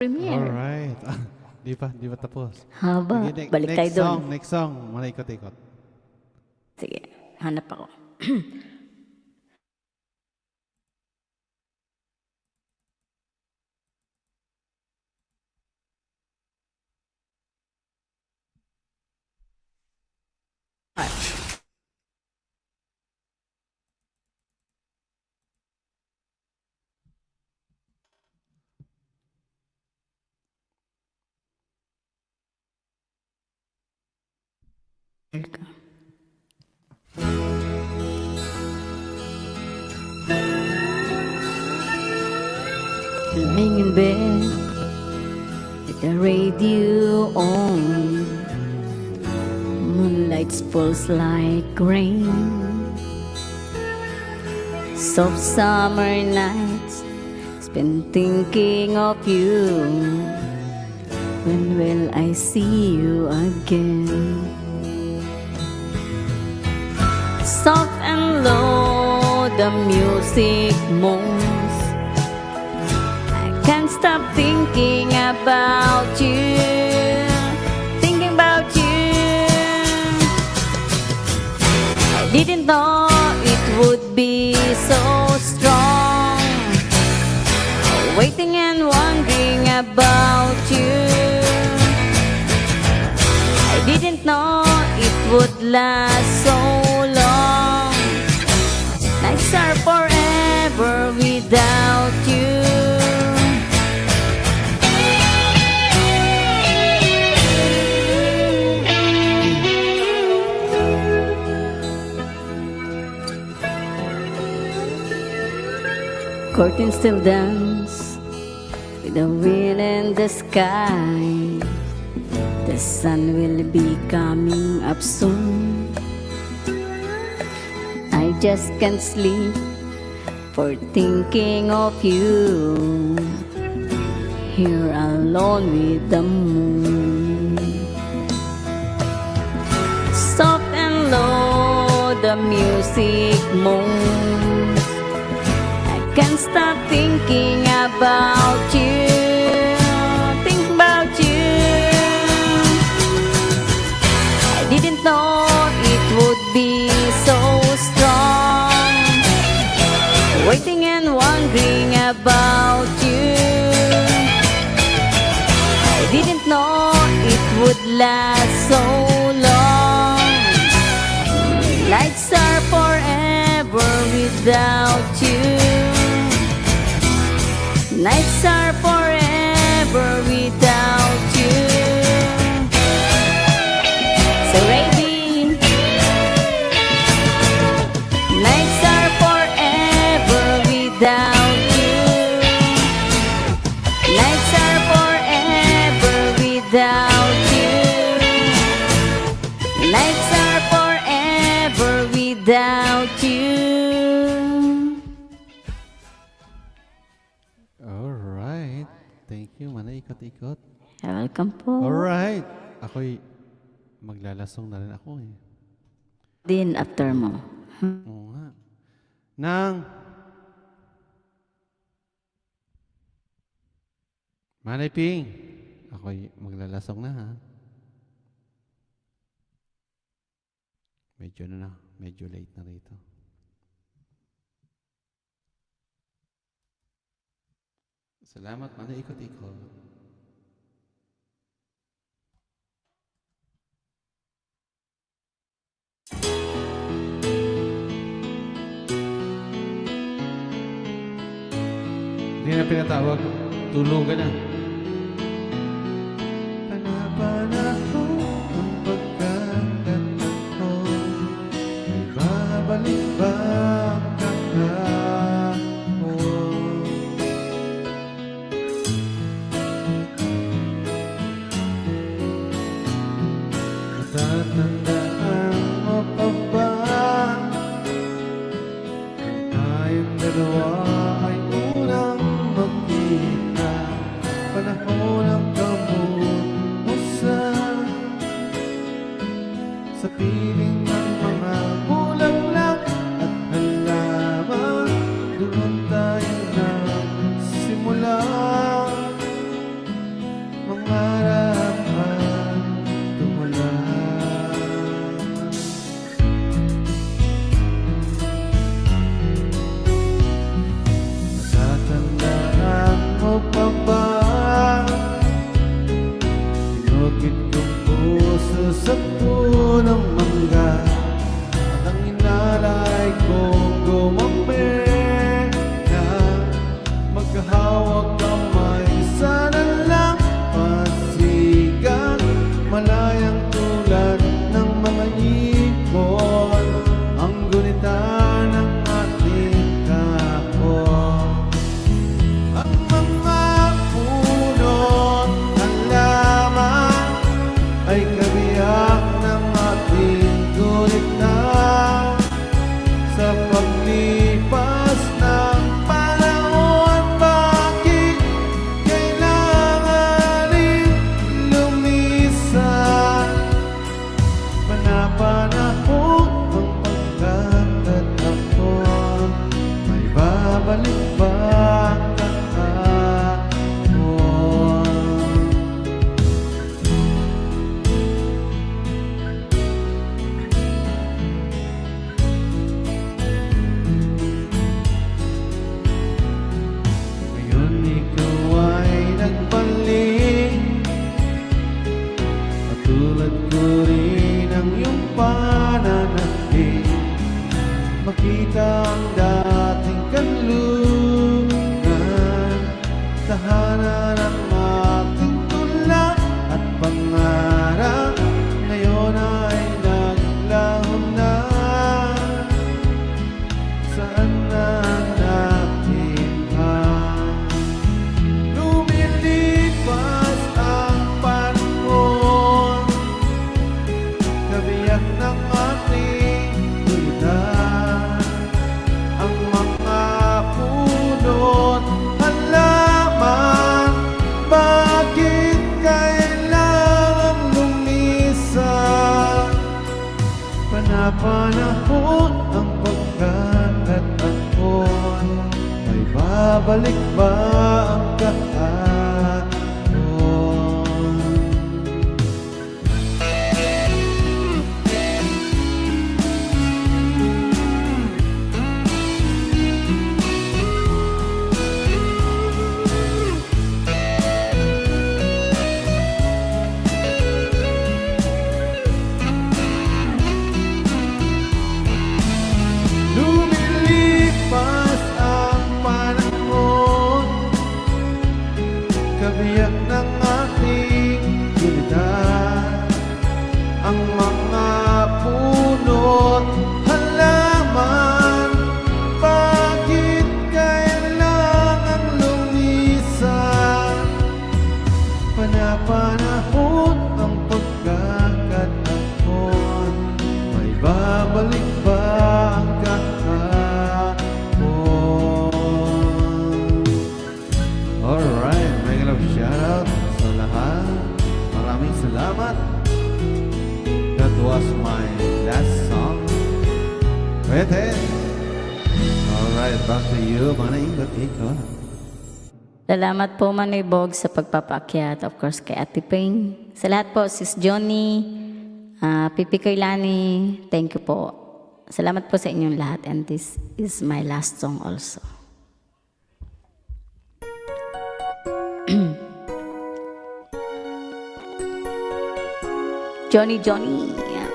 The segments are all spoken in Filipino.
Premiere. Alright. Di pa tapos. Haba. Sige, Balik tayo doon. Next song. Malaikot-ikot. Sige, hanap ako. Here ka. Lying in bed with the radio on, moonlight falls like rain. Soft summer nights spent thinking of you. When will I see you again? Soft and low the music moves. I can't stop thinking about you, thinking about you. I didn't know it would be so strong, waiting and wondering about you. I didn't know it would last so long. Nights are forever without you. Curtains still dance with the wind in the sky. The sun will be coming up soon. I just can't sleep for thinking of you, here alone with the moon. Soft and low the music moves. I can't stop thinking about you, think about you. I didn't know it would be so strong, waiting and wondering about you. I didn't know it would last so long. Lights are forever without you. Nights are forever without you. So baby, nights are forever without you. Nights are forever without you. Nights are forever without you. Alright. Thank you. Malaikot-ikot. Welcome po. Alright. Ako'y maglalasong na rin ako eh. Din after mo. Oo nga. Nang Manay Ping, ako'y maglalasong na ha. Medyo late na rito. Salamat, Manay Ikot-ikot. Hindi na pinatawag. Tulugan na. Panapanahon ang pagkakataon ko, may babalik ba ang kahapon? Natatandaan mo pa ba kung tayong dalawa ay unang magkita? babalik ba ang kahapon? Ngayon ikaw ay nagbalik, katulad ko rin ang iyong pananahit. Makita ang dating kanlungan, tahanan ng ating tula at pangarap. Ngayon ay naglaho na. Saan na natin pa? Lumilipas ang panahon, kabiyak ng ating tulad. Ang mga punot halaman, bakit kailangan lumisan? Panapanahon ang pagkakataon, may babalik ba ang kahapon? Lumilipas ang panahon, kabiyak ng ating gilitan. Ang mga punot halaman, bakit kailangan lumisan? Panapanahon ang pagkakataon, may babalik ba ang kahapon? Alright, mega love shoutout sa lahat. Maraming salamat. That was my last song. Pwede. Alright, back to you, Manay Batiko. Salamat po Manoy Bog sa pagpapaakyat. Of course kay Ate Ping. Sa lahat po, Sis Johnny, Pipi Koylani, thank you po. Salamat po sa inyong lahat. And this is my last song also. Johnny. Yeah.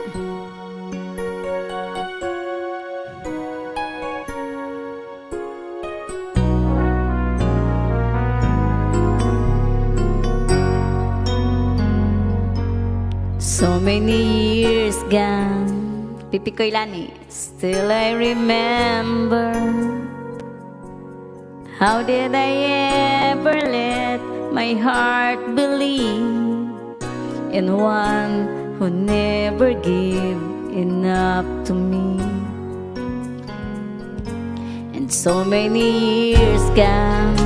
So many years gone, Pipi Koylani, still I remember. How did I ever let my heart believe in one who never gave enough to me? And so many years gone,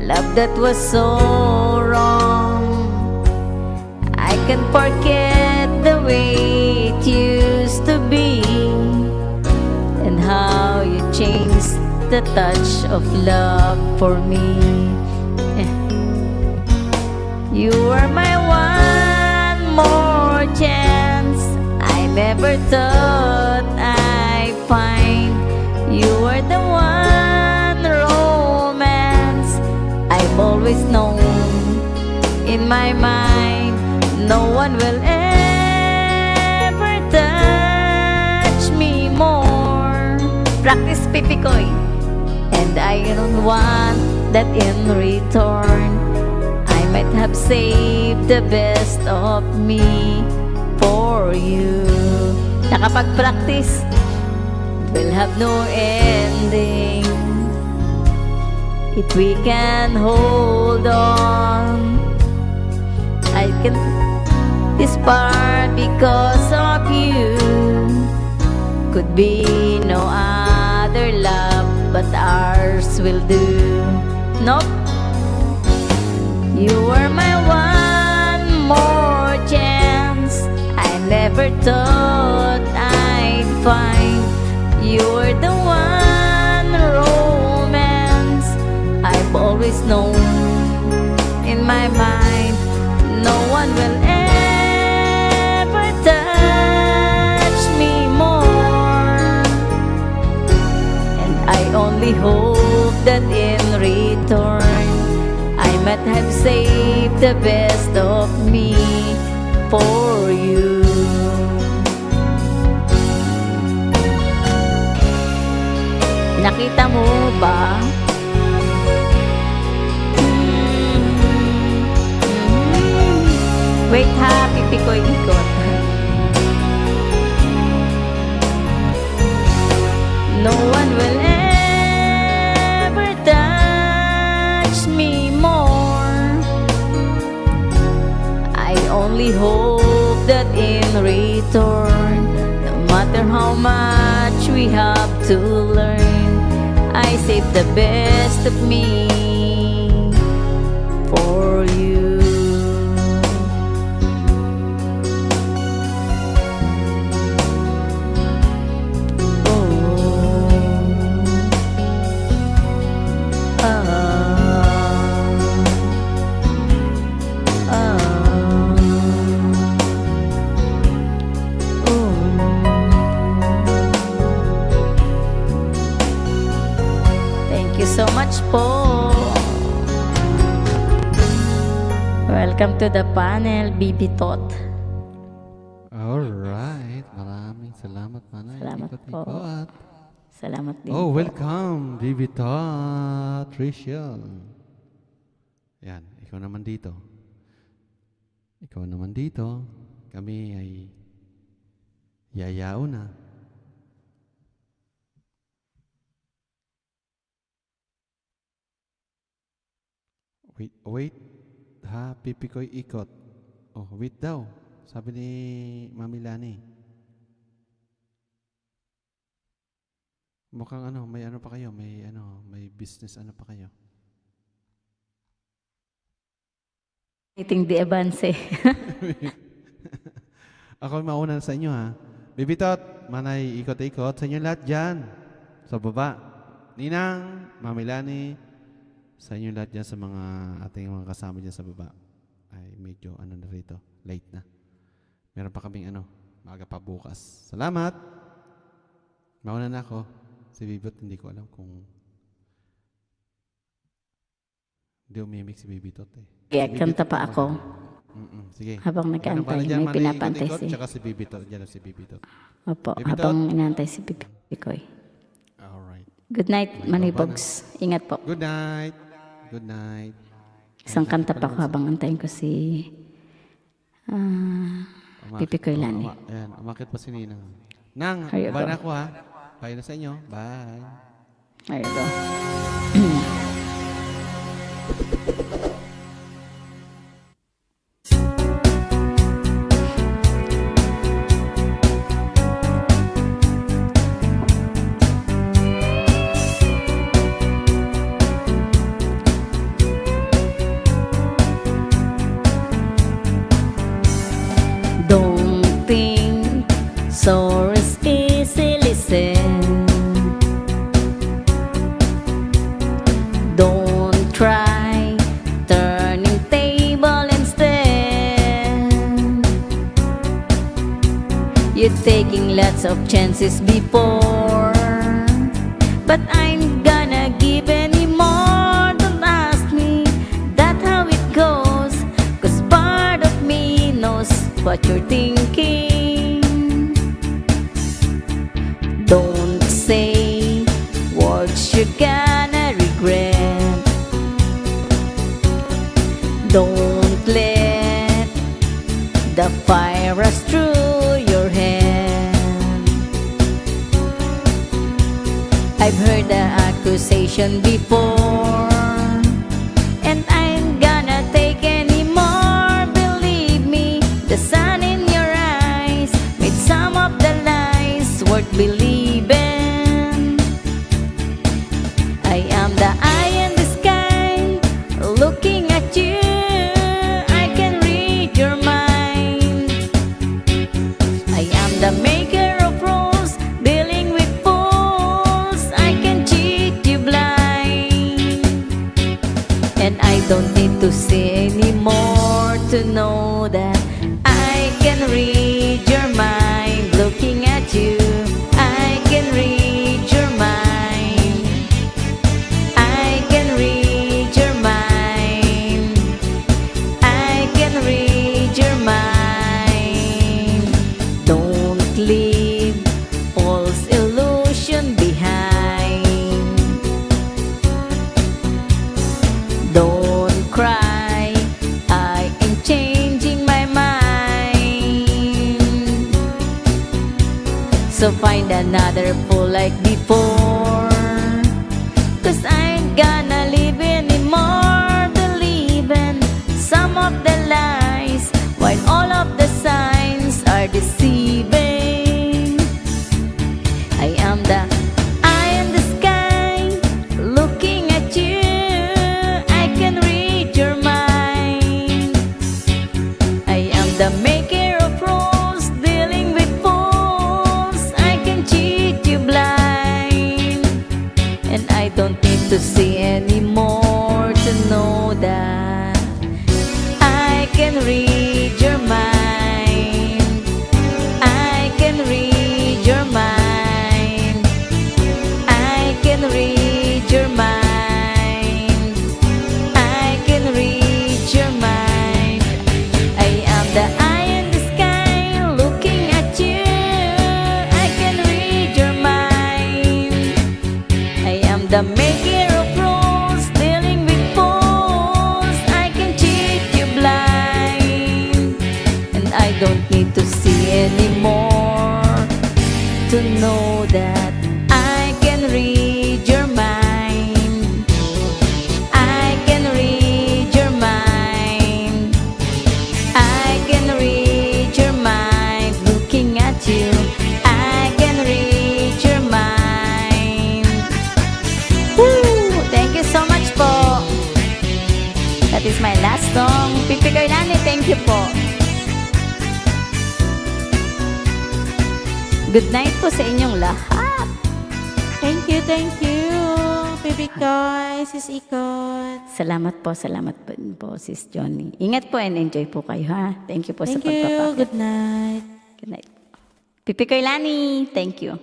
love that was so wrong. I can't forget the way it used to be, and how you changed the touch of love for me. You were my one more chance. I never thought I'd find. You were the one romance I've always known. In my mind, no one will ever touch me more. Practice Pipi Koy. And I don't want that in return. I might have saved the best of me for you. Nakapag-practice, it will have no ending if we can hold on. I can this part because of you. Could be no other love but ours will do. Nope. You were my one more chance. I never thought I'd find. You were the one I only hope that in return I might have saved the best of me for you. Nakita mo ba? Wait ha, pipi ko ikot. No one will ever touch me more. I only hope that in return, no matter how much we have to learn, I save the best of me for you. Thank you so much po. Welcome to the panel, Bibi Tot. Alright, maraming salamat, Manay. Salamat po. Ikot-ikot. Salamat din Oh, po. welcome, Bibita Tricia. Yan, ikaw naman dito. Ikaw naman dito. Kami ay yayao na. Wait. Ha, pipi ko'y ikot. Oh, wait daw. Sabi ni Mami Lani. Mukhang may ano pa kayo, may business ano pa kayo. Meeting di avance. Ako mauna sa inyo ha. Bibitot, Manay, ikot-ikot sa inyo lahat dyan. Sa baba. Ninang, Mami Lani, sa inyo lahat dyan sa mga ating mga kasama dyan sa baba. Ay medyo na rito, late na. Meron pa kaming maaga pa bukas. Salamat! Mauna na ako. Si Bibot, hindi ko alam kung hindi umimik si Bibitot eh. Kaya kanta pa ako. Sige. Habang nag-aantay, may pinapantay si... Tsaka si Bibitot. Diyan si Bibitot. Opo, Bibitot. habang inaantay si Bibi Koy. Alright. Good night, Manoy Bogs. Ingat po. Good night. Good night. Isang kanta pa ako habang antayin ko si Pipi Koy Lani. Ayan, umakit pa si Ninang. Nang, Here you bye go. na ako ha. Bye na sa inyo. Bye. There you go. Don't think so easy, listen. Don't try turning table instead. You're taking lots of chances before, but I'm gonna give any more. Don't ask me that how it goes, 'cause part of me knows what you're thinking. Don't say words you're gonna regret. Don't let the fire rush through your head. I've heard the accusation before, and I'm gonna take any more. Believe me, the sun in your eyes made some of the lies worth believing. I am the eye in the sky, looking at you. I can read your mind. I am the maker of rules, dealing with fools. I can cheat you blind, and I don't need to say anymore to know that I can read your mind. Looking at you, I can read your mind. so find another fool like before. 'Cause I ain't gonna live anymore, believing some of the lies, while all of the signs are deceiving. I am the eye in the sky, looking at you. I can read your mind. I am the maker of rules, dealing with fools. I can cheat you blind, and I don't need to see anymore to know that I can read your mind. I can read your mind. I can read your mind. I can read your mind. I am the eye in the sky, looking at you. I can read your mind. I am the maker of rules, dealing with fools. I can cheat you blind, and I don't need to see anymore to know that I can read your mind. I can read your mind. I can read your mind, looking at you. I can read your mind. Woo! Thank you so much po. That is my last song. Pipi Kailani, thank you po. Good night po sa inyong lahat. Thank you, Baby Koy, Sis Ikot. Salamat po, Sis Johnny. Ingat po and enjoy po kayo, ha? Thank you po sa Thank you, pagpapakit. good night. Good night. Pipi Kailani, thank you.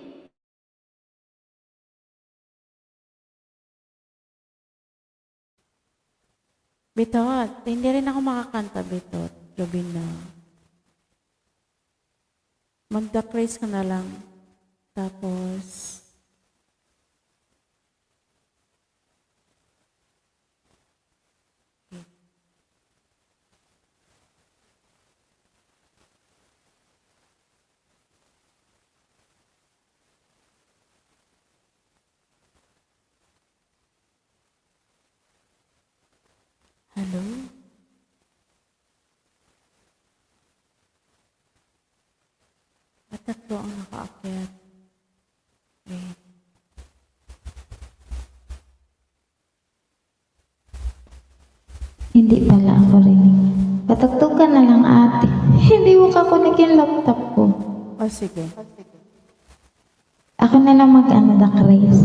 Bitot, hindi rin ako makakanta, Bitot. Gabi na. Magda-praise ka na lang. Tapos, hello? At tatlo ang nakaakyat. Wait. Hindi pala ako rinig. Patugtog ka na lang ate. Hindi mo kakunig yung laptop ko. O sige. Ako na lang mag-ano da Chris.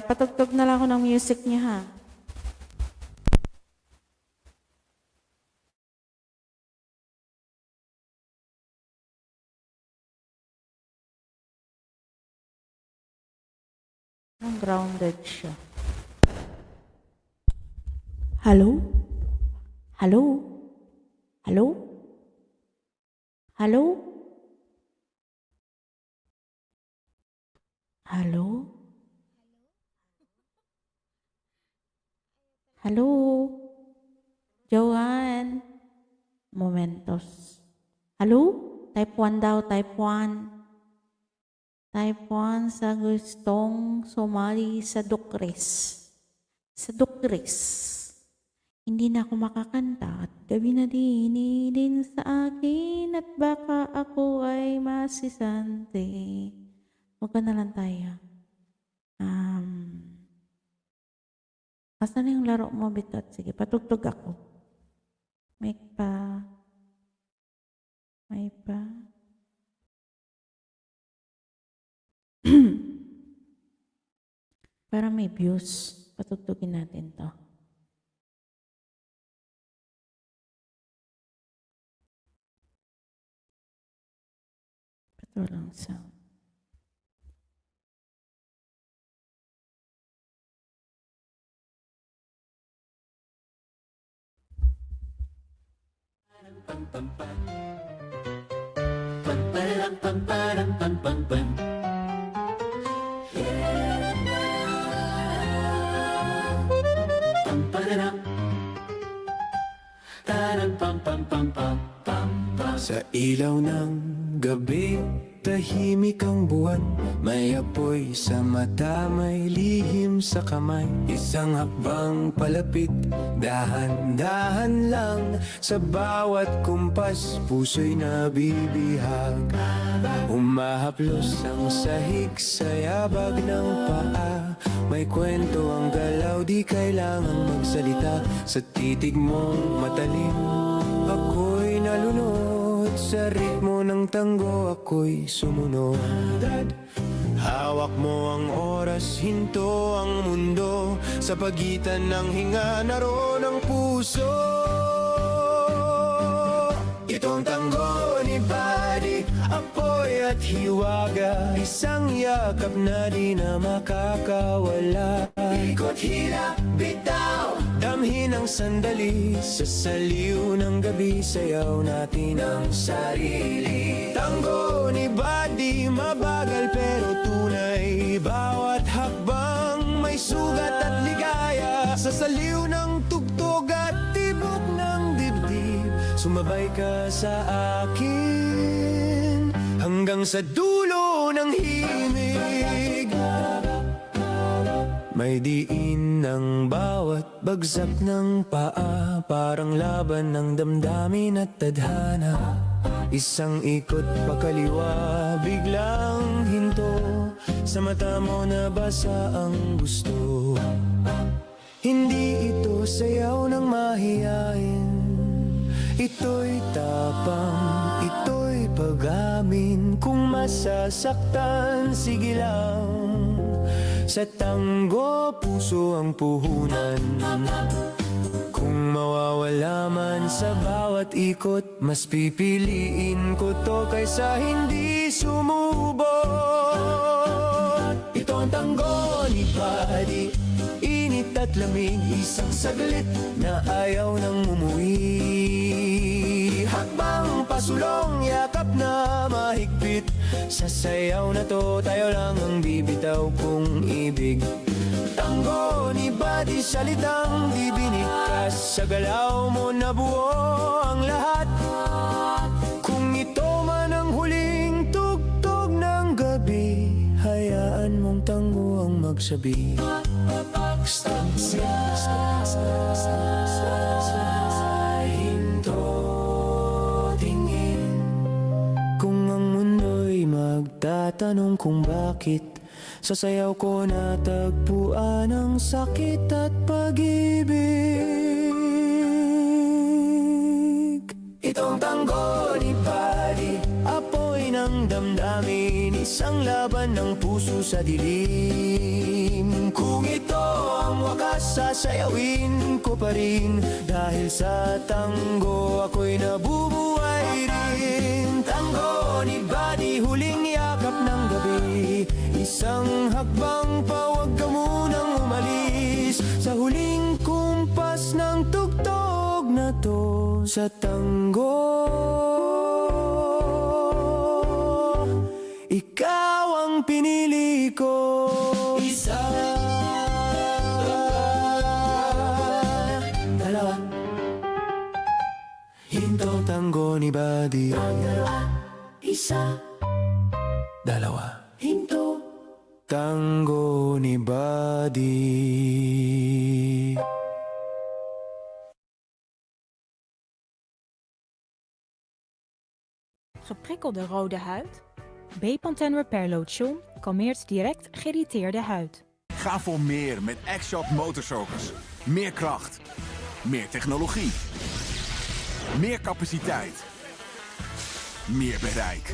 Patugtog na lang ako ng music niya, ha? Ang grounded siya. Hello? Hello? Hello? Hello? Hello? Hello? Joanne? Momentos. Hello? Type 1 daw, type 1. Type 1 sa gustong sumali sa Dukris. Sa Dukris. Hindi na ako makakanta at gabi na din sa akin at baka ako ay masisante. Huwag ka na lang tayo. Asan na yung laro mo, Bitot? Sige, patugtog ako. May pa. Para may views. Patugtugin natin to. Walang sound. Sa ilaw ng gabi, tahimik ang buwan. May apoy sa mata, may lihim sa kamay. Isang hakbang palapit, dahan-dahan lang. Sa bawat kumpas, puso'y nabibihag. Umahaplos ang sahig sa yabag ng paa. May kwento ang galaw, di kailangang magsalita. Sa titig mong matalim, ako'y nalunod. Sa ritmo ng tango, ako'y sumunod. Hawak mo ang oras, hinto ang mundo. Sa pagitan ng hinga, naroon ang puso. Itong tango ni Buddy, apoy at hiwaga. Isang yakap na di na makakawala. Ikot, hila, bitaw, damhin ang sandali. Sa saliw ng gabi, sayaw natin ang sarili. Tango ni Buddy, mabagal pero tunay. Bawat hakbang may sugat at ligaya. Sa saliw ng tugtog at tibok ng dibdib, sumabay ka sa akin hanggang sa dulo ng himig. May diin ng bawat bagsak ng paa, parang laban ng damdamin at tadhana. Isang ikot pakaliwa, biglang hinto. Sa mata mo nabasa ang gusto. Hindi ito sayaw ng mahiyain. Ito'y tapang, ito'y pag-amin. Kung masasaktan, sige lang. Sa tango, puso ang puhunan. Kung mawawala man sa bawat ikot, mas pipiliin ko to kaysa hindi sumubok. Ito ang tango ni Buddy, init at lamig, isang saglit na ayaw nang umuwi. Hakbang pasulong, yakap na mahigpit. Sa sayaw na to, tayo lang ang bibitaw kung ibig. Tango ni Buddy, salitang di binikas. Sa galaw mo nabuo ang lahat. Kung ito man ang huling tugtog ng gabi, hayaan mong tango ang magsabi. Hinto, tingin. Kung ang mundo'y magtatanong kung bakit, sa sayaw ko natagpuan ang sakit at pag-ibig. Itong tango ni Buddy, apoy ng damdamin. Isang laban ng puso sa dilim. Kung ito ang wakas, sasayawin ko pa rin. Dahil sa tango, ako'y nabubuhay rin. Tango ni Buddy, huling yakap ng gabi. Isang hakbang pa, wag ka munang umalis. Sa huling kumpas ng tugtog na to, sa tango, ikaw ang pinili ko. Isa, dalawa, hinto, tango ni Buddy. Isa, dalawa, hinto, tango ni Buddy. Geprikkelde rode huid? Bepanthen Repair Lotion kalmeert direct geïrriteerde huid. Ga voor meer met X-Shot Motorcycles. Meer kracht. Meer technologie. Meer capaciteit. Meer bereik.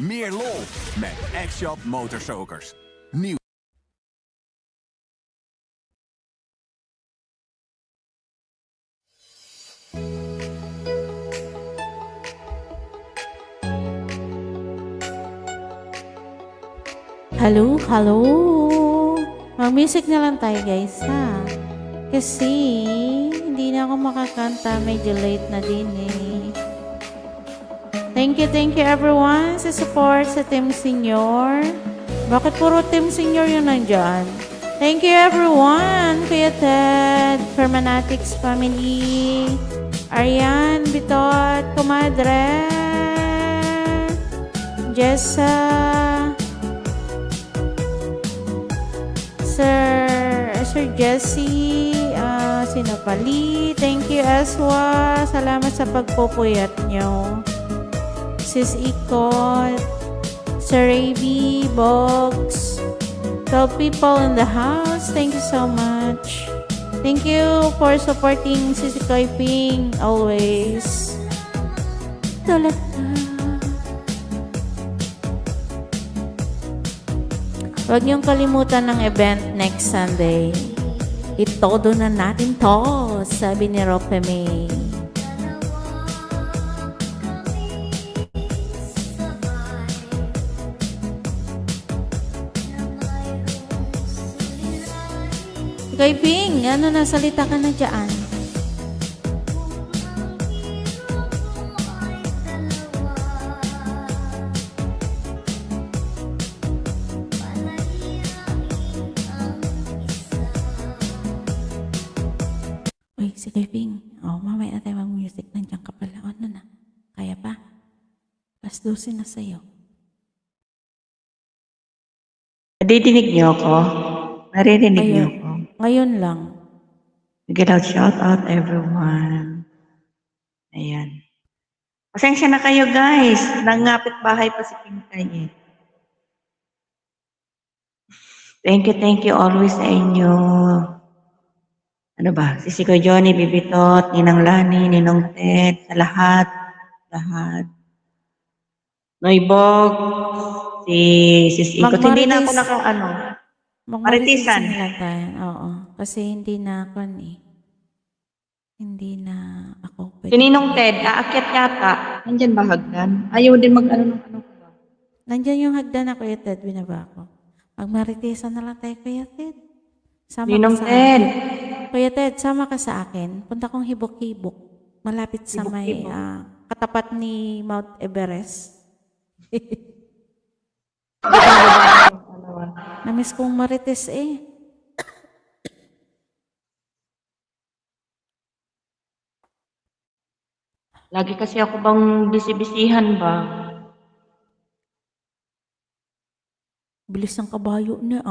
Meer lol met X-Shot Motorcycles. Nieuw. Hello, hello. Mag-music na lang tayo guys ha. Kasi hindi na ako makakanta, medyo late na din eh. Thank you everyone sa support sa Team Senior. Bakit puro Team Senior yun nandyan? Thank you everyone, Kuya Ted, Permanatics family, Arian, Bitot, Comadre, Jessa, Sir Jesse, Sinapali, thank you Aswa, salamat sa pagpupuyat nyo. Sis Ikot, Sir Raby, Bogs, 12 people in the house, thank you so much. Thank you for supporting Sisi Koy Ping always. Huwag niyong kalimutan ng event next Sunday. Itodo na natin to, sabi ni Roque May. Kay Ping, ano na, salita ka na dyan. Uy, si Kay Ping. Oh, mamaya na tayo mag-music. Nandiyan ka pala. Ano na? Kaya pa? Plus 12 na sa'yo. Nadidinig niyo ako? Naririnig niyo ako? Ngayon lang. Sige daw, shout out everyone. Ayan. Pasensya na kayo guys. Nangapit bahay pa si Pinkay eh. Thank you always sa inyo. Ano ba? Si Siko Johnny, Bibitot, Ninang Lani, Ninong Ted, sa lahat. Lahat. Noybog, si Sis Ikot. Hindi na ako Maritisan. Lang tayo. Oo. Kasi hindi na ako Hindi na ako pwede. Si Ninong Ted, aakyat yata. Nandyan ba hagdan? Ayaw din mag-ano ng ano ba? Nandyan yung hagdan na Kuya Ted, binaba ko. Magmaritisan na lang tayo, Kuya Ted. Sama Ninong ka sa Ted. akin. Kuya Ted, sama ka sa akin. Punta kong Hibok-Hibok. Malapit sa may katapat ni Mount Everest. Namiss kong marites eh. Lagi kasi ako bang bisibisihan ba? Bilis ng kabayo na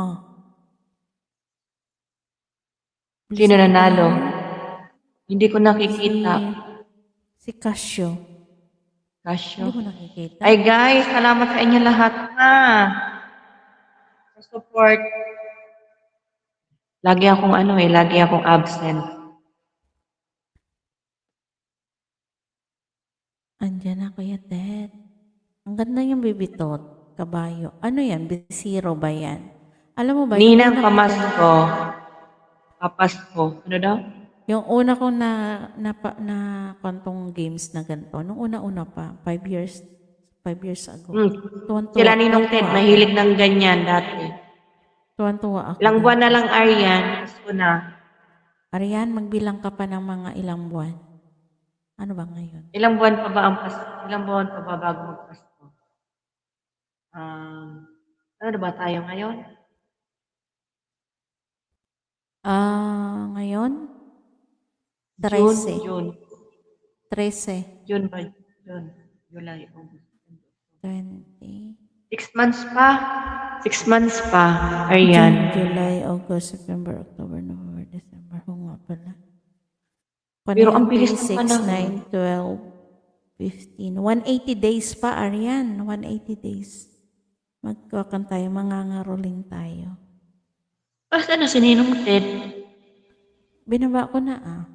Bilis Sino ng nanalo? kabayo. Hindi ko nakikita. Si Casio. Kasyo. Hindi ko nakikita. Ay guys, salamat sa inyo lahat sa support. Lagi akong absent. Andiyan na Kuya Ted. Ang ganda yung bibitot. Kabayo. Ano yan? Bisiro ba yan? Alam mo ba? Ninang yung pamasko. Papasko. Ano daw? Yung una kong na kwantong games na ganito. Nung una-una pa. 5 years ago. Tuwan-tuwa. Sila Ninong Ted, mahilig ng ganyan dati. Tuwan-tuwa ako. Ilang buwan na lang, Arian. Pasko na. Arian, magbilang ka pa ng mga ilang buwan. Ano ba ngayon? Ilang buwan pa ba ang Pasko? Ilang buwan pa ba bago magpasko? Ano na ba tayo ngayon? Ngayon? 13. June. 13. June ba? June. July, August. 20. 6 months pa. 6 months pa, Arian. June, July, August, September, October, November, December. Oo nga pala. Pero ang bilis ng 6, panahon. 9, 12, 15. 180 days pa, Arian. 180 days. Magkakan tayo, mangangaroling tayo. Basta na si Ninong Ted. Binaba ko na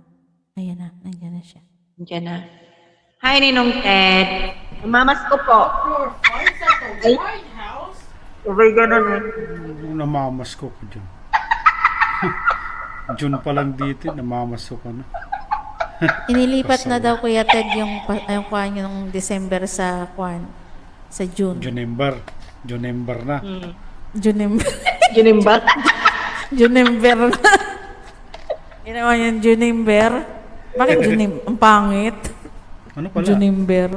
Ayan na, nandiyan na siya. Diyan na. Hi, Ninong Ted. Mamas ko po. Ay. Sabay ganun eh. Namamas ko dyan. June pa lang dito, namamas ko na. Inilipat na daw Kuya Ted yung kwan yung December sa June. Junember na. Junember. Junimbat. Junember na. Ginawa yung Junember. Bakit Ang pangit. Ano pala? Junember.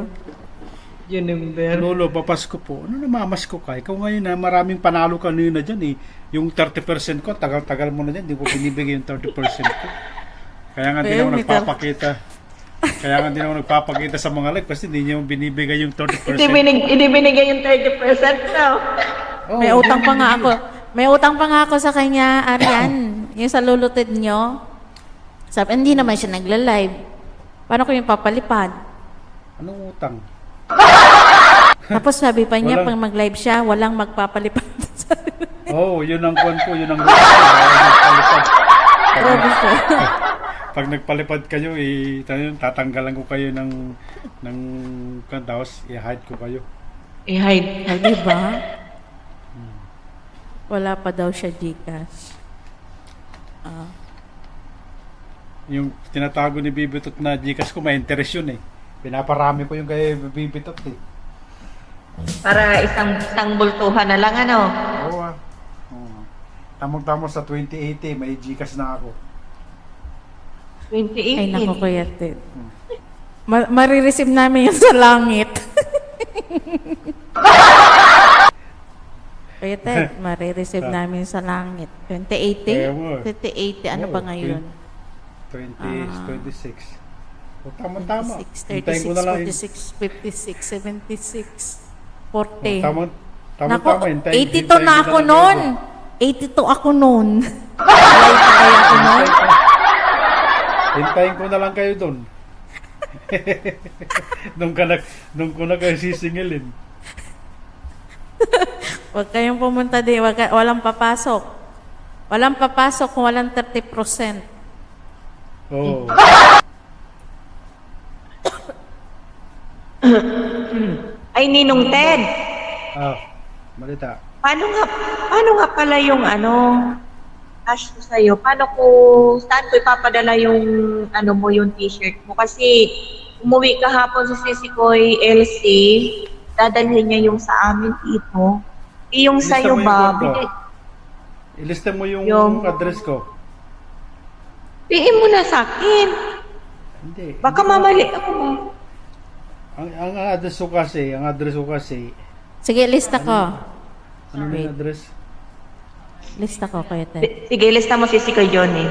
Junimber. Lolo, papasko po. Ano namamas ko ka? Ikaw ngayon na maraming panalo kanina dyan eh. Yung 30% ko, tagal-tagal mo na dyan. Hindi ko binibigay yung 30% ko. Kaya nga hindi ako nagpapakita. Kaya nga din ako nagpapakita sa mga live kasi hindi niyo binibigay yung 30%. Hindi binigay yung 30% no? Oh, May utang pa nga ako. May utang pa nga ako sa kanya, Arian. Yung sa lulutid nyo. Sabi, hindi naman siya nagla-live. Paano ko yung papalipad? Anong utang? Tapos sabi pa niya, Walang- pag mag-live siya, walang magpapalipad. Yun ang kuwan ko, yun ang rules ko. Nagpalipad. Grabe siya. Pag nagpalipad kayo, tatanggalan ko kayo ng kuwan, tapos i-hide ko kayo. I-hide. Ay, di ba? Wala pa daw siya Gcash. Yung tinatago ni Bibitot na Gcash ko, may interest yun eh. Pinaparami ko yung kay Bibitot eh. Para isang bultuhan na lang, ano? Oo ah. Oo. Tamang-tamo sa 2080, may Gcash na ako. 2018. Ay, naku, Kuya Ted. Marireceive namin yun sa langit. Kuya Ted, marireceive namin sa langit. 2080? 2080, ano ba ngayon? 26. O tama-tama. 36, Hintayin ko na lang. 46, 56, 76, 40. Tama-tama. Naku, hintayin 82 ko na ako lang noon. 82 ako noon. Alive pa kaya ako noon? Hintayin ko na lang kayo doon. nung ko na kayo sisingilin. Huwag kayong pumunta di, walang papasok. Walang papasok kung walang 30%. Oo. Ay, Ninong Ted. Malita. Paano nga pala yung cash ko sa'yo? Saan ko ipapadala yung yung t-shirt mo? Kasi umuwi kahapon sa Sisikoy LC, dadalhin niya yung sa amin dito. Yung Ilista sa'yo mo yung ba? kwarto. Ilista mo yung address ko. PM mo na sa akin. Hindi. Baka mamali ako ba? Ang address ko kasi, Sige, lista ko. ano yung address? Lista ko, Kuya Ted. Sige, lista mo Sisikoy Johnny.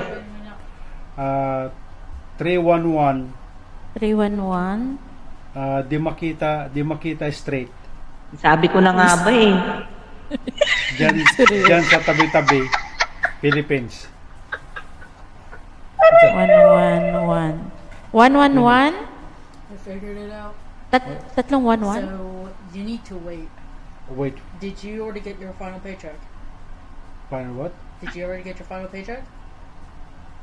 311 311. Dimakita Street. Sabi ko na nga ba eh. Diyan sa tabi-tabi, Philippines. 111. 111? I figured it out. Tatlong 11? So you need to wait. Wait, Did you already get your final paycheck? final what? Did you already get your final paycheck?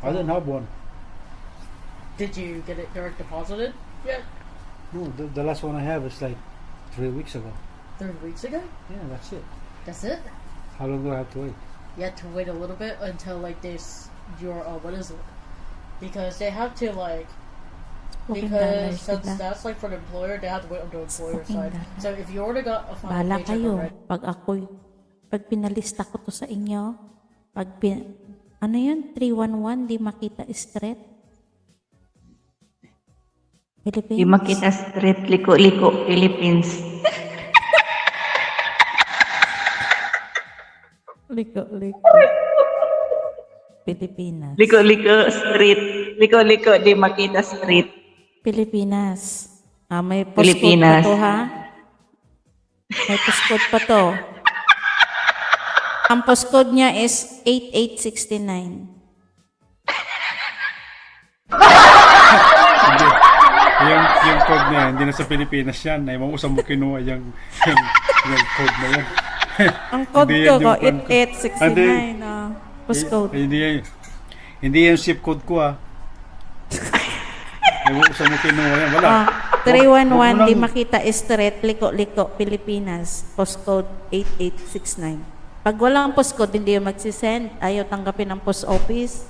I don't have one. Did you get it direct deposited yet? No, the last one I have is like 3 weeks ago. 3 weeks ago? Yeah, that's it. That's it? How long do I have to wait? You have to wait a little bit until like this your what is it? Because they have to like because since that's like for the employer, they have to wait on the employer side. So if you already got a final Bahala paycheck kayo. already, Pag pinalista ko to sa inyo, ano yun? 311, di makita street? Philippines? Di makita Street, Liko-Liko, Philippines. Liko. Pilipinas. Liko-Liko Street. Liko-Liko, di makita Street. Pilipinas. May postcode Pilipinas. pa to, ha? May postcode pa to. Ang postcode niya is 8869. Yung code niya, hindi na sa Pilipinas yan. Ewan ko saan mo kinuha yung code na yan. Ang code Hindi ko, yan yung 8869. Postcode. Hindi yan zip code ko ah. Ewan ko saan mo kinuha yan. Wala. 311, di makita street, Liko-Liko, Pilipinas. Postcode 8869. Pag walang postcode, hindi yung magsisend. Ayaw tanggapin ng post office.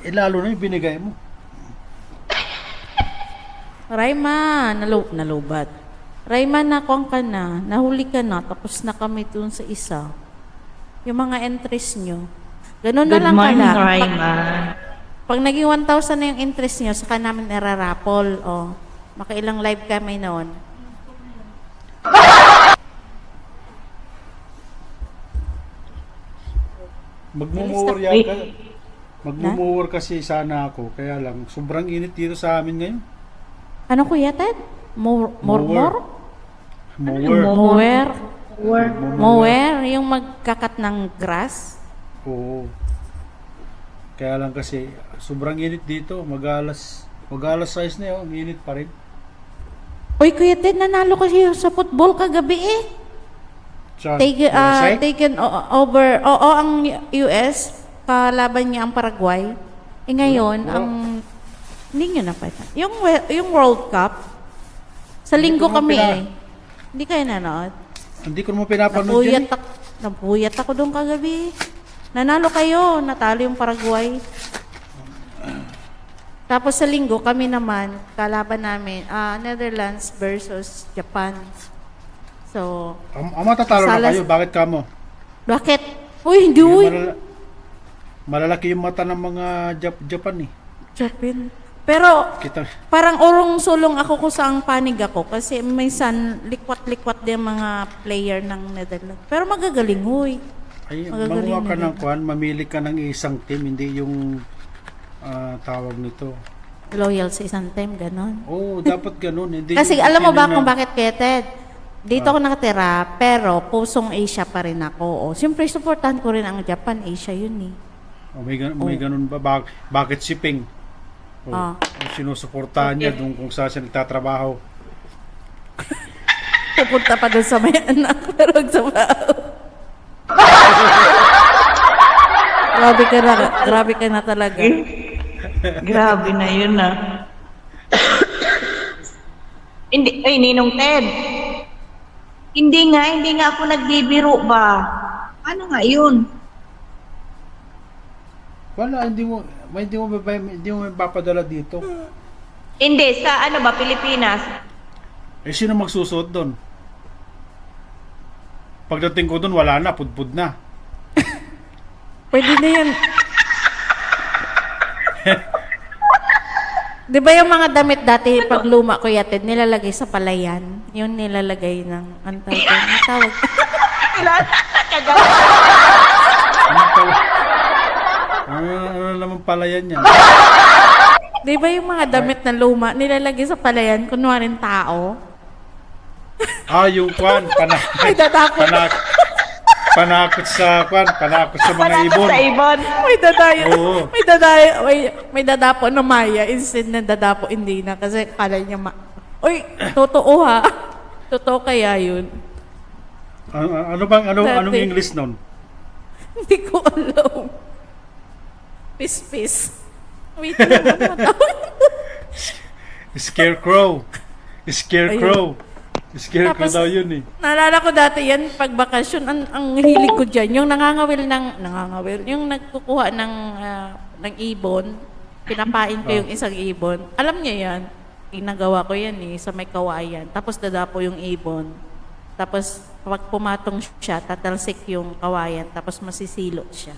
Lalo na yung binigay mo. Rayma, nalubat. Rayma, nakuha ka na. Nahuli ka na. Tapos na kami dun sa isa. Yung mga entries nyo. Ganun na Good lang morning, pala. Raima. Pag naging 1,000 na yung interest nyo, saka namin irarapol. O, makailang live kami noon. Magmumurya ka. Magmumower kasi sana ako, kaya lang, sobrang init dito sa amin ngayon. Ano Kuya Ted? Mower? Mower. Mower? Work. Mower? Yung magkakat ng grass? Oo. Kaya lang kasi, sobrang init dito. Mag-alas 6 na yun, ang init pa rin. Uy Kuya Ted, nanalo kasi sa football kagabi eh. Saan? Taken, USA? taken over, oo, ang US, kalaban niya ang Paraguay. Eh ngayon, Wow. ang, hindi nyo na pa. Yung World Cup, sa Hindi linggo ko naman kami pina- eh. Hindi kayo nanood? Hindi ko naman pinapanood yan. Napuyat ako doon kagabi. Nanalo kayo, natalo yung Paraguay. Tapos sa linggo, kami naman, kalaban namin, Netherlands versus Japan. So, Matatalo na Salas- kayo, bakit ka mo? bakit? Uy, hindi Yung uy. malalaki yung mata ng mga Japan eh. Japan. Pero, Kita, parang urong-sulong ako kung saan panig ako kasi minsan likwat-likwat din mga player ng Netherlands. Pero magagaling, huy. ay, Magagaling manguha ka na ng kuhan, mamili ka ng isang team, hindi yung tawag nito. Loyal sa isang team, ganon. Oo, dapat ganun. Hindi Kasi yung alam mo ba sino kung na- bakit kaya Ted? Dito ako nakatira, pero pusong Asia pa rin ako. O, siyempre, supportahan ko rin ang Japan. Asia yun eh. may ganun ba? Bakit si Ping? Ah. Sinusuportahan niya doon kung saan siya nagtatrabaho. Pupunta pa doon sa may anak, pero wag sa baho. Grabe ka na talaga. Grabe na yun Hindi, ay, Ninong Ted. Hindi nga ako nagbibiro ba? Ano nga yun? Wala, hindi mo mapapadala dito. Hindi, sa ano ba, Pilipinas? Eh, sino magsusuot doon? Pagdating ko doon, wala na, pudpud na. Pwede na yan. Di ba yung mga damit dati pag luma ko Ted, nilalagay sa palayan? Yung nilalagay ng, ang tawag? Ano naman pala yan yan? Di ba yung mga damit na luma, nilalagay sa palayan, kunwaring tao? Yung kwan, Ay, tatapon. panakot sa mga ibon. Sa ibon. Oo. May dadapo na Maya, instead na dadapo hindi na, kasi kala niya Uy, totoo ha. Totoo kaya yun. Anong English nun? Hindi ko alam. Pis-pis. Wait lang, ano matawag? Scarecrow. Scarecrow Tapos, daw yun eh. Naalala ko dati yan, pag bakasyon, ang hilig ko dyan, yung nangangawil, yung nagkukuha ng ibon, pinapain ko yung isang ibon. Alam niyo yan, ginagawa ko yan sa may kawayan. Tapos dadapo yung ibon. Tapos pag pumatong siya, tatalsik yung kawayan, tapos masisilo siya.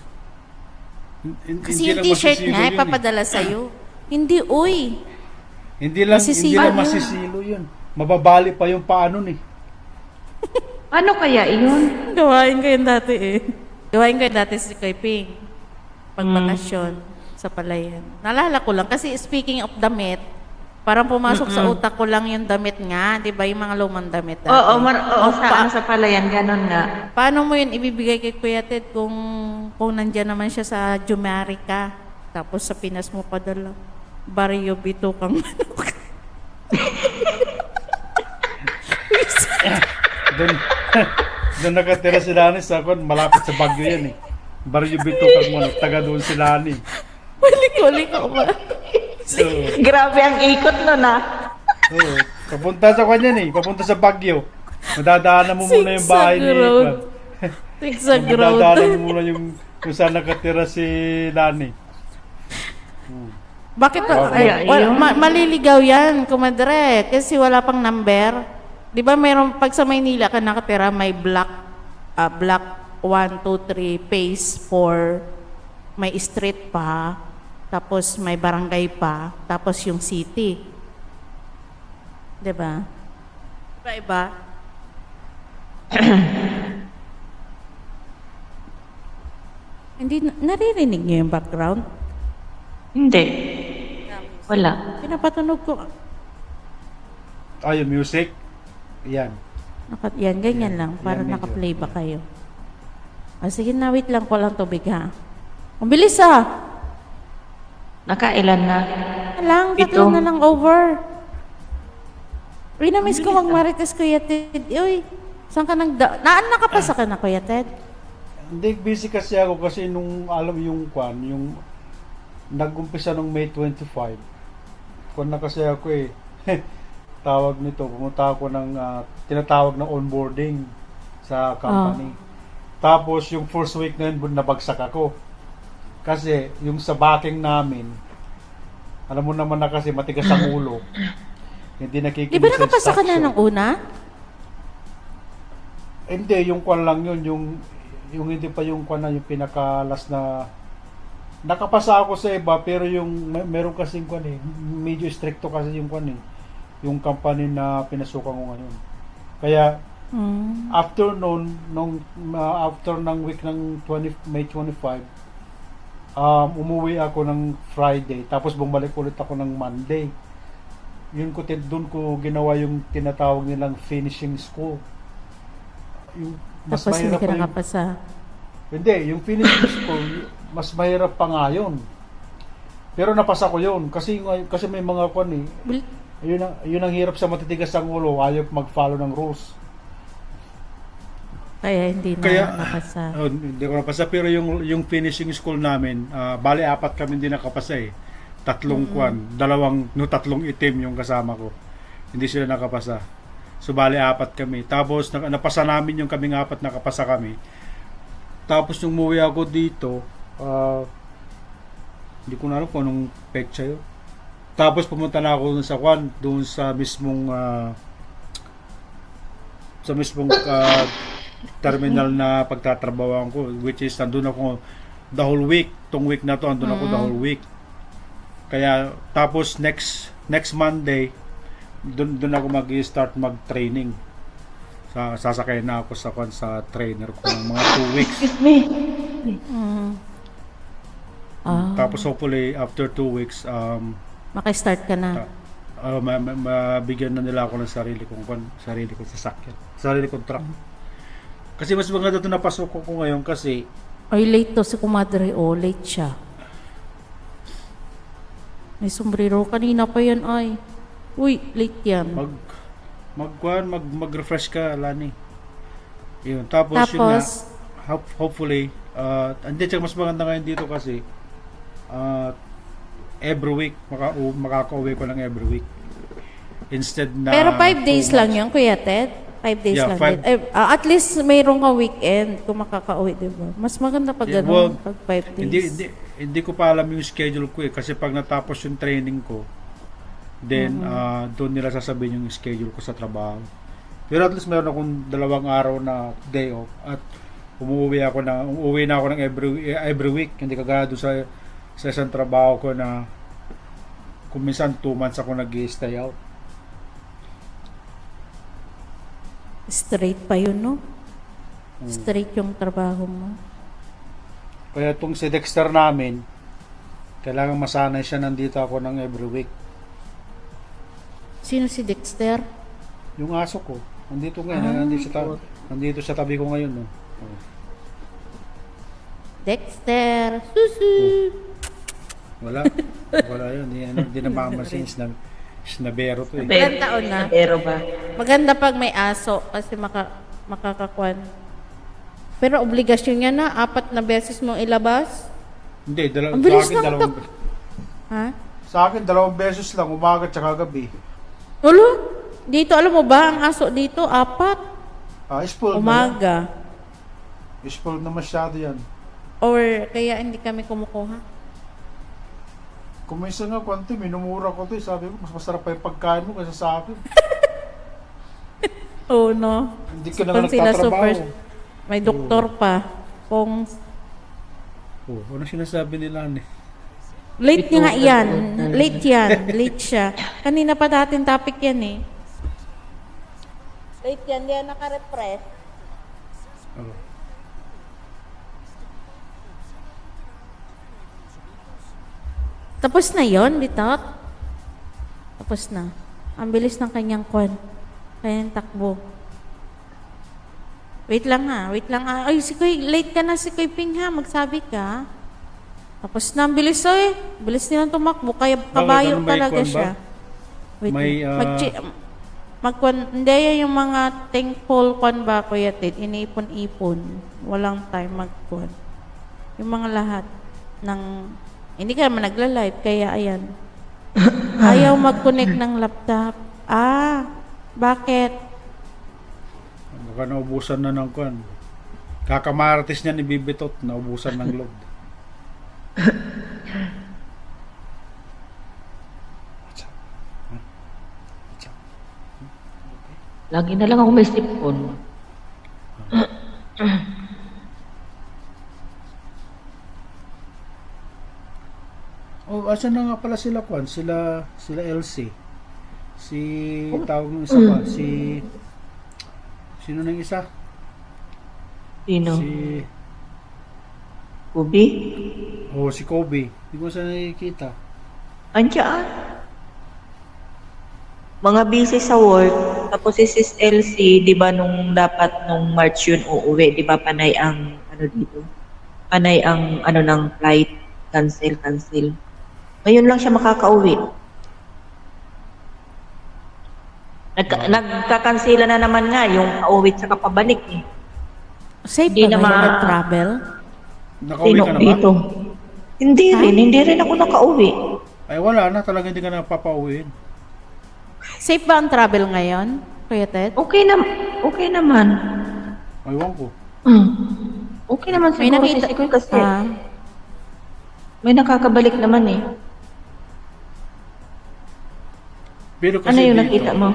Kasi yung t-shirt niya, ipapadala sa'yo. Hindi, uy. Hindi lang masisilo yun. Mababali pa yung paano eh. Ano kaya yun? Gawain ko yun dati si Kuya Ping. Pagbakasyon sa palayan. Naalala ko lang, kasi speaking of damit, parang pumasok sa utak ko lang yung damit nga, di ba? Yung mga lumang damit dati. Oo, sa palayan, ganun nga. Paano mo yun ibibigay kay Kuya Ted kung nandyan naman siya sa Jumarica, tapos sa Pinas mo padala? Barrio Bitukang manok. Doon nakatira si Lani sa malapit sa Baguio yan eh. Barrio Bitukang Manok, taga doon si Lani. Huli ko ba? Grabe ang ikot nun Oo. Papunta sa kanya eh, papunta sa Baguio. Madadaanan mo muna yung bahay ni Zigzag road. Madadaanan mo muna yung kung saan nakatira si Lani. Bakit? Maliligaw yan, kumadre. Kasi wala pang number. Di ba mayroon, pag sa Maynila ka nakatira, may block 1, 2, 3, phase 4, may street pa, tapos may barangay pa, tapos yung city. Di ba? Iba-iba. Hindi, naririnig niyo yung background? Hindi. Wala. Pinapatunog ko. Yung music. Yan. Yan, ganyan lang. Para medyo, naka-play ba kayo? Sige na, wait lang ko lang tubig ha. Ang bilis Nakailan na? Lang, tatlo na lang over. Uy, na-miss ko magmarites, Kuya Ted. Uy, saan ka nakapasa ka na, Kuya Ted? Hindi, busy kasi ako kasi nung alam yung nag-umpisa nung May 25. Kwan na kasi ako tawag nito, pumunta ako ng tinatawag na onboarding sa company. Tapos yung first week na yun, nabagsak ako. Kasi yung sa backing namin, alam mo naman na kasi matigas ang ulo. Hindi nakikinig Di ba nakapasa ka na ng una? Hindi, yung kwan lang yun, yung hindi pa yung kwan na, yung pinakalas na nakapasa ako sa iba, pero yung meron kasing kwan medyo stricto kasi yung kwan yung company na pinasukan ko ngayon. Kaya after after ng week ng May 25, umuwi ako ng Friday, tapos bumalik ulit ako ng Monday. Doon ko ginawa yung tinatawag nilang finishing school. Yung mas Tapos hindi mahirap ka pa nakapasa. Hindi, yung finishing school, mas mahirap pa nga yun. Pero napasa ko yun kasi may mga kwan yun ang hirap sa matitigas ang ulo, ayaw mag-follow ng rules. Kaya hindi na napasa. Hindi ko napasa, pero yung finishing school namin, bali 4 kami hindi nakapasa Tatlong tatlong itim yung kasama ko. Hindi sila nakapasa. So bali 4 kami. Tapos napasa namin yung kaming 4, nakapasa kami. Tapos nung umuwi ako dito, hindi ko na alam kung anong petsa yun. Tapos pumunta na ako doon sa mismong terminal na pagtatrabahoan ko, which is nandun ako the whole week. Tong week na to, nandun ako the whole week. Kaya tapos next Monday, doon ako mag-start mag-training. Sasakay na ako sa trainer ko ng mga 2 weeks. Tapos hopefully after 2 weeks maka-start ka na. Mabigyan na nila ako ng sarili kong sasakyan, sarili kong truck. Kasi mas maganda ito napasok ko ngayon kasi Ay, late to si Kumadre. Late siya. May sombrero. Kanina pa yan ay. Uy, late yan. mag-refresh ka, Lani. Yun. Tapos yun nga, hopefully, hindi, mas maganda ngayon dito kasi every week, makaka-uwi ko lang every week. Instead na... Pero 5 days lang yan, Kuya Ted. 5 days lang din. At least mayroong ka weekend kung makaka-uwi, diba? Mas maganda pag gano'n, pag 5 days. Hindi ko pa alam yung schedule ko kasi pag natapos yung training ko, then doon nila sasabihin yung schedule ko sa trabaho. Pero at least meron akong 2 araw na day off at umuwi na ako ng every week. Hindi kagaya doon sa isang trabaho ko na kung minsan 2 months ako nag-stay out. Straight pa yun, no? Straight yung trabaho mo. Kaya itong si Dexter namin, kailangan masanay siya nandito ako ng every week. Sino si Dexter? Yung aso ko. Nandito ngayon. Nandito sa tabi ko ngayon. No? Dexter! Susu! Wala yun. Hindi na mamasin. Snabero to eh. Ilang taon na? Pero ba? Maganda pag may aso kasi makakakuan. Pero obligasyon niya na, 4 na beses mong ilabas. Hindi, Ang bilis sa akin lang to. Ha? Sa akin 2 beses lang, umaga tsaka gabi. Ulo? Dito, alam mo ba, ang aso dito, 4. Spoiled Umaga. na. Spoiled na masyado yan. Or kaya hindi kami kumukuha. Kung minsan nga, minumura ko to. Sabi ko, mas masarap pa yung pagkain mo kaysa sa akin. Oh, no. Hindi ka na nagtatrabaho. May doktor pa. Kung ano sinasabi nila? late nga yan. Late yan. Late siya. Kanina pa dating topic yan eh. Late yan. Hindi yan naka-refresh. Tapos na yon, Bitot? Tapos na. Ang bilis ng kanyang kanyang takbo. Wait lang ha, wait lang. Ay, si Kuy, late ka na si Kuy Ping ha, magsabi ka. Tapos na, ang bilis bilis nilang tumakbo, kaya kabayo Ano, may talaga kwan ba? siya. Wait, May, hindi yan yung mga thankful kwan ba, Kuya Ted, iniipon-ipon. Walang time magkwan. Yung mga lahat ng, hindi ka naman nagla-live, kaya ayan. Ayaw mag-connect ng laptop. Bakit? Baka naubusan na ng kwan. Kakamaratis niya ni Bibitot, naubusan ng load. Lagi na lang ako may sipon. Oh, asan na nga pala sila kwan? Sila LC. Si tawag ng isa pa, sino nang isa? Sino? Si Kubi? si Kobe. Hindi ko saan nakikita. Andiyan. Mga busy sa work. Tapos si Sis LC, di ba nung March yun uuwi, di ba panay ang dito? Panay ang ng flight. Cancel. Ngayon lang siya makakauwi. Nagkakansela na naman nga yung pauwi at saka pabalik eh. Safe Hindi ba naman- kayo mag-travel? Nakauwi Sino ka na ba? dito? Hindi rin ako nakauwi. Ay wala na, talaga hindi ka na papauwiin. Safe ba ang travel ngayon, Kuya Ted? Okay naman. Aywan ko. Okay naman May siguro nakita- si Sikoy kasi Ah, may nakakabalik naman eh. Pero kasi Ano yung dito, nakita mo?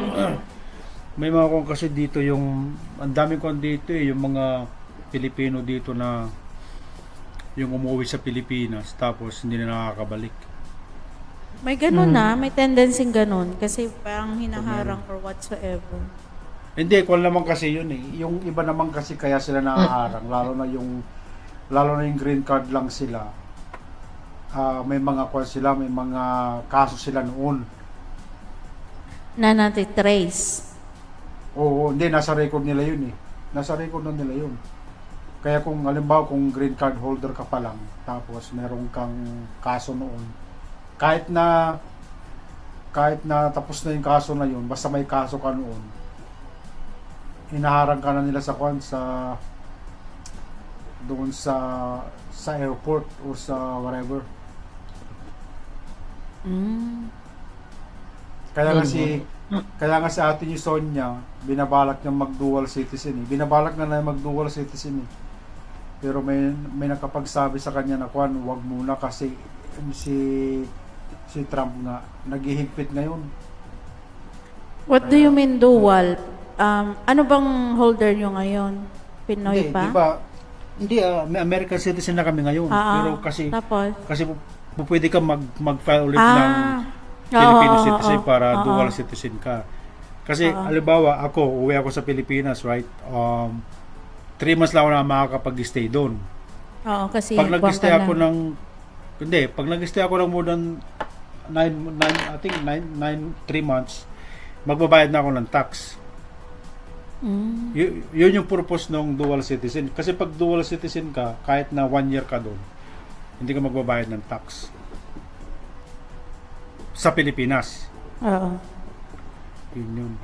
may mga kung kasi dito yung, ang daming kung dito yung mga Pilipino dito na yung umuwi sa Pilipinas tapos hindi na nakakabalik. may ganun na, may tendency ganun kasi parang hinaharang or whatsoever. Hindi, kung naman kasi yun eh. Yung iba naman kasi kaya sila nakaharang, lalo na yung green card lang sila. May mga sila, may mga kaso sila noon. Na natitrace. Oo, hindi, nasa record nila yun eh. Nasa record na nila yun. Kaya kung halimbawa kung green card holder ka pa lang, tapos meron kang kaso noon, kahit na tapos na yung kaso na yun, basta may kaso ka noon, hinaharang ka na nila sa doon sa airport or sa whatever. Kaya nga si ate ni Sonia, binabalak niya mag-dual citizen eh. Binabalak na mag-dual citizen eh. Pero may nakapagsabi sa kanya na wag muna kasi si Trump nga naghihigpit ngayon. What do you mean dual? Ano bang holder nyo ngayon? Pinoy Hindi, pa? di ba? Hindi, may American citizen na kami ngayon. Pero tapos? kasi pwede ka mag-file ulit ng Filipino citizen para dual citizen ka. Kasi halimbawa uwi ako sa Pilipinas, right? 3 months lang ako na makakapag-stay doon. Oo, kasi Pag nag-stay buwan ka ako na. pag nag-stay ako ng more than 3 months, magbabayad na ako ng tax. Yun yung purpose ng dual citizen. Kasi pag dual citizen ka, kahit na 1 year ka doon, hindi ka magbabayad ng tax. Sa Pilipinas. Oo. Yun.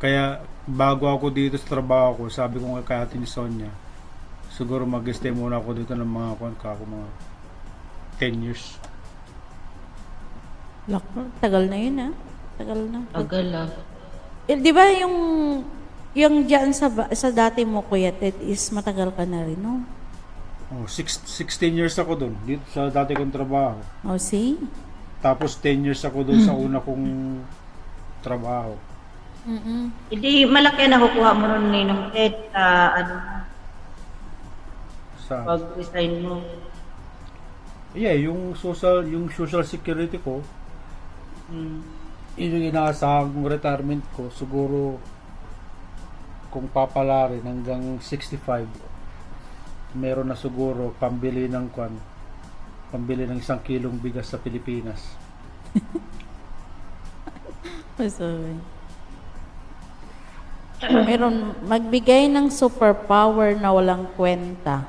Kaya bago ako dito sa trabaho ko, sabi ko kay ate ni Sonia, siguro mag-stay muna ako dito ng mga mga 10 years. Tagal na yun Tagal na. Tagal lang. Di ba yung dyan sa dati mo, Kuya Ted, is matagal ka na rin, no? 16 years ako doon, dito sa dati kong trabaho. Oh, see? Tapos 10 years ako doon sa una kong trabaho. Hindi malaki na kukuha mo nun ng Ted sa Sa pag-resign mo. yung social security ko, yun yung inaasahan kong retirement ko, siguro kung papalarin hanggang 65. meron na siguro pambili ng pambili ng 1 kilong bigas sa Pilipinas. Sorry. Meron magbigay ng superpower na walang kwenta.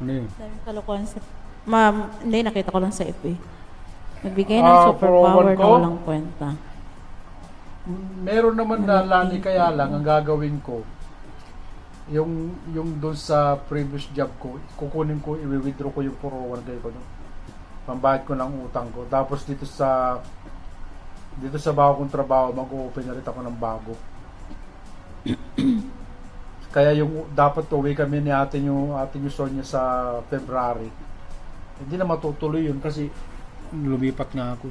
Ano yun? Dami kalokohan sa... Ma'am, hindi, nakita ko lang sa FB. Magbigay ng Ah, superpower 401 na ko? walang kwenta. Meron naman na lani, kaya lang ang gagawin ko yung doon sa previous job ko, kukunin ko, i-withdraw ko yung 401k ko doon. Pambayad ko ng utang ko. Tapos dito sa bago kong trabaho, mag-open ulit ako ng bago. Kaya yung dapat uwi kami ni ate yung Sonia sa February. Hindi na matutuloy yun kasi lumipat nga ako.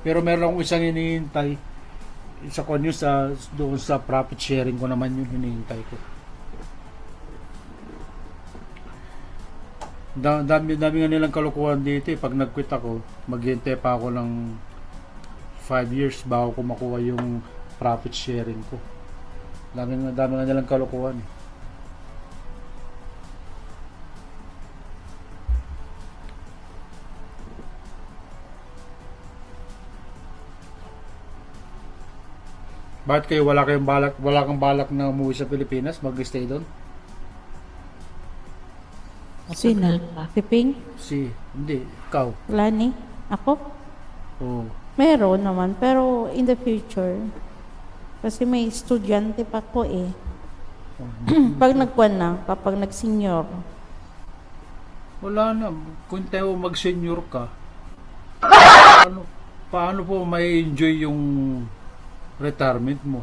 Pero meron akong isang hinihintay. Isa ko yun doon sa profit sharing ko naman yung hinihintay ko. Dami nga nilang kalukuhan dito eh. Pag nag-quit ako, maghihintay pa ako ng 5 years bago ko makuha yung profit sharing ko. Dami nga nilang kalukuhan eh. Bakit kayo wala kang balak na umuwi sa Pilipinas, mag-stay doon? Sino? Si Ping? Hindi, ikaw. Lani? Ako? Oo. Meron naman, pero in the future. Kasi may estudyante pa ko eh. Pag nagkuhan na, kapag nag-senior. Wala na. Kung tayo mag-senior ka, paano po may enjoy yung retirement mo?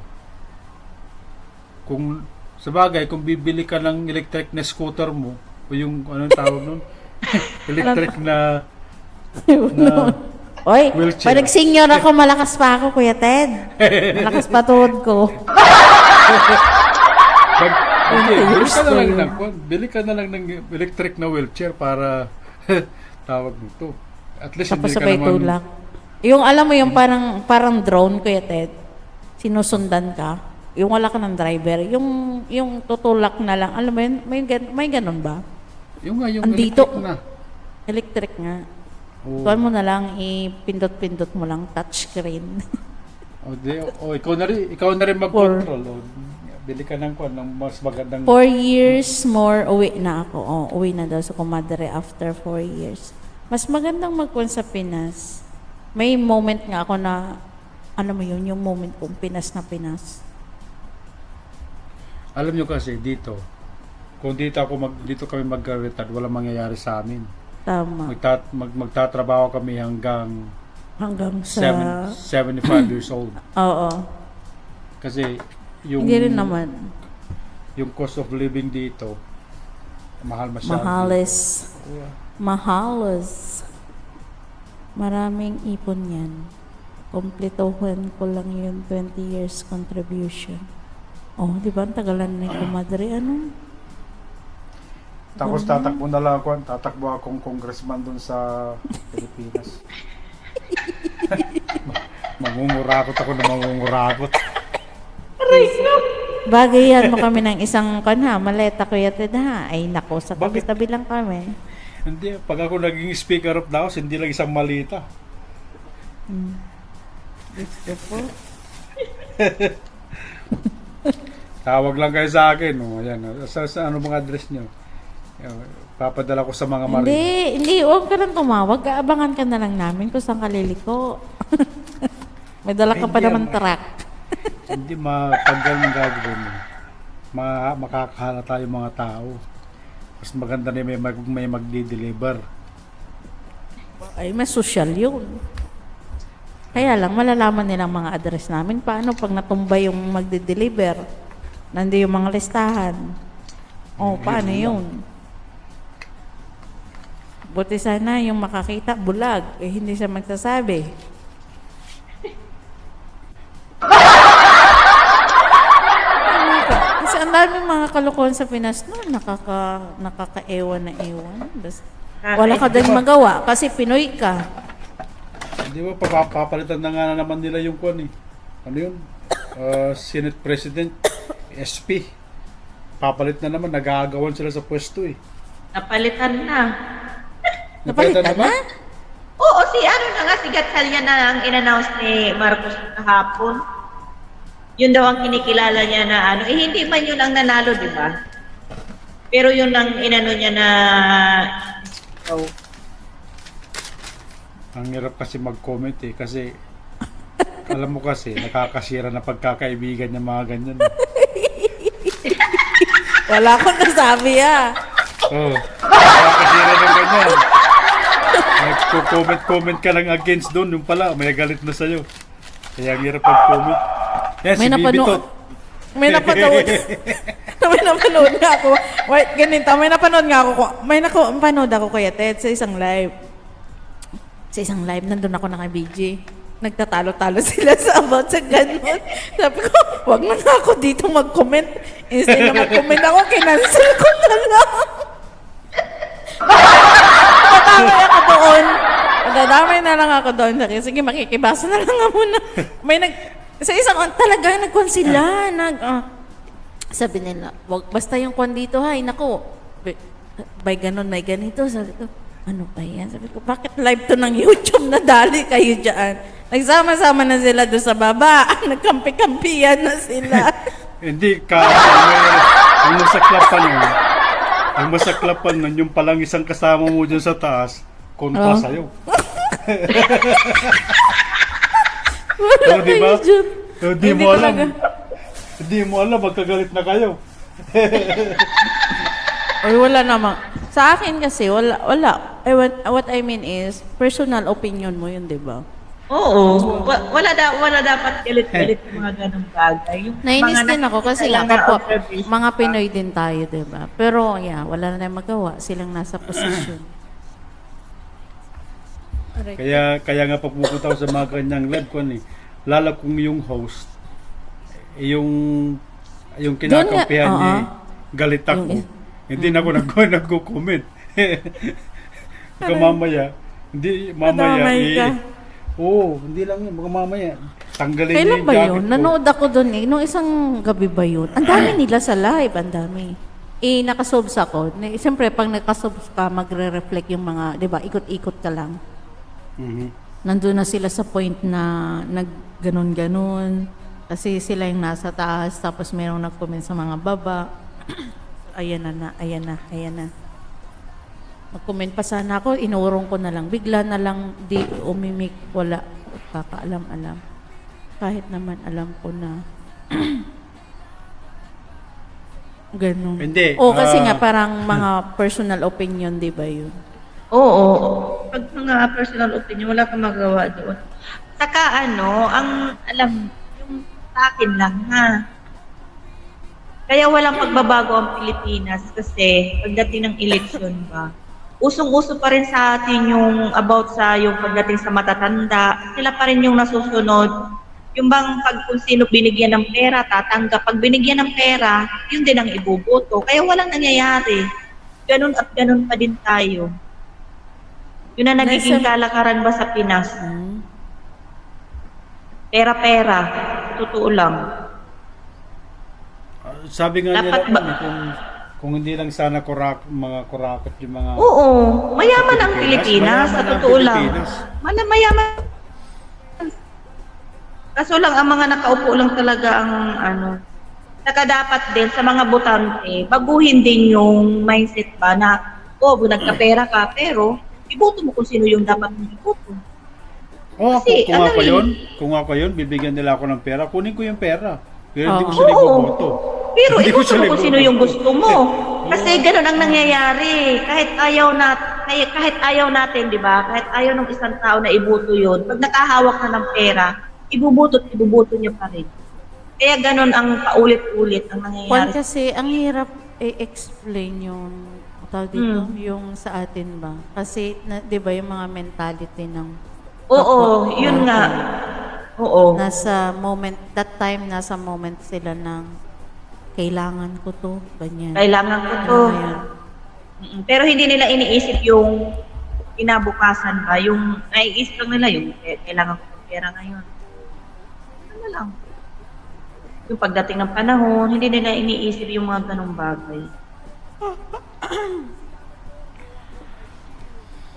Kung sa bagay, kung bibili ka ng electric na scooter mo, o yung anong tawag nun? Electric na Oy, wheelchair. pag nag-senior ako, malakas pa ako, Kuya Ted. Malakas pa tuhod ko. Bili ka na lang ng electric na wheelchair para tawag nito. At least Tapos hindi ka sabay naman tulak. Yung alam mo yung parang drone, Kuya Ted. Sinusundan ka. Yung wala ka ng driver. Yung tutulak na lang. Alam mo yun, may ganun ba? yung Andito. electric na. Electric nga. Oh. Tuwan mo na lang, ipindot-pindot mo lang, touchscreen. Ikaw na rin mag-control. Bili ka ng mas magandang 4 years more, uwi na ako. Uwi na daw sa kumadre after 4 years. Mas magandang magkuhan sa Pinas. May moment nga ako na, ano mo yun, yung moment kong Pinas na Pinas. Alam nyo kasi dito, kung dito kami mag-retire, walang mangyayari sa amin. Tama. Magtatrabaho kami hanggang sa... 75 years old. Oo. Kasi yung Hindi rin naman. yung cost of living dito mahal masyado. Mahalas. Maraming ipon yan. Kompletohan ko lang yung 20 years contribution. Oh, di ba? Ang tagalan na yung kumadre. Ano? Tapos tatakbo akong congressman dun sa Pilipinas. Mangungurakot ako na mangungurakot. Bagayan mo kami ng isang maleta, Kuya Ted, ha? Ay, nako, sa tabi-tabi lang kami. Hindi, pag ako naging speaker of the house, hindi lang isang malita. Tawag lang kayo sa akin. Ayan, sa ano mga address nyo? Papadala ko sa mga marino. Hindi, huwag ka nang tumawag. Abangan ka na lang namin kung saan ka liliko. May dala ka pa naman truck. Hindi mapaggal ng gagawin mo. Makakahalata yung mga tao. Mas maganda na may magdi-deliver. Ay, mas social yun. Kaya lang, malalaman nilang mga address namin. Paano pag natumba yung magdi-deliver? Nandi yung mga listahan. Paano yun? Buti sana yung makakita, bulag. Hindi siya magsasabi. Kasi ang daming mga kalokohan sa Pinas noon, nakaka-ewan na ewan. Wala ka din magawa kasi Pinoy ka. Di ba papalitan na nga naman nila yung kwan eh. Ano yun? Senate President, SP. Papalit na naman, nagagawan sila sa pwesto eh. Napalitan na. Napalitan ba? na? Oo, si ano na nga, si Gatchalian na ang in-announce ni Marcos kahapon. Yun daw ang kinikilala niya na ano. Eh, hindi man yun ang nanalo, di ba? Pero yun ang inano niya na... Oh. Ang hirap kasi mag-comment eh, kasi alam mo kasi, nakakasira na pagkakaibigan niya mga ganyan. Wala akong nasabi Oo, nakakasira ng ganyan. Nagko-comment ka lang against doon, yung pala, may galit na sa'yo. Kaya ang hirap mag-comment. Yan, si Bibitot. May napanood. May napanood nga ako. Wait, ganito. May napanood nga ako. May napanood ako Kuya Ted sa isang live. Sa isang live, nandun ako na kay BJ. Nagtatalo-talo sila sa about sa ganun. Sabi ko, wag na nga ako dito mag-comment. Instead na mag-comment ako, kinancel ko na lang. Madamay ako doon. Madamay na lang ako doon. Sige, makikibasa na lang nga muna. Sa isang, talaga, nagkuhan sila. Sabi nila, wag, basta yung kuhan dito, hay, naku, may ganun, may ganito. Sabi ko, ano ba yan? Sabi ko, bakit live to ng YouTube na dali kayo dyan? Nagsama-sama na sila doon sa baba. Nagkampi-kampiyan na sila. Hindi ka, ang masaklapan nun, yung palang isang kasama mo dyan sa taas, kontra sa'yo. Wala diba? kayo dyan. Hindi mo alam. Hindi mo alam, magkagalit na kayo. Or wala naman. Sa akin kasi, wala. What I mean is, personal opinion mo yun, di ba? Oo. Wala dapat galit-galit yung mga ganong bagay. Yung Nainis mga din ako kasi kailangan kapwa, observation mga pa. Pinoy din tayo, di ba? Pero yeah, wala na tayong magawa. Silang nasa posisyon. Kaya nga pag pupunta ako sa mga kanyang live ko lalo kung yung host, yung kinakampihan niya, galit ako. Hindi na ako nagko-comment. Mamaya, hindi lang yun, mamaya, tanggalin niya Kailan yung ba jacket yun? ko. Nanood ako doon nung isang gabi ba yun? Ang dami nila sa live, ang dami. Nakasobs ako. Siyempre, pag nakasobs ka, magre-reflect yung mga, di ba, ikot-ikot ka lang. Nandun na sila sa point na nag-ganon-ganon. Kasi sila yung nasa taas, tapos merong nag-comment sa mga baba. Ayan na. Mag-comment pa sana ako, inurong ko na lang. Bigla na lang, di umimik, wala. Kakaalam-alam. Kahit naman alam ko na. Ganon. Hindi. Kasi nga parang mga personal opinion, di ba yun? Oo. Pag mga personal opinion, wala kang magawa doon. Saka ang alam, yung sa akin lang ha. Kaya walang pagbabago ang Pilipinas kasi pagdating ng eleksyon ba, usong-uso pa rin sa atin yung about sa yung pagdating sa matatanda, sila pa rin yung nasusunod. Yung bang kung sino binigyan ng pera, tatanggap. Pag binigyan ng pera, yun din ang ibuboto. Kaya walang nangyayari. Ganun at ganun pa din tayo. Yun ang nagiging kalakaran ba sa Pinas? Pera-pera. Totoo lang. Sabi nga Dapat nila kung hindi lang sana mga kurakot yung mga... Oo. Mayaman ang Pilipinas. Sa totoo lang. Mayaman. Kaso lang, ang mga nakaupo lang talaga ang Saka dapat din sa mga botante, baguhin din yung mindset ba na, nagkapera ka, pero iboto mo kung sino yung dapat mong iboto. Kung ako yun, bibigyan nila ako ng pera, kunin ko yung pera. Pero hindi ko sila iboboto. Pero iboto mo kung sino yung gusto mo. Kasi ganun ang nangyayari. Kahit ayaw natin, di ba? Kahit ayaw ng isang tao na iboto yun, pag nakahawak na ng pera, ibubuto niya pa rin. Kaya ganun ang paulit-ulit ang nangyayari. Kasi ang hirap i-explain yung tawag dito, yung sa atin ba? Kasi, di ba, yung mga mentality ng... Oo, yun nga. Oo. Nasa moment sila ng kailangan ko to, ganyan. Kailangan ko to. Pero hindi nila iniisip yung kinabukasan ba, yung naiisip lang nila yung kailangan ko ng pera ngayon. Ano lang. Yung pagdating ng panahon, hindi nila iniisip yung mga ganong bagay.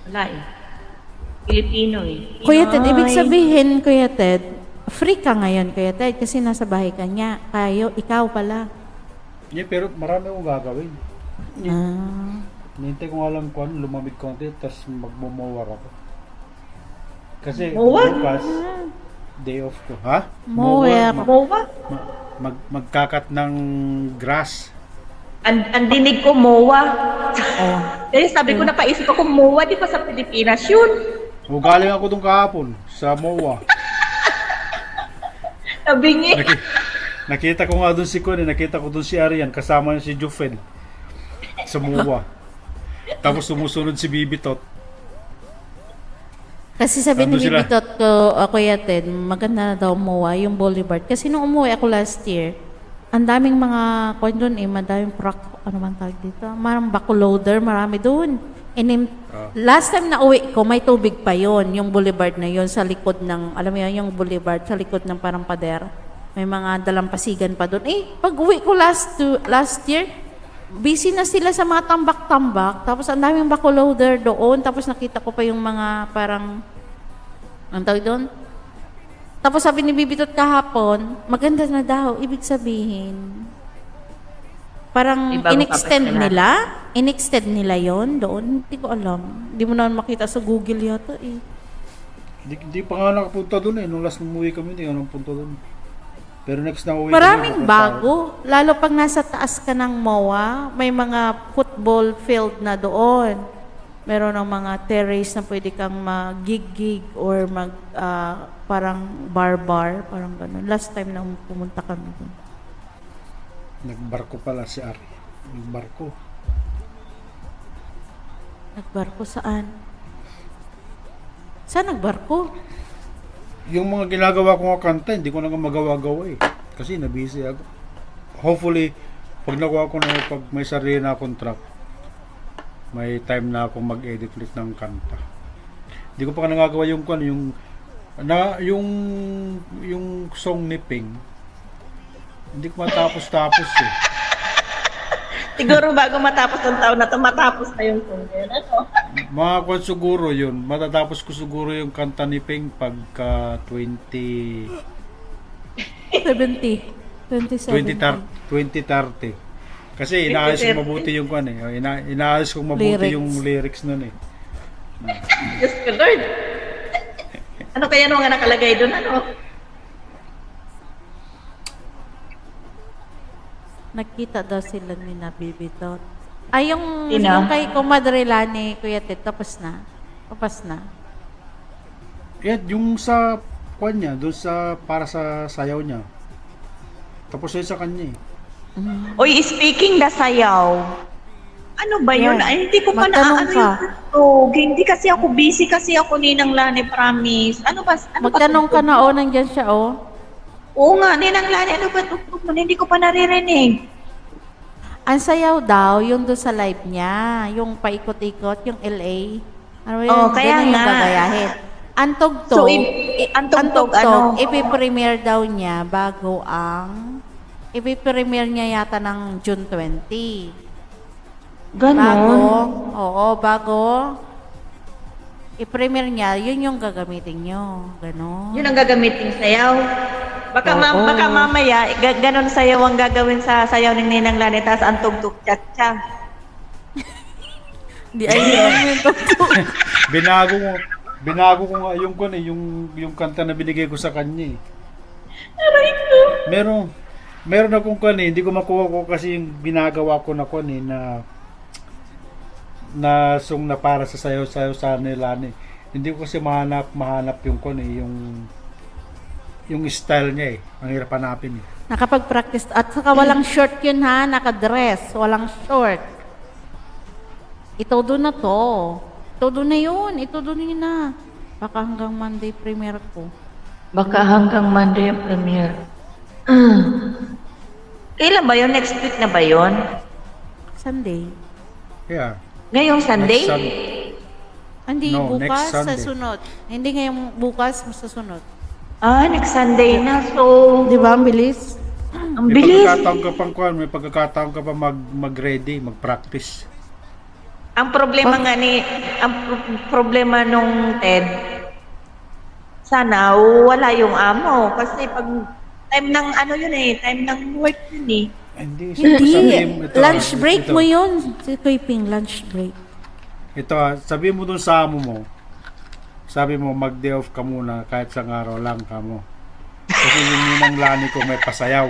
Wala eh. Pilipino eh. Kuya Ted, ibig Pinoy. sabihin, Kuya Ted, free ka ngayon, Kuya Ted, kasi nasa bahay ka niya. Ikaw pala. Yeah, pero marami akong gagawin. Ah. Nintay ko nga lang kung ano, lumamig konti, tapos magmumawar ako. Kasi Mowar? bukas, day off ko. Ha? Mower. Mowa? Magkakat ng grass. Ang dinig ko, mowa. Oh. Kaya sabi ko, napaisip ako, mowa, di ba sa Pilipinas yun? O galing ako dun kahapon sa MOA. Nabingi. Nakita ko nga dun si Connie, nakita ko dun si Arian, kasama niya si Jufel sa MOA. Tapos sumusunod si Bibitot. Kasi sabi ni Nandun sila. Bibitot ko, Kuya Ted, maganda na daw umuwi yung Boulevard. Kasi nung umuwi ako last year, ang daming mga, kung doon eh, madaming ano man tawag dito, marang backloader, marami doon. Last time na uwi ko, may tubig pa yon, yung boulevard na yon sa likod ng, alam mo yun, yung boulevard sa likod ng parang pader. May mga dalampasigan pa doon. Pag uwi ko last year, busy na sila sa mga tambak-tambak. Tapos ang daming backloader doon. Tapos nakita ko pa yung mga parang, ang tawag doon? Tapos sabi ni Bibitot kahapon, maganda na daw. Ibig sabihin, parang May bagong in-extend nila yon doon. Hindi ko alam. Hindi mo naman makita sa Google yata eh. Di pa nga nakapunta dun eh. Nung last umuwi kami, hindi nga nakapunta dun. Pero next na uwi Maraming kami, bago. Lalo pag nasa taas ka ng MOA, may mga football field na doon. Meron ng mga terrace na pwede kang mag-gig or parang bar, parang gano'n. Last time na pumunta kami doon. Nagbarko pala si Ari. Nagbarko. Nagbarko saan? Saan nagbarko? Yung mga ginagawa ko nga kanta, hindi ko na nga magawa-gawa eh. Kasi nabisi ako. Hopefully, pag nakuha ko na, pag may sarili na akong track, may time na akong mag-edit ulit ng kanta. Hindi ko pa nagagawa yung song ni Ping. Hindi ko matapos-tapos eh. Siguro bago matapos ng taon na to, matapos na yung song yun. Ano? Mga kwan siguro yun. Matatapos ko siguro yung kanta ni Ping pagka 2030. Kasi inaayos ko mabuti yung kwan eh. Inaayos ko mabuti yung lyrics nun eh. Diyos ko, Lord. Ano kaya nung nga nakalagay doon? Ano? Nagkita daw sila ni na Bibitot. Yung Sino? kay Comadre Lani, Kuya Ted, tapos na. Tapos na. Yan, yung sa kwan niya, doon sa para sa sayaw niya. Tapos yun sa kanya eh. Uy, speaking na sayaw. Ano ba yun? Yeah. Ay, hindi ko pa Magtanong ka. Hindi kasi ako busy kasi ako Ninang Lani, promise. Ano ba? Magtanong ka na, nandyan siya, Oo nga, Ninang Lani, ano ba tugtog mo? Hindi ko pa naririnig. Ang sayaw daw, yung doon sa live niya, yung paikot-ikot, yung LA. Ano yun? Oo, kaya Ganun yung nga. gagayahin. Ang tugtog, So, ang tugtog, ano? ipipremiere daw niya bago ipipremiere niya yata ng June 20. Ganon? Bago i-premiere niya, yun yung gagamitin nyo. Ganon. Yun ang gagamitin sayaw. Baka mamaya, ganon sayaw ang gagawin sa sayaw ng Ninang Lani, tapos ang tugtog cha-cha. Di ay yun yung tugtog. Binago ko nga yung kwan eh, yung kanta na binigay ko sa kanya eh. Meron akong kwan eh, hindi ko makuha ko kasi yung binagawa ko na kwan eh, na song na para sa sayaw-sayaw sa nila eh. Hindi ko kasi mahanap yung kwan eh, yung style niya eh. Ang hirap hanapin eh. Nakapag-practice. At saka walang short yun ha, nakadress. Walang short. Itodo na to. Itodo na yun. Itodo na. Baka hanggang Monday premiere ko. Baka hanggang Monday ang premiere. Kailan ba yun? Next week na ba yun? Sunday. Yeah. Ngayong Sunday? Next Hindi, No, bukas next sa Sunday. sunod. Hindi ngayong bukas, sa sunod. Next Sunday na. So, Di ba, ang bilis? ang May bilis. pagkakataon ka pang kuhan, may pagkakataon ka pa mag-ready, mag-practice. Ang problema nga problema nung Ted, sana wala yung amo. Kasi pag time ng ano yun time ng work yun Hindi, Hindi. sabihin mo, Lunch break ito, mo yun. Si Kuya Ping, lunch break. Ito sabihin mo dun sa amo mo, sabi mo mag-day off ka muna kahit sa araw lang kamo. Kasi yung ninang lani ko may pasayaw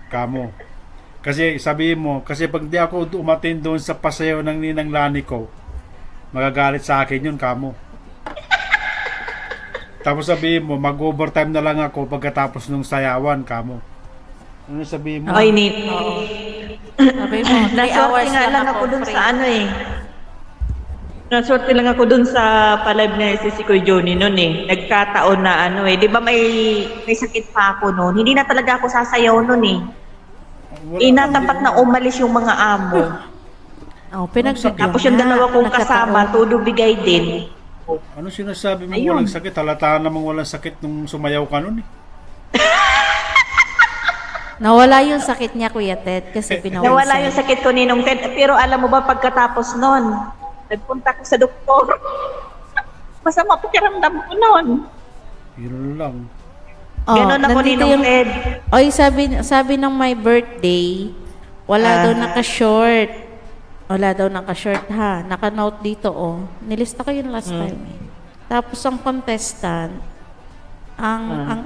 kamo. Kasi sabihin mo, kasi pag di ako umatin doon sa pasayaw ng ninang lani ko, magagalit sa akin yun kamo. Tapos sabihin mo, mag-overtime na lang ako pagkatapos ng sayawan kamo. Ano sabihin mo? Ay, Sabi mo, 3 naswerte hours nga lang ako dun free. sa naswerte lang ako dun sa palive na si Kuya Johnny noon Nagkataon na di ba may sakit pa ako noon. Hindi na talaga ako sasayaw noon Inatapat na umalis yung mga amo. Pinagbigyan Tapos yung dalawa kong kasama, todo bigay din. Ano sinasabi mo Ayun. walang sakit? Halata namang walang sakit nung sumayaw ka nun Nawala yung sakit niya, Kuya Ted, kasi pinawisan. Nawala yung sakit ko ninong Ted. Pero alam mo ba, pagkatapos nun, nagpunta ko sa doktor. Masama pakiramdam ko nun. Yun lang. Ganon ako nandito ninong Ted. Oy, sabi ng my birthday, wala daw naka-short. Wala daw naka-short ha. Naka-note dito Nilista ko yun last time Tapos ang contestant, ang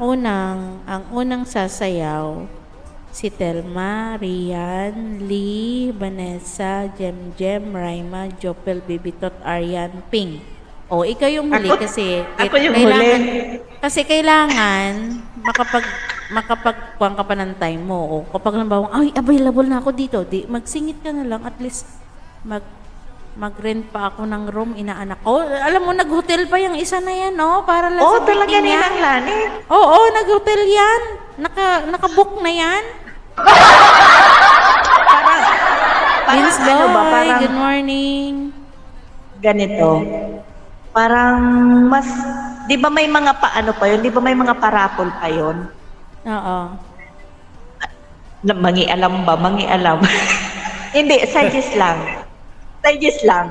unang sasayaw, si Telma, Rian, Lee, Vanessa, Jem, Raima, Jopel, Bibitot, Arian, Ping. Ikaw yung huli kasi Ako yung huli. Kasi kailangan makapagkuhan ka pa ng time mo. Kapag nabawang, available na ako dito. Magsingit ka na lang, at least mag-rent pa ako ng room, inaanak ko. Alam mo, nag-hotel pa yung isa na yan, para lang sa Talaga birthday niya. ninang Lani. Oo, nag-hotel yan. Naka-book na yan. Parang Vince ano ba, Boy, parang good morning. ganito. Parang mas, di ba may mga paano pa yun? Di ba may mga parapol pa yun? Oo. Mangialam ba? Mangialam. Hindi, suggest lang. Suggest lang.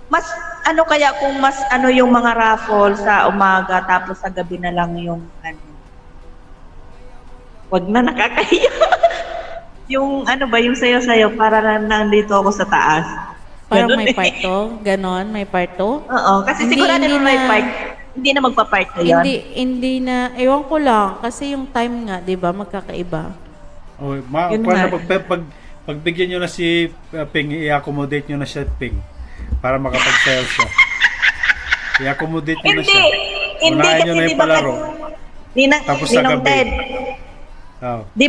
Mas ano kaya kung mas yung mga raffle sa umaga tapos sa gabi na lang yung wag na, nakakahiya. Yung yung sayo-sayo para na nandito ako sa taas. Parang Ganun may part to? Ganon, may part to? Oo, kasi Hindi- sigurado hindi nung may na- part, hindi na magpa-part na yun. Hindi na, ewan ko lang, kasi yung time nga, di ba, magkakaiba. Yun Paano nga. pagbigyan nyo na si Ping, i-accommodate nyo na siya Ping para makapag-sell siya. I-accommodate nyo na Hindi, siya. hindi Unahin kasi nyo na di yung ba palaro. Tapos sa Ninong gabi. Ted, Oh. di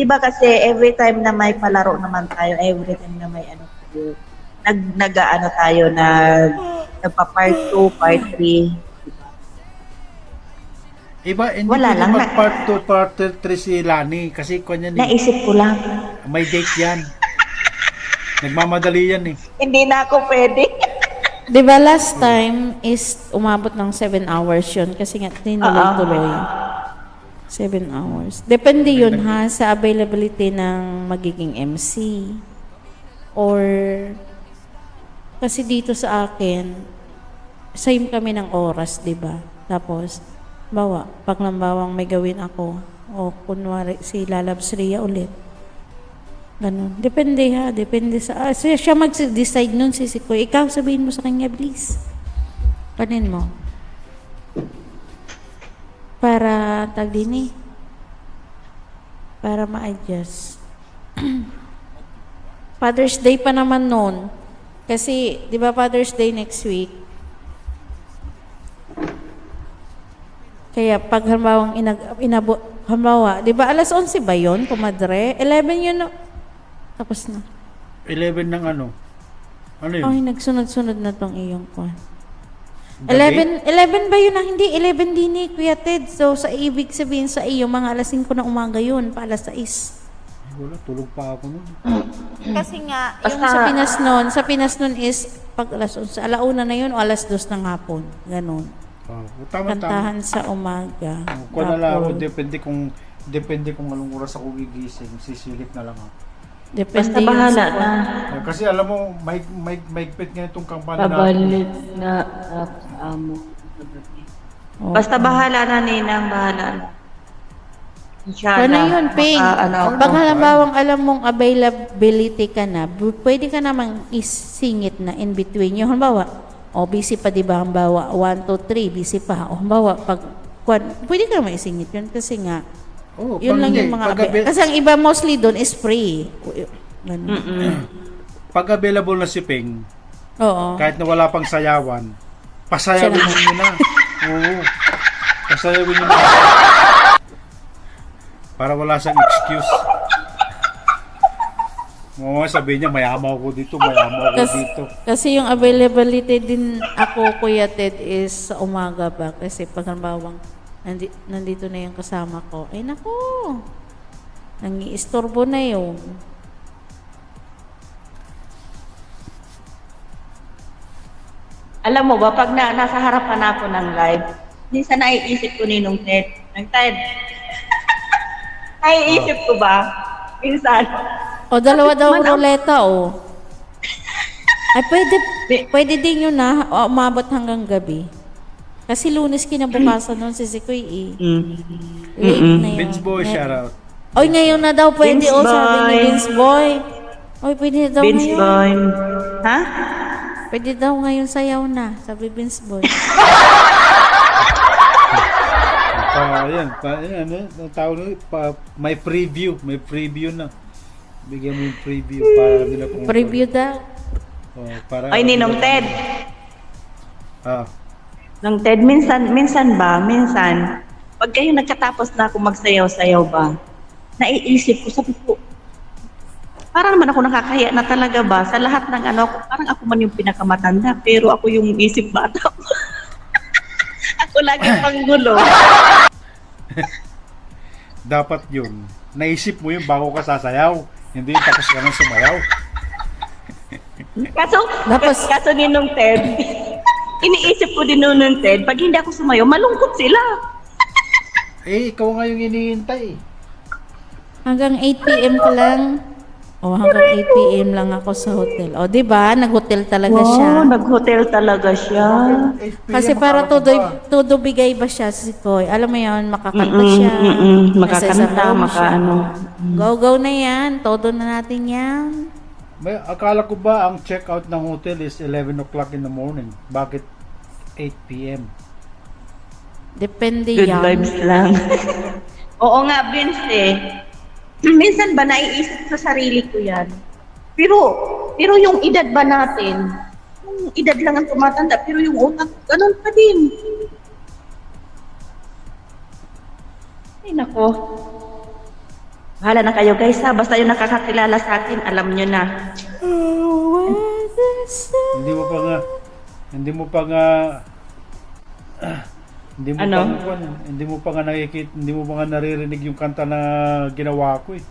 ba kasi every time na may palaro naman tayo, every time na may tayo, nag-aano tayo, nagpa-part 2, part 3. Iba, hindi Wala pwede lang na- mag-part 2, part 3 si Lani kasi kanya Naisip ko lang, may date yan. Nagmamadali yan hindi na ako pwede. Di ba last time is umabot ng 7 hours yun kasi nga tinuloy-tuloy. 7 hours. Depende yun sa availability ng magiging MC. Or, kasi dito sa akin, same kami ng oras, di ba? Tapos, pag lambawang may gawin ako, o kunwari si Lalabs Ria ulit. Ganun. Depende depende sa, siya mag-decide nun si Kuya. Ikaw sabihin mo sa kanya, please. Panin mo. Para para ma-adjust. Father's Day pa naman noon. Kasi, di ba Father's Day next week? Kaya pag hambawang hambawa, di ba alas 11 ba yun, kumadre? 11 yun na. Tapos na. 11 ng ano? Ano yun? Ay, nagsunod-sunod na tong iyong kwan. Gabi? 11 ba yun na? Hindi, 11 din Kuya Ted. So, sa ibig sabihin sa iyo, mga alas 5 na umaga yun, pa alas 6. Wala, tulog pa ako nun. Kasi nga, yung Basta- sa Pinas nun is pag sa alauna na yun o alas 2 ng hapon. Ganon. Tama. Kantahan sa umaga. Kung na lang ako, Tapos, depende kung anong oras ako gigising, sisilip na lang ako. depende Basta yun bahala sa- na. Kasi alam mo, maigpit nga itong kampanya natin. Babalik na amo. Oo. Basta bahala na, Ninang, bahala na. Inshallah. Ano yun, Ping? Ano Pag ako. halimbawang alam mong availability ka na, pwede ka namang isingit na in between. Yung halimbawa, busy pa di ba? Halimbawa, 1, 2, 3, busy pa. O halimbawa, pwede ka naman isingit yun kasi nga, yun lang yung mga kasi ang iba mostly doon is free. Ganun. Pag available na si Ping, Oo. kahit na wala pang sayawan, pasayawin mo na. Oo. Pasayawin mo na. Para wala siyang excuse. Oo, sabihin niya, mayama ako dito. Kasi yung availability din ako, Kuya Ted, is sa umaga ba? Kasi pag halimbawang nandito na yung kasama ko, ay nako, nangiistorbo na yun. Alam mo ba, pag nasa harapan ako ng live, minsan naiisip ko ni nung Ted. Naiisip ko ba? Minsan. O, dalawa daw Bakit man ruleta, o. Ay, pwede din yun na, umabot hanggang gabi. Kasi Lunes kinabukasan nun si Sikoy, eh. Late na yun. Vince Boy, shout out. Oy, ngayon na daw pwede, Vince sabi ni Boy. Vince Boy. Oy, pwede na daw Vince ngayon. Boy. Ha? Pwede daw ngayon sayaw na, sabi Vince Boy. Ayan, may preview na. Bigyan mo yung preview para nila kung... Preview daw. Para Ay, Ninong Ted. Ah, Nung Ted, minsan, pag kayo nagkatapos na ako magsayaw-sayaw ba, naiisip ko, sabi ko, parang naman ako nakakahiya na talaga ba, sa lahat ng parang ako man yung pinakamatanda, pero ako yung isip bata ko. Ako lagi panggulo. dapat yun. Naisip mo yun bago ka sasayaw. Hindi yung tapos ka nang sumayaw. Kaso ni nung Ted, iniisip ko din nung Ted, pag hindi ako sumayaw, malungkot sila. Ikaw nga yung iniintay. Hanggang 8 p.m. ka lang. Hanggang 8 p.m. lang ako sa hotel. Di ba? Nag-hotel talaga siya. Nag-hotel talaga siya. Kasi para todo bigay ba siya si Koy? Alam mo yun, makakanta siya. Makakanta, Go na yan. Todo na natin yan. Akala ko ba ang check-out ng hotel is 11 o'clock in the morning? Bakit 8 p.m.? Depende Good yan. vibes lang. Oo nga, Vince eh. Minsan ba naiisip sa sarili ko yan? Pero yung edad ba natin, yung edad lang ang tumatanda, pero yung utak, ganun pa din. Ay nako. Bahala na kayo guys ha, basta yung nakakakilala sa akin, alam nyo na. Hindi mo pa nga naririnig yung kanta na ginawa ko eh.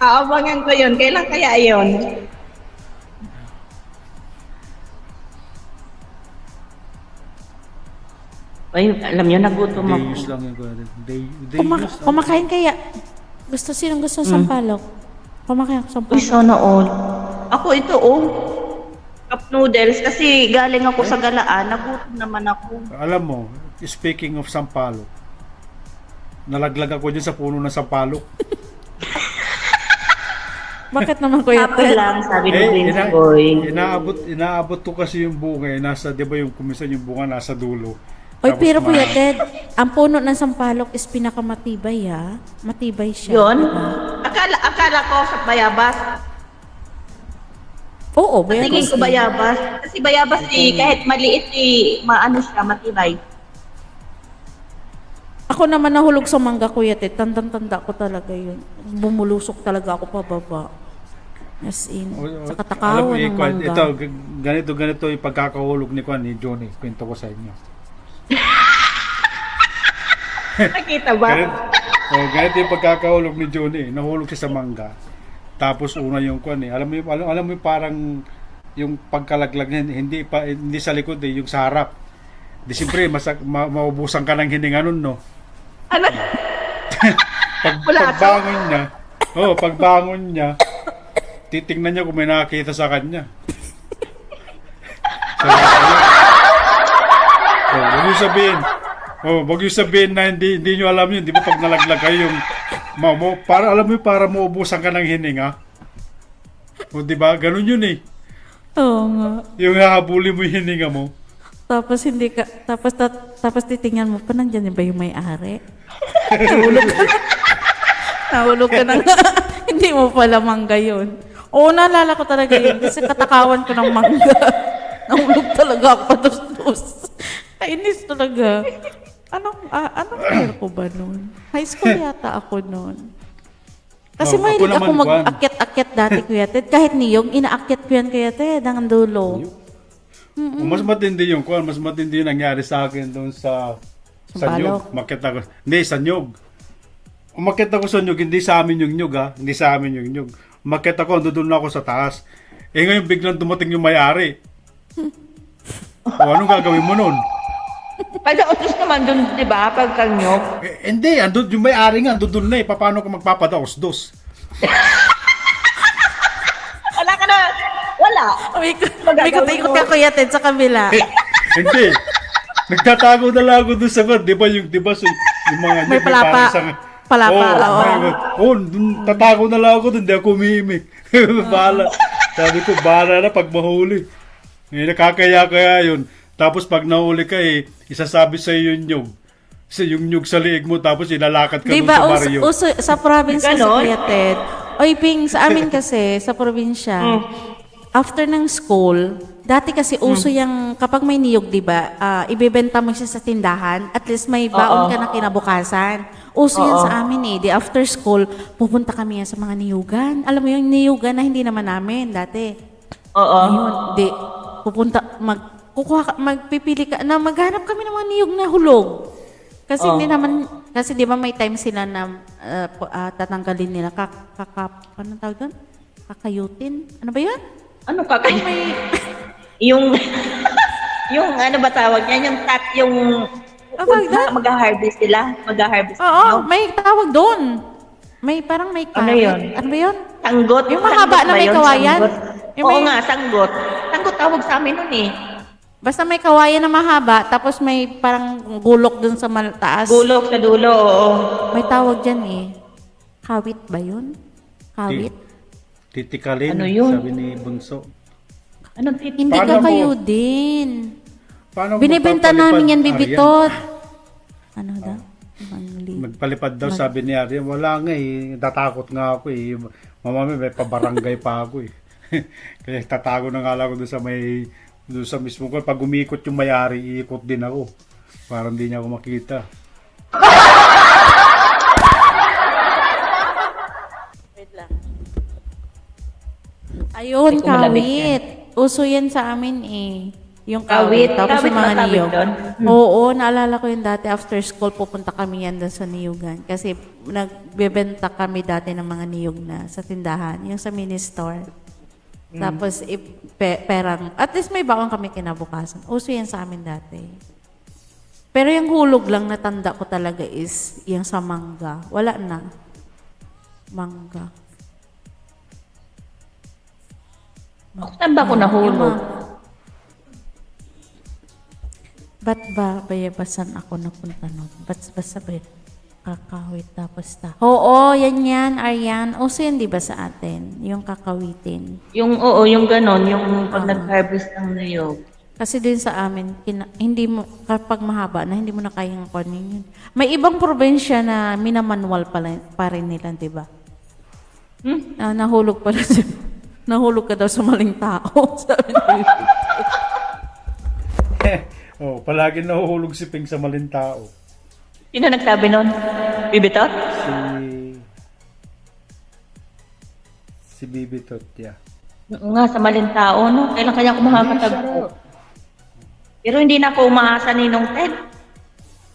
Aabangan ko yun. Kailan kaya yun? Ay, alam nyo, nagutom ako. Day use lang yun. Kumakain kaya. Sinong gusto sampalok? Kumakain ako sampalok. Uy, sana all. Ako ito cup noodles kasi galing ako sa galaan, nagutom naman ako. Alam mo, speaking of sampalok, nalaglag ako dyan sa puno ng sampalok. Bakit naman Kuya Happy Ted? lang, sabi ni Vince Boy. Inaabot ko kasi yung bunga di ba yung kumisan yung bunga nasa dulo. Oy, Tapos pero Kuya Ted, ang puno ng sampalok is pinakamatibay ha. Matibay siya. Yun? Diba? Akala ko sa bayabas. Oo, Tingin ko bayabas. Kasi bayabas kahit maliit maano siya, matibay. Ako naman nahulog sa mangga, Kuya Ted. Tandang-tanda ko talaga yun. Bumulusok talaga ako pababa. As in, sa katakawan ng mangga. Ito, ganito yung pagkakahulog ni Johnny. Kwento ko sa inyo. Nakita ba? Oh, ganito yung pagkakahulog ni Johnny. Nahulog siya sa mangga. Tapos una yung kwan eh. Alam mo yung parang yung pagkalaglag niya, hindi sa likod eh, yung sa harap. Di siyempre, maubusan ka ng hininga nun, no? Ano? pagbangon niya, titingnan niya kung may nakakita sa kanya. Wag yung sabihin na hindi nyo alam yun. Di ba pag nalaglag kayo yung para alam mo para maubusan ka ng hininga. O di ba? Ganun yun eh. Oo nga. Yung hahabulin mo yung hininga mo. Tapos hindi ka, tapos titingnan mo pa, nandyan ba yung may-ari? Nahulog ka. Nahulog ka na nga. Hindi mo pala mangga yun. Oo, naalala ko talaga yun. Kasi katakawan ko ng mangga. Nahulog talaga ako patustos. Kainis talaga. Anong year ko ba nun? High school yata ako nun. Kasi mahilig ako mag-akyat-akyat dati, Kuya Ted. Kahit niyog, inaakyat ko yan, Kuya Ted, hanggang dulo. Mas matindi yung kwan. Mas matindi yung nangyari sa akin doon sa nyug. Umakyat ako. Hindi, sa nyug. Umakyat ako sa nyug. Hindi sa amin yung nyug, ha? Hindi sa amin yung nyug. Umakyat ako, doon ako sa taas. Eh ngayon, biglang dumating yung may-ari. O, anong gagawin mo nun? Padaos naman dun, di ba? Pagkanyog. Hindi, andun, yung may-ari nga, andun na eh. Paano ka magpapadaos-dos? Wala ka na. Wala. May katikot ka, Kuya Ted, sa kabila. Hindi. Nagtatago na lang ako doon sa kwan. Di ba yung mga... May palapa. Tatago na lang ako doon. Di ako umimik. Bahala. Sabi ko, bahala na pag mahuli. Nakakaya-kaya yun. Tapos pag nahuli ka isasabi sa iyo yung nyug. Yung nyug sa liig mo, tapos ilalakad ka diba, doon sa Mario. Uso sa province sa Kuya Ted. Oy, Ping, sa amin kasi, sa probinsya, after ng school, dati kasi uso yung, kapag may niyog, di ba, ibebenta mo siya sa tindahan, at least may baon ka na kinabukasan. Uso yan sa amin eh. Di after school, pupunta kami yan sa mga niyugan. Alam mo yung niyugan na hindi naman namin dati. Ayun, di, pupunta, magpipili ka, na maghanap kami ng mga niyog na hulog. Kasi hindi naman, kasi di ba may time sila na tatanggalin nila, anong tawag doon? Kakayutin? Ano ba yun? Ano kakayutin? yung ano ba tawag niya? Yung mag-harvest sila? Mag-harvest Oo, may tawag doon. Parang may ano yun? Ano ba yun? Sanggot. Yung mahaba na may kawayan. Oo nga, sanggot. Sanggot tawag sa amin nun eh. Basta may kawayan na mahaba, tapos may parang gulok dun sa taas. Gulok sa dulo, oo. May tawag dyan eh. Kawit ba yun? Kawit? Titikalin, ano yun? sabi ni Bunso. Anong Hindi ka kayo din. Paano Binibenta namin yan, Bibitot. Ano daw? Magpalipad daw, sabi ni Aryan. Wala nga eh, tatakot nga ako eh. Mamami, may pabarangay pa ako eh. Kaya tatago na nga lang ako doon sa mismo ko. Pag umikot yung may-ari, iikot din ako. Para hindi niya ako makita. Wait lang. Ayun, kawit. Uso yan sa amin eh. Yung kawit. Tapos yung mga niyog. Oo, naalala ko yun dati. After school, pupunta kami yan doon sa niyugan. Kasi nagbebenta kami dati ng mga niyog na sa tindahan. Yung sa mini store. Tapos, perang, at least may baon kami kinabukasan. Uso yan sa amin dati. Pero yung hulog lang natanda ko talaga is yung sa mangga. Wala na. Mangga. Saan ba ako nahulog? Ba't ba bayabasan ako napunta nun? Ba't sabay kakawit tapos Oo, yan, Aryan. Uso yan, di ba sa atin? Yung kakawitin. Yung ganon, yung pag nag-harvest ng niyog. Kasi din sa amin, hindi mo, kapag mahaba na, hindi mo na kayang kunin yun. May ibang probinsya na minamanual pa rin nila, di ba? Nahulog pala siya. Nahulog ka daw sa maling tao. Sabi niya. Palagi nahuhulog si Ping sa maling tao. Sino nagsabi nun? Bibitot? Si Bibitot, yeah. Nga, sa maling tao, no? Kailan kaya ako makakatagpo? Pero hindi na ako umaasa ni Nong Ted.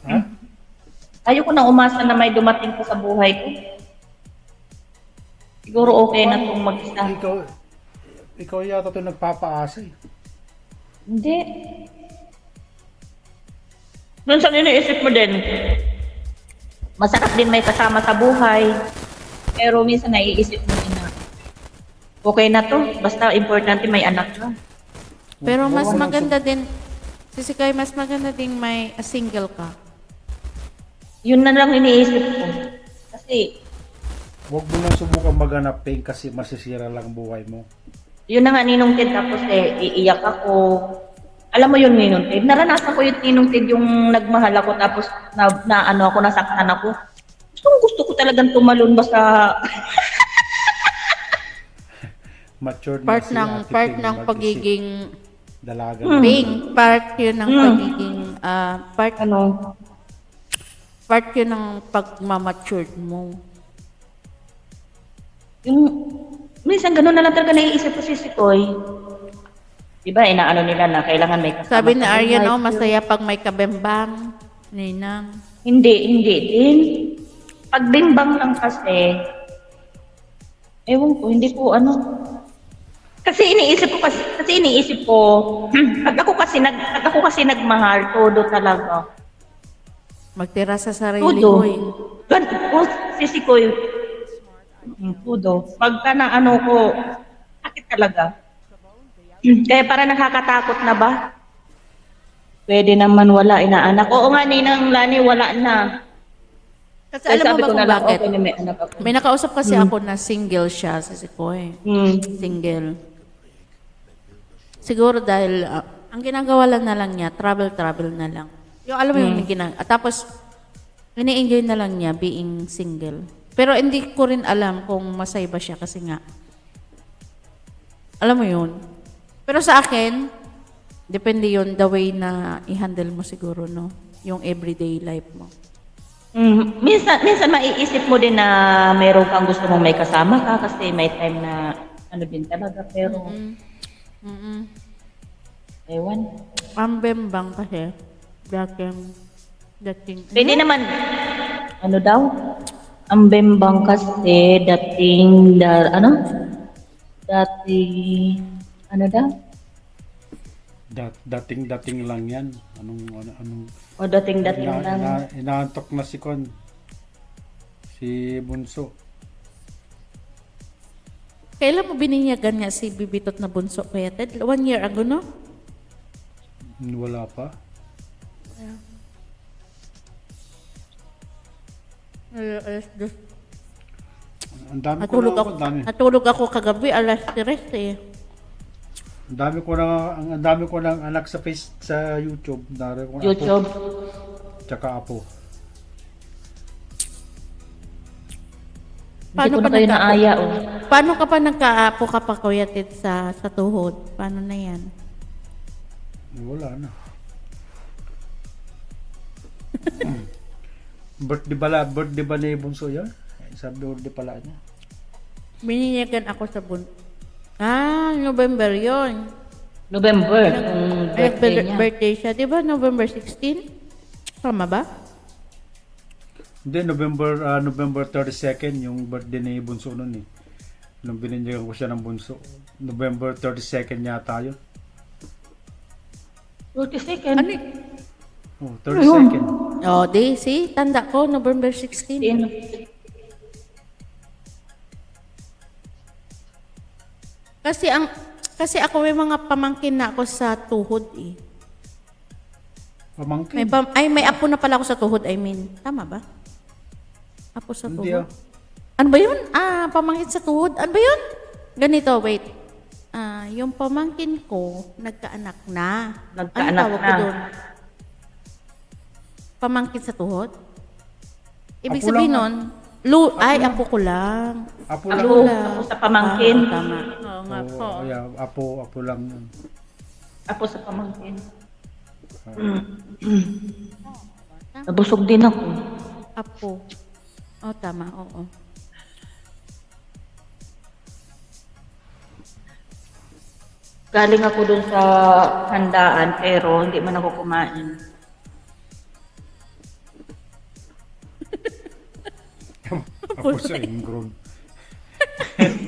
Ha? Ayoko na umasa na may dumating pa sa buhay ko. Siguro okay na kung mag-isa. Ikaw yata ito nagpapaasa eh. Hindi. Minsan iniisip mo din, masarap din may kasama sa buhay. Pero minsan naiisip mo din na, okay na to, basta importante may anak ka. Pero mas maganda din, Sisikay, mas maganda din may single ka. Yun na lang iniisip ko. Kasi, Huwag mo lang subukan maghanap pain kasi masisira lang ang buhay mo. yun na nga Ninong Ted, tapos iiyak ako. Alam mo yun, Ninong Ted, naranasan ko yung Ninong Ted, yung nagmahal ako, tapos nasaktan ako. Gusto ko talagang tumalon basta Matured Part na si Ate part Ping ng mag-isip. pagiging Dalaga. part yun ng pagiging part yun ng pagmamatured mo. yung, minsan ganun na lang talaga naiisip ko si Sikoy. Diba, inaano nila na kailangan may kasama. Sabi ni sa Aryan, buhay. masaya pag may kabembang. Ninang. Hindi din. Pagbimbang lang kasi, ewan ko, hindi ko kasi iniisip ko, pag ako kasi nagmahal, todo talaga. Magtira sa sarili Todo. mo eh. Sisikoy. Todo. Pagka na ko, sakit talaga. Kaya para nakakatakot na ba? Pwede naman wala inaanak. Oo nga, Ninang Lani, wala na. Kasi Kaya alam mo sabi ba ko kung na lang, bakit? okay na may anak ako. May nakausap kasi ako na single siya sa Sikoy. Single. Siguro dahil ang ginagawa lang na lang niya, travel na lang. Yung alam mo yung tapos ini-enjoy na lang niya being single. Pero hindi ko rin alam kung masaya ba siya kasi nga alam mo yun. Pero sa akin, depende yun the way na i-handle mo siguro, no? Yung everyday life mo. Minsan maiisip mo din na meron kang gusto mong may kasama ka kasi may time na din talaga, pero ewan. Ang bembang kasi dating Pwede naman, daw? Ang bembang kasi dating daw? Dating lang yan. Anong O dating lang. inaantok na si Bunso. Kailan mo bininyagan niya si Bibitot na bunso kaya Ted? 1 year ago, no? Wala pa. Ang dami ko na Natulog ako kagabi, alas 3 eh. ang dami ko ng anak sa YouTube. YouTube. Tsaka apo. Hindi ko na kayo naaya, Paano ka pa nagkaapo ka pa, Kuya Ted, sa tuhod? Paano na yan? Wala na. Birthday ba ni Bunso yan? Sabi birthday pala niya. Bininyagan ako sa November yon. November. Birthday siya. Di ba November 16? Tama ba? Hindi, November 32nd yung birthday ni Bunso nun eh. Nung bininyagan ko siya ng Bunso. November 32nd yata yun. 32nd? Ano? Oh, 32nd. Oh, see? Tanda ko, November 16. Kasi ako may mga pamangkin na ako sa tuhod eh. Pamangkin? May apo na pala ako sa tuhod, I mean. Tama ba? Apo sa Hindi tuhod. Ano ba yun? Pamangkin sa tuhod. Ano ba yun? Ganito, wait. Yung pamangkin ko, nagkaanak na. Nagkaanak ano tawag ko na. doon? Pamangkin sa tuhod? Ibig Apo sabihin lang, nun, apo ko lang. Apo Ako, lang. ako sa pamangkin. Tama. Oo nga po. Oh, yeah, apo lang yun. Ako sa pamangkin. Nabusog din ako. Apo. Oh, tama. Oo. Galing ako dun sa handaan pero hindi man ako kumain. Tapos sa ingrown.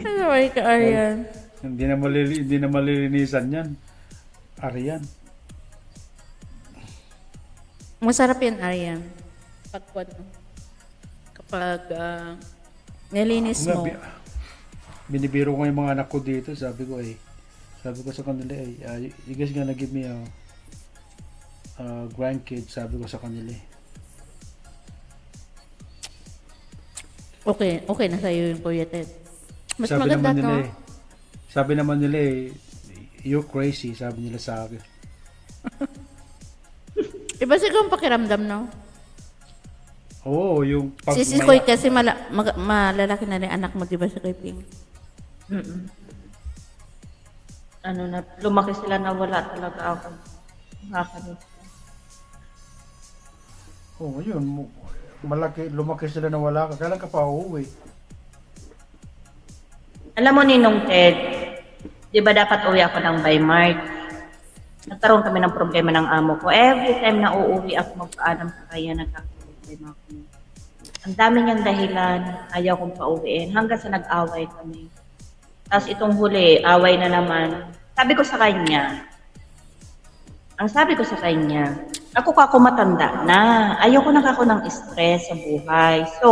Ano ba ka, Arian? Hindi na malilinisan yan. Arian. Masarap yan, Arian. Kapag nilinis mo. Binibiro ko yung mga anak ko dito. Sabi ko sa kanila, you guys gonna give me a grandkid, sabi ko sa kanila. Okay na sa'yo yung Kuya Ted. Mas maganda, no? Sabi naman nila you're crazy, sabi nila sa akin. Iba siguro ang pakiramdam, no? Oo, yung pag Si Koy kasi malalaki na rin anak mo, di ba, si Kuya Ping? Ano na, lumaki sila na wala talaga ako. Nakakalimutan. Yun, lumaki sila na wala ka. Kailan ka pa uuwi? Alam mo, Ninong Ted, di ba dapat uwi ako ng by March? Nagkaroon kami ng problema ng amo ko. Every time na uuwi ako magpaalam sa kanya, nagkakaroon ako. Ang dami niyang dahilan, ayaw kong pauwiin, hanggang sa nag-away kami. Tapos itong huli, away na naman. Sabi ko sa kanya, ako kako matanda na, ayoko na ako ng stress sa buhay. So,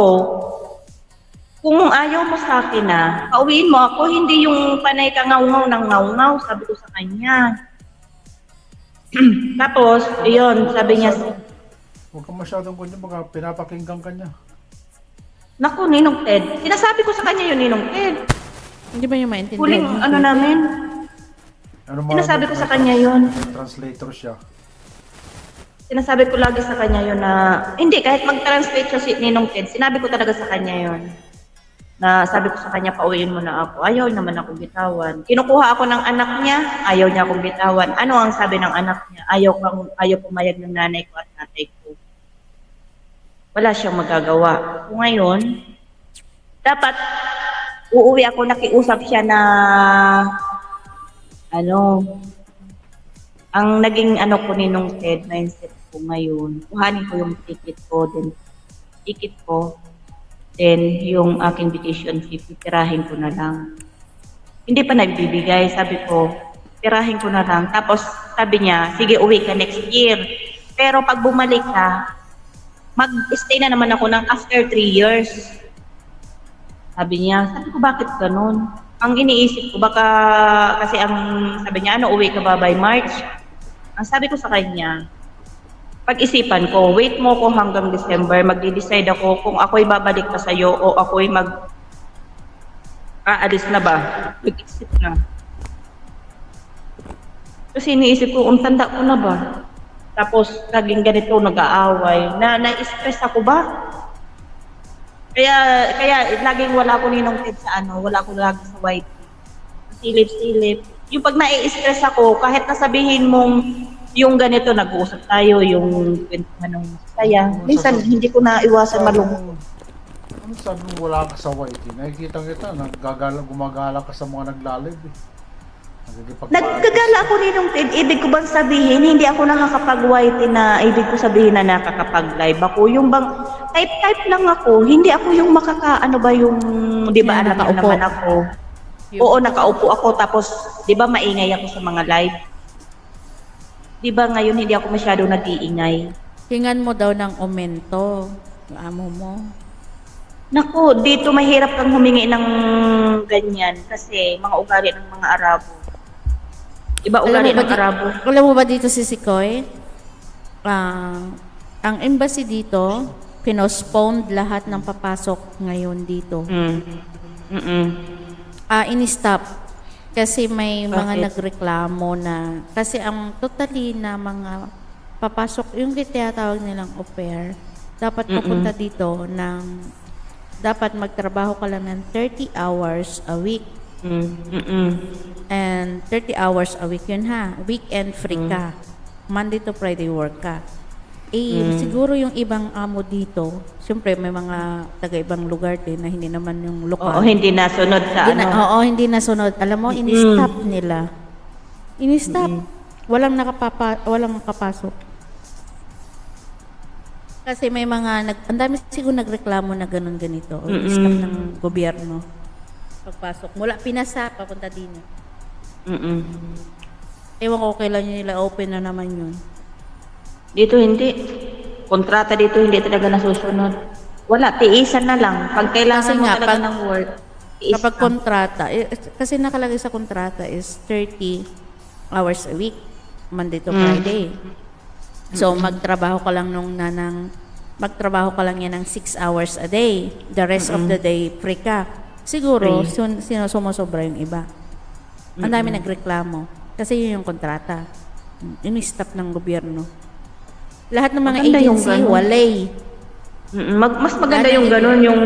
kung ayaw mo sa akin na, pauwiin mo ako, hindi yung panay ka ngaw-ngaw ng ngaw-ngaw, sabi ko sa kanya. Tapos, iyon, sabi niya, Huwag ka masyadong kunya, baka pinapakinggan ka niya. naku, Ninong Ted, sinasabi ko sa kanya yun, Ninong Ted. Hindi ba yung maintindihan? Huling ano namin, sinasabi ko sa kanya yun. Translator siya. Sinasabi ko lagi sa kanya yun na, hindi, kahit mag-translate siya si Ninong Ted, sinabi ko talaga sa kanya yun. Na sabi ko sa kanya, pauwiin mo na ako. Ayaw naman akong bitawan. Kinukuha ako ng anak niya, ayaw niya akong bitawan. Ano ang sabi ng anak niya? Ayaw pumayag ng nanay ko at tatay ko. Wala siyang magagawa. So ngayon, dapat uuwi ako, nakiusap siya na ang naging ko Ninong Ted, mindset ko ngayon, kuhanin ko yung ticket ko, then yung aking vacation fee, tirahin ko na lang. Hindi pa nagbibigay, sabi ko, tirahin ko na lang. Tapos sabi niya, sige uwi ka next year. Pero pag bumalik ka, mag-stay na naman ako ng after 3 years. Sabi ko, bakit ganun? Ang iniisip ko, baka, kasi ang sabi niya, uwi ka ba by March? Ang sabi ko sa kanya, pag-isipan ko, wait mo ko hanggang December, magde-decide ako kung ako'y babalik pa sa'yo o ako'y aalis na ba? Mag-isip na. Kasi iniisip ko, tanda ko na ba? Tapos, naging ganito, nag-aaway. Na-stress ako ba? Kaya laging wala ko Ninong Ted sa wala ko lagi sa white. Silip-silip. Yung pag nai-stress ako, kahit nasabihin mong yung ganito, nag-uusap tayo, yung kwentuhan ng saya. Minsan, hindi ko na iwasan malungkot. Ano sabi mo wala ka sa white? Nakikita kita, gumagala ka sa mga naglalib. Nagkagala ako Ninong Ted. Ibig ko bang sabihin, hindi ako nakakapag-white na ibig ko sabihin na nakakapag-live ako. Yung bang type lang ako, hindi ako yung di ba alam mo naman ako. Oo, nakaupo ako, tapos di ba maingay ako sa mga live. Di ba ngayon hindi ako masyado nag-iingay. Hingan mo daw ng aumento. Amo mo. Naku, dito mahirap kang humingi ng ganyan kasi mga ugali ng mga Arabo. Iba ugali ng Arabo. Alam mo ba dito si Sikoy? Ang embassy dito, pinospond lahat ng papasok ngayon dito. In-stop. Kasi may mga nagreklamo na, kasi ang totally na mga papasok, yung tinatawag nilang au pair, dapat pupunta dito dapat magtrabaho ka lang ng 30 hours a week. And 30 hours a week yun ha. Weekend free ka. Monday to Friday work ka. Siguro yung ibang amo dito, siyempre may mga taga-ibang lugar din na hindi naman yung lokal. Oo, hindi nasunod sa hindi nasunod. Alam mo, ini-stop nila. Ini-stop. Walang makapasok. Kasi may mga, ang dami siguro nagreklamo na ganun ganito. O staff ng gobyerno. Pagpasok. Mula Pinasa, papunta din. Ewan ko kailan nila open na naman yun. Dito hindi. Kontrata dito hindi talaga nasusunod. Wala, tiisan na lang. Pag kailangan Kasi mo nga, talaga pag- ng work, tiis Kapag lang. kontrata, kasi nakalagay sa kontrata is 30 hours a week, Monday to Friday. So, magtrabaho ka lang magtrabaho ka lang yan ng 6 hours a day. The rest of the day, free ka. Siguro, sumusobra yung iba. Ang dami nagreklamo. Kasi yun yung kontrata. Yung staff ng gobyerno. Lahat ng mga Maganda yung agency, ganun. walay. Mas maganda yung ganun, yung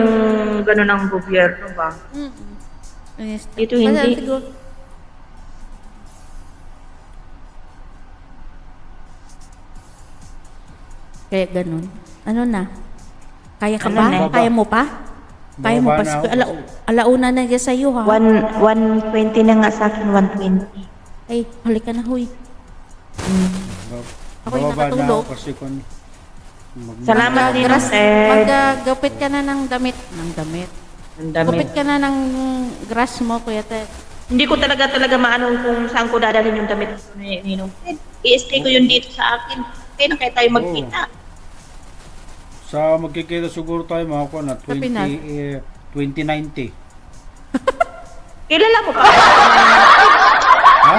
ganun ng gobyerno ba? Yung staff. Dito hindi. Kasi siguro, kaya ganun. Ano na? Kaya ka Ano ba? na? Kaya mo pa? Kaya mo pa? Bababa na ako. Alauna na dyan sa'yo, ha? 120 na nga sa akin, 120. Ay, halika na, huy. Ako'y Bababa na nakatulog. ako kasi kung Salamat din, Gras, sir. Maggupit ka na ng damit. Ang dami. Gupit ka na ng grass mo, Kuya Ted. Hindi ko talaga maano kung saan ko dadalhin yung damit ko ni Ninong Ted. I-stay ko yun dito sa akin. Kaya na kaya tayo magkita. sa magkikita siguro tayo mga ko na Sa Pinas. 2090. Kilala mo pa? Ha?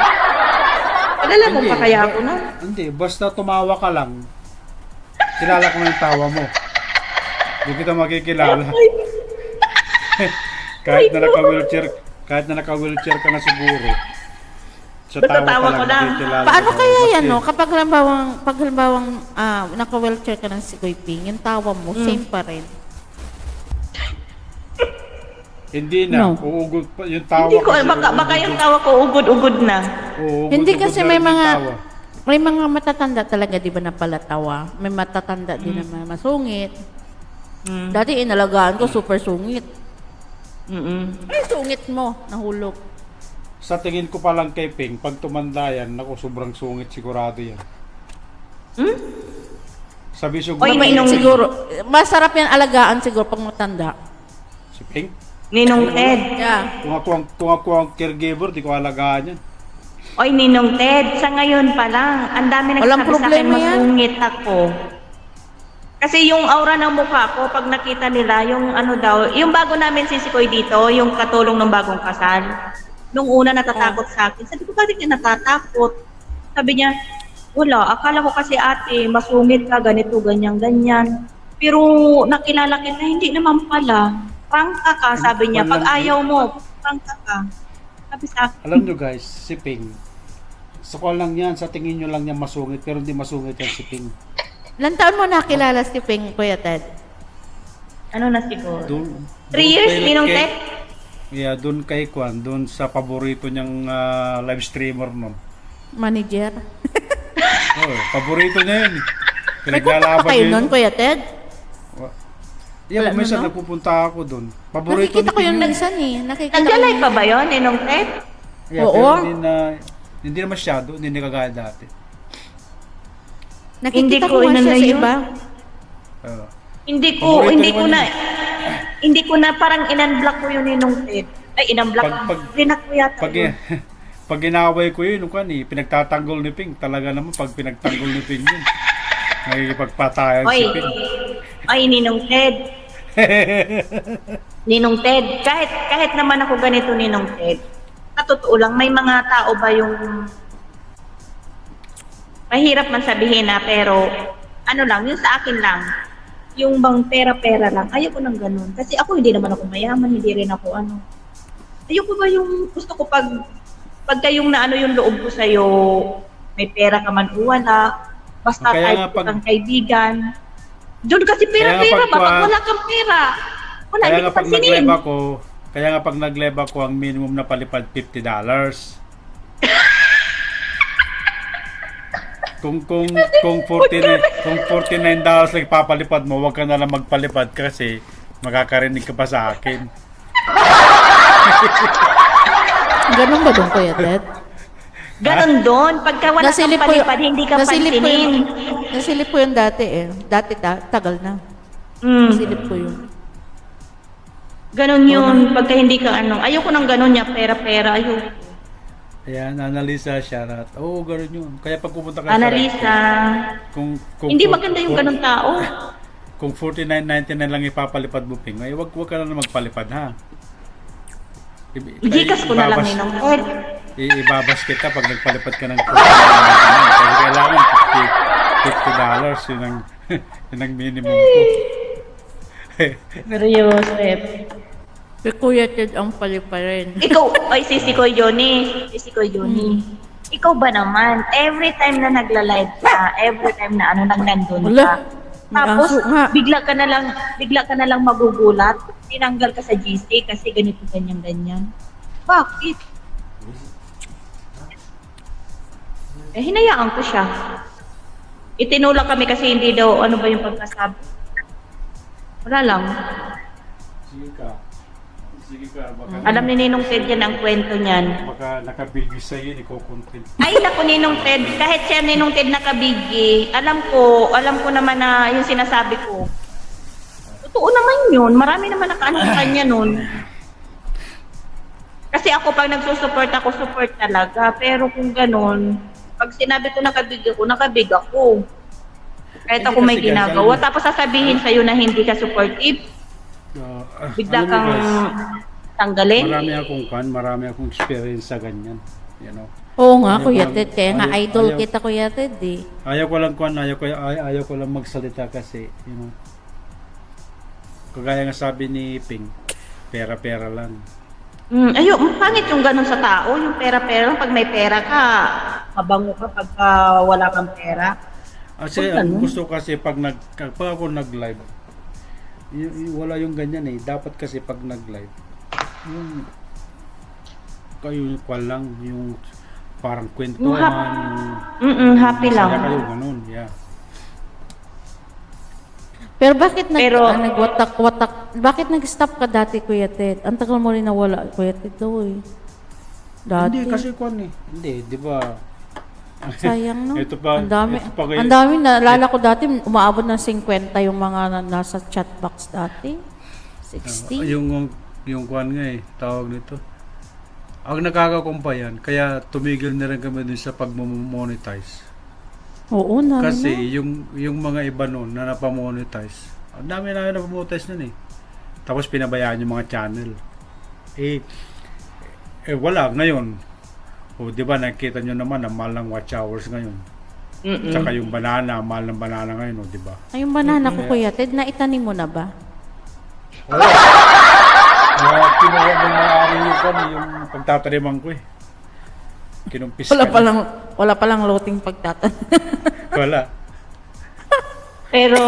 Kilala mo Hindi, pa kaya ako na? Hindi, basta tumawa ka lang. Kilala ko na yung tawa mo. Hindi kita makikilala. kahit na naka-wheelchair ka na siguro. Sa Basta tawa tawa ka ko lang, lang. makikilala Paano ka. kaya yan, Kasi no? Kapag halimbawang naka-wheelchair ka ng si Kuy Ping, yung tawa mo, same pa rin. Hindi na, No. uugod pa yung tawa. Hindi ko, kasi baka yung tawa ko ugod-ugod na. uugod-ugod Hindi kasi na may rin yung mga tawa. may mga matatanda talaga, di ba, na palatawa. May matatanda din na masungit. Dati inalagaan ko, super sungit. Ay, sungit mo, nahulog. Sa tingin ko pa lang kay Ping, pag tumanda yan, naku, sobrang sungit sigurado yan. Sabi siguro, Oy, Mabait Ninong- siguro. Masarap yan alagaan siguro pag matanda. si Ping, Ninong Ted. Yeah. kung ako ang caregiver, di ko alagaan yan. Oy, Ninong Ted, sa ngayon pa lang, ang dami Walang nagsabi sa akin, problema yan. masungit ako. Kasi yung aura ng mukha ko, pag nakita nila, yung ano daw, yung bago namin sisikoy dito, yung katulong ng bagong kasal, nung una natatakot sa akin, sabi ko, bakit ka natatakot? Sabi niya, wala, akala ko kasi ate, masungit ka, ganito, ganyan, ganyan. Pero nakilala kita, hindi naman pala. Prangka ka, sabi niya, pag ayaw mo, prangka ka. Sabi sa akin, Alam nyo guys, si Ping, sa ko lang yan, sa tingin nyo lang niya masungit, pero hindi masungit yan si Ping. Ilan taon mo nakilala si Ping, Kuya Ted? ano na siguro? Doon, 3 years, kay- Ninong kay- Ted? Yeah, doon kay Kwan, doon sa paborito niyang live streamer nun. Manager? Oh, paborito niya yun. May kontak pa kayo nun, Kuya Ted? Yeah, Wala minsan na, no? nagpupunta ako doon. Paborito Nakikita ko ni yun Ping yun. minsan eh. Nakikita Naglalay ko pa ba yun, Ninong Ted? Yeah, Oo. pero hindi na masyado, hindi na kagaya dati. Nakikita Hindi ko ko nga siya inano sa yun. iba. Hindi ko na parang in-unblock ko yun Ninong Ted. Ay, in-unblock. Rinak ko yata Pag, yun. pag inaway ko yun, pinagtatanggol ni Ping. Talaga naman, pag pinagtanggol ni Ping yun, nakikipagpatayan si Oy, Ping. ay, Ninong Ted. Ninong Ted, kahit naman ako ganito, Ninong Ted, sa totoo lang, may mga tao ba yung mahirap man sabihin na, pero ano lang, yung sa akin lang, yung bang pera-pera lang, ayoko nang ganun. Kasi ako hindi naman ako mayaman, hindi rin ako ano. Ayoko ba yung gusto ko pagka yung naano yung loob ko sa'yo, may pera ka man o wala, basta Kaya type nga ko kang kaibigan. Doon kasi Kaya pera-pera nga ba? Pag wala kang pera, wala, Kaya hindi nga ka pag pansinin. nagleba ko, ang minimum na palipad $50. Kung $49 lang papalipad mo, wag ka na lang magpalipad kasi makakarinig ka pa sa akin. Ganun ba doon, Kuya Ted? Ganon doon. Pagka wala kang palipad, hindi ka pansinin. Nasilip ko yung dati eh. Tagal na. Nasilip ko yun. Ganon yun. Pagka hindi ka ayoko nang ganon niya, pera-pera, ayoko. Ayan, Annalisa, shoutout. Oo, gano'n yun. Kaya pag pumunta ka Annalisa. kung Hindi maganda yung ganon tao. Kung 49.99 lang ipapalipad mo, Ping, ay wag ka na magpalipad, ha? Gikas ko na lang ninong Ted. Ibabas kita pag nagpalipad ka ng 49.99. Kasi kailangan $50. Yun ang minimum ko. Pero Yosef. Pero Kuya Ted ang paliparin. Ikaw, ay si Koy Johnny. Ikaw ba naman, every time na nagla-live ka, every time na nandun ka, tapos bigla ka na lang magugulat, tinanggal ka sa GC kasi ganito, ganyan. Bakit? Hinayaan ko siya. Itinulak kami kasi hindi daw ano ba yung pagkasabi. Wala lang. Sige ka. Baka, Alam ni Ninong Ted yan ang kwento niyan. baka nakabigis sa'yo, ikaw content. Ay, naku Ninong Ted. Kahit siya Ninong Ted nakabigi, alam ko naman na yung sinasabi ko. Totoo naman yun. Marami naman nakaano sa kanya nun. Kasi ako pag nagsusupport ako, support talaga. Pero kung ganun, pag sinabi ko nakabig ako. Kahit ako may ginagawa. Tapos sasabihin sa'yo na hindi ka supportive. Bigla kang tanggalin. Marami akong experience sa ganyan. You know? Oo nga, Kuya Ted. Kaya nga idol kita, Kuya Ted eh. Ayaw ko lang magsalita kasi, you know. Kagaya nga sabi ni Ping, pera-pera lang. Pangit yung ganun sa tao. Yung pera-pera lang. Pag may pera ka, mabango ka pagka wala kang pera. Kasi ang gusto kasi pag ako nag-live, wala yung ganyan eh. Dapat kasi pag nag-live, yung lang, yung parang kwentuhan, happy lang. Masaya kayo, ganun, yeah. Pero bakit nagwatak-watak? Bakit nag-stop ka dati, Kuya Ted? Ang tagal mo rin nawala, Kuya Ted, daw eh. Dati. Hindi, kasi hindi, di ba? Sayang, no? Ito pa, ang dami, naalala ko dati, umaabot ng 50 yung mga nasa chat box dati. 60. Yung kwan nga eh, tawag nito. Ang nakakakumpa yan, kaya tumigil na rin kami dun sa pag-monetize. Oo, namin Kasi na. yung mga iba nun na napamonetize, ang dami na napamonetize nun eh. Tapos pinabayaan yung mga channel. Wala, ngayon. O, di ba, nakikita nyo naman na mahal ng watch hours ngayon. Tsaka yung banana, mahal ng banana ngayon, o, di ba? Ay, yung banana ko, Kuya Ted, naitanim mo na ba? Kinuha ng may-ari yung pagtataniman ko eh. Kinumpis ka Wala palang loting pagtatan. Wala. Pero,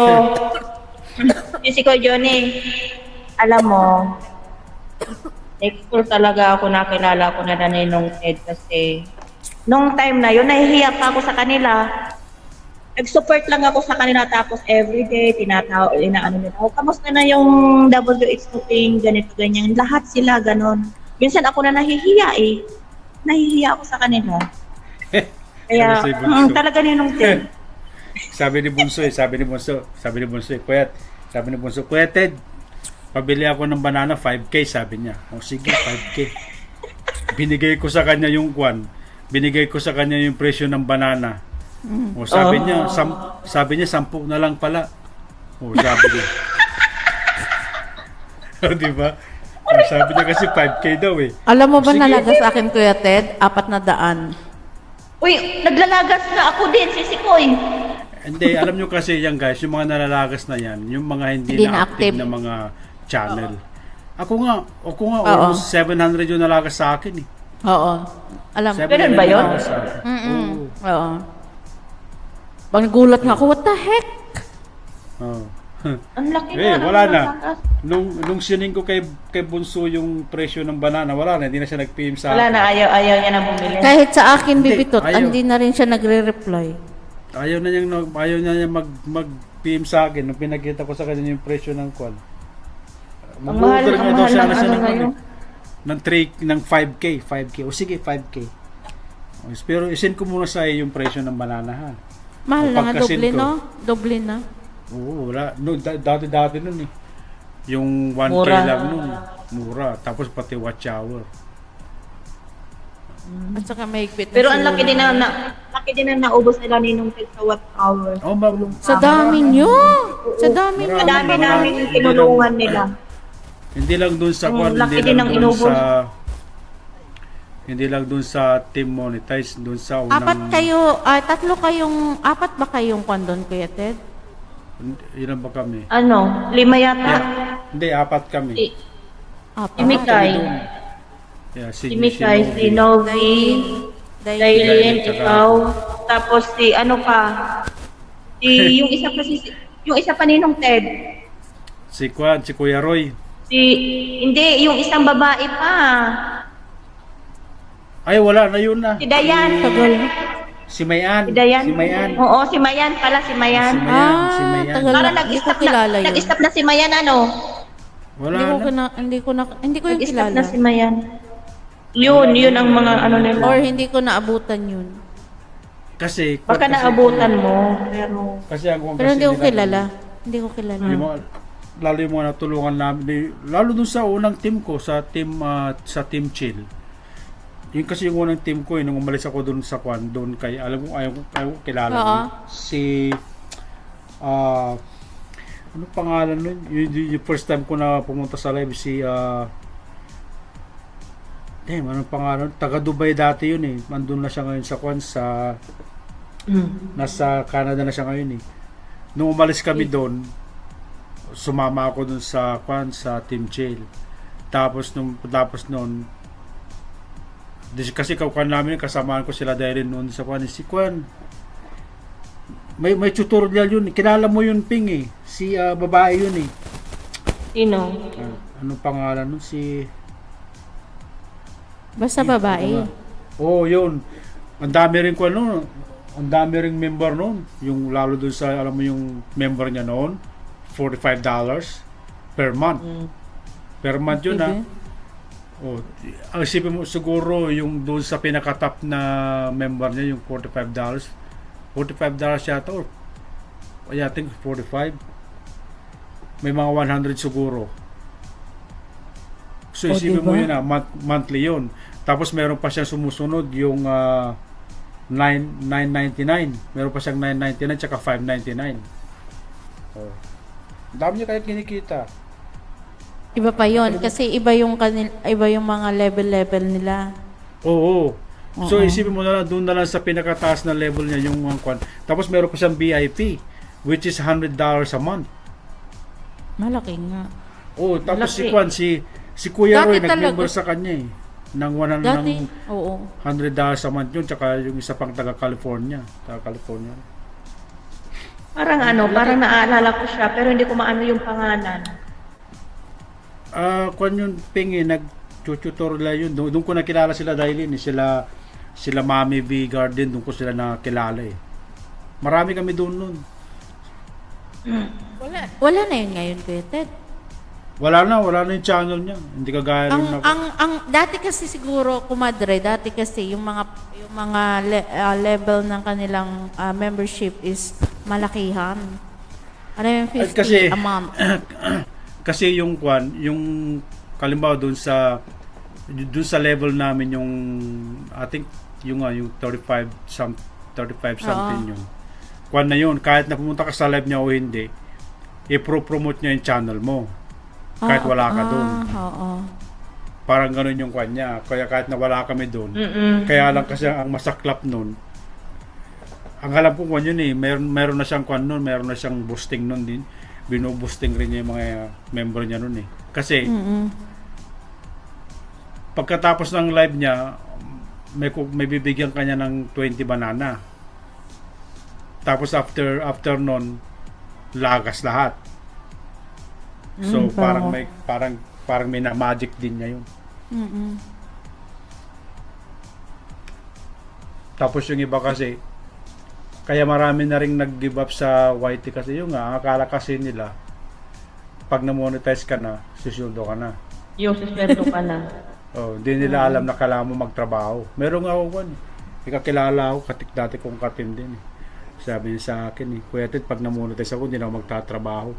si Koy Johnny, alam mo, thankful talaga ako nakilala ko na Ninong Ted kasi nung time na yun, nahihiya pa ako sa kanila. Nag-support lang ako sa kanila tapos everyday, inaano nila ako, kamusta na yung WH cooking, ganito, ganyan. Lahat sila ganon. Minsan ako na nahihiya eh. Nahihiya ako sa kanila. Kaya, talaga Ninong Ted. Sabi ni Bunso, Kuya Ted, pabili ako ng banana, 5K, sabi niya. O sige, 5K. Binigay ko sa kanya yung presyo ng banana. O sabi niya, 10 na lang pala. O sabi niya. O diba? O, sabi niya kasi 5K daw eh. Alam mo ba nalaga sa akin, Kuya Ted? 400. Uy, naglalagas na ako din, Koy. Hindi, alam nyo kasi yan guys, yung mga nalalagas na yan, yung mga hindi na active na mga channel. Ako nga, almost 700 yung nalagas sa akin eh. Oo. Alam. Ganun ba yun? Oo. Pag nagulat nga ako, what the heck? Oo. Ang laki wala na. Nung sining ko kay Bunso yung presyo ng banana, wala na, hindi na siya nag-PM sa akin. Wala na, ayaw niya na bumili. Kahit sa akin, bibitot, ayaw. hindi na rin siya nagre-reply. Ayaw na niya mag-PM sa akin nung pinakita ko sa kanya yung presyo ng kwan. Mag-order nga daw siya ng 5K. O sige, 5K. Pero isend ko muna sa iyo yung presyo ng banana ha. Mahal na nga, Pagkasin doble ko. no? Doble na. Oo, wala. No, dati nun eh. Yung 1K Mura. lang nun. Mura. Tapos pati watch hour. At saka may higpit na Pero ang sila. laki din na naubos nila Ninong Ted sa watt hour. Oh, Sa dami nyo! Sa dami nyo! Madami namin yung tinulungan nila. Hindi lang dun sa Laki din ang inubos. Hindi lang dun sa team monetize, dun sa unang Apat ba kayong kwan doon, Kuya Ted? ilan ba kami? Ano, 5 yata. Hindi, 4 kami. Si, Apat. si Mikay. Yeah, Si Mikay, si Novi, Dailin, Dailin, tsaka- ikaw. Tapos si ano pa? Yung isa pa yung isa pa Ninong Ted. Si Kuya Roy. Hindi, yung isang babae pa. Ay, wala na yun na. Si Dayan. Si Mayan. Si Dayan. Si Mayan. Oo, si Mayan pala, si Mayan. Si Mayan. tagal Para na. Hindi ko kilala yun. nag-stop na si Mayan ano? Wala Hindi ko yung Nag-stop kilala. na si Mayan. Yun ang mga ano nila. Or hindi ko naabutan yun. Kasi, Baka naabutan mo, pero Kasi ang Pero hindi ko kilala. Hindi ko kilala. Lalo yung mga natulungan namin, lalo dun sa unang team ko, sa team Chill. Yun kasi yung unang team ko, nung umalis ako dun sa Kwan, dun kay, ayaw ko kilala. Oo. Nun. Si, ano pangalan nun? Yung first time ko na pumunta sa live, si, anong pangalan? Taga Dubai dati yun eh. Andun na siya ngayon sa Kwan, nasa Canada na siya ngayon eh. Nung umalis kami doon, sumama ako doon sa Kwan, sa Team Chill. Tapos noon, kasi Kwan namin, kasamaan ko sila dahil noon sa Kwan. Si Kwan, may tutorial yun. Kilala mo yun, Ping eh. Si babae yun eh. sino? Anong pangalan nun? Basta babae. Oo, yun. Ang dami rin Kwan noon. Ang dami ring member noon. Yung lalo doon sa, alam mo yung member niya noon, $45 per month. Per month yun ha. Oh, ang isipin mo siguro yung doon sa pinaka-top na member niya, yung $45. $45 yata or I think 45. May mga 100 siguro. So isipin mo yun monthly yun. Tapos meron pa siyang sumusunod yung $9.99. Meron pa siyang $9.99 tsaka $5.99. Oh. Dami niya kaya kinikita. Iba pa yon kasi iba yung mga level nila. Oo. So Oo. isipin mo na lang doon na lang sa pinakataas na level niya yung mga kwan. Tapos meron pa siyang VIP which is $100 a month. Malaki nga. Oh, tapos si Malaki. Kwan si Kuya Roy Dati nag-member talaga. sa kanya eh. Ng Dati, oo. $100 a month yun tsaka yung isa pang taga California. Parang parang naaalala ko siya, pero hindi ko maano yung pangalan. Kwan yun Ping eh, nag-tutorial yun. Doon ko nakilala sila dahil yun eh. Sila Mami V Garden, doon ko sila nakilala eh. Marami kami doon nun. Wala na yun ngayon, Kuya Ted. Wala na yung channel niya. Hindi kagaya nung Dati kasi siguro, kumadre, yung mga level ng kanilang membership is malakihan. Ano yung 50 kasi- a month? Kasi yung Kwan, yung kalimbawa doon sa level namin yung I think yung 35 something yun. Kwan na yun, kahit na pumunta ka sa live niya o hindi, i-promote niya yung channel mo. Kahit wala ka doon. Oo. Parang ganun yung Kwan niya. Kaya kahit na wala kami doon, kaya lang kasi ang masaklap noon, ang alam ko Kwan yun eh, meron na siyang Kwan noon, meron na siyang boosting noon din. Bino-boosting rin niya yung mga member niya noon eh. Kasi, pagkatapos ng live niya, may bibigyan kanya ng 20 banana. Tapos after nun, lagas lahat. So parang may na magic din niya yun. Tapos yung iba kasi, kaya marami na ring nag-give up sa YT kasi yung akala kasi nila, pag na-monetize ka na, susuldo ka na. Yung susweldo ka na. Oh, hindi nila alam na kailangan mo magtrabaho. Meron nga ako May kakilala ako, dati kong katim din eh. Sabi niya sa akin eh, Kuya Ted, pag namonetize ako, hindi na ako magtatrabaho.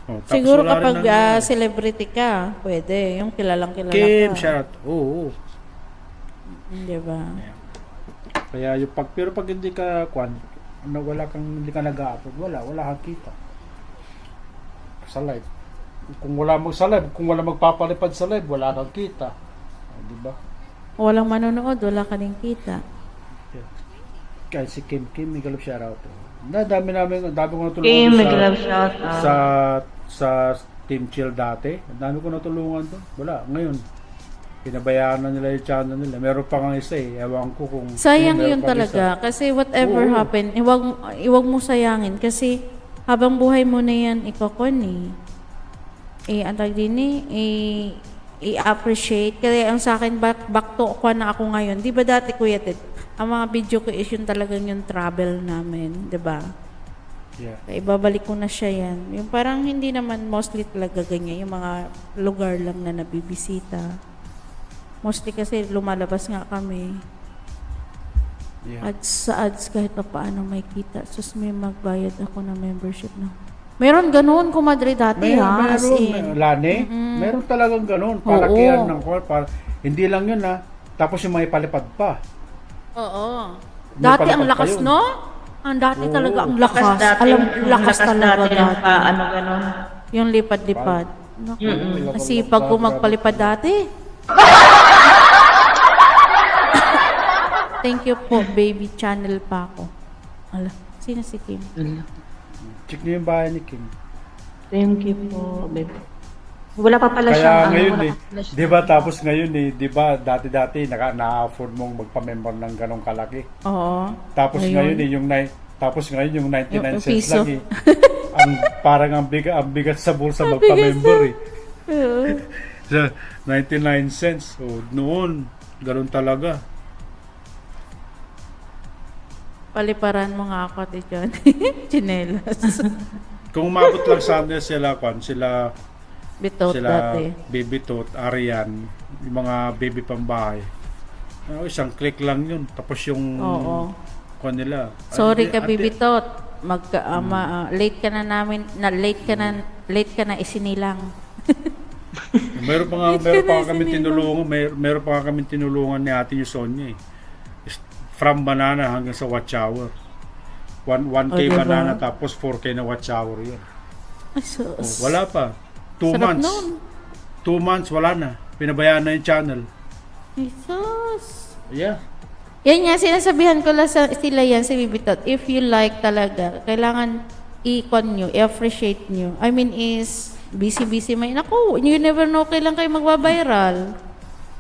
Oh, tapos Siguro wala rin kapag na- celebrity ka, pwede. Yung kilalang kilala Kim, ka. shout. Oo. Di ba? Kaya yung pero pag hindi ka hindi ka nag-upload, wala kang kita. Sa live. Kung wala magpapalipad sa live, wala kang kita. Di ba? Walang manonood, wala ka din kita. Kahit si Kim, may galap shout out. Dami ko natulungan Kim, doon mag-love shout out. sa Team Chill dati. Ang dami ko natulungan doon. Wala, ngayon. Pinabayaan na nila yung channel nila. Meron pa nga isa eh. Ewan ko kung... Sayang meron yun pa talaga. isa. Kasi whatever Oo. happen, iwag mo sayangin. Kasi habang buhay mo na yan, ikakon antag din i-appreciate. Kaya ang sa akin, back to ako na ako ngayon. Di ba dati, Kuya Ted, ang mga video ko is yung talagang yung travel namin. Di ba? Yeah. Kaya ibabalik ko na siya yan. Yung parang hindi naman mostly talaga ganyan. Yung mga lugar lang na nabibisita. Mostly kasi lumalabas nga kami. Yeah. Ads kahit pa paano may kita. Sus, may magbayad ako ng membership na. Meron ganun, kumadre dati ha. As in. Lani, meron talagang ganun. Palakihan ng hindi lang yun ha. Tapos yung may palipad pa. Oo. May Dati ang palipad lakas, pa yun. no? Ang dati talaga ang lakas. Dati, Alam, yung lakas talaga dati yung dati. ano ganon. Yung lipad-lipad. Naku, kasi pag ko magpalipad dati. Thank you po, baby channel pa ako. Ala, sino si Kim? Check niyo yung bahay ni Kim. Thank you po, baby. Wala pa pala Kaya siyang ngayon wala eh, pa pala siyang- di ba tapos ngayon eh, di ba dati na-afford mong magpa-member ng ganong kalaki. Oo. Tapos Ngayon. ngayon eh, tapos ngayon yung 99 Yung cents piso. lang eh. Parang ang bigat sa bulsa magpa-member eh. Oo. Sa 99 cents. Oh, noon, ganun talaga. Paliparan mo nga ako, Ate John. Chinelas. Kung umabot lang sana sila Bitot dati. Baby Tot, Arian, yung mga baby pambahay. Isang click lang yun. Tapos yung Oo. nila. Sorry ka, Bibitot. Late ka na isinilang. Meron pa nga kami tinulungan ni Ate Sonia eh. From banana hanggang sa watch hour. 1K diba? banana tapos 4K na watch hour yun. Ay, sus. Wala pa. 2 Sarap months. nun. 2 months, wala na. Pinabayaan na yung channel. Ay, sus. Yeah. Yan nga, sinasabihan ko lang sila yan, si Bibitot. If you like talaga, kailangan i-con nyo, i-appreciate nyo. I mean is, busy-busy may, naku, you never know kailan kayo magbabiral.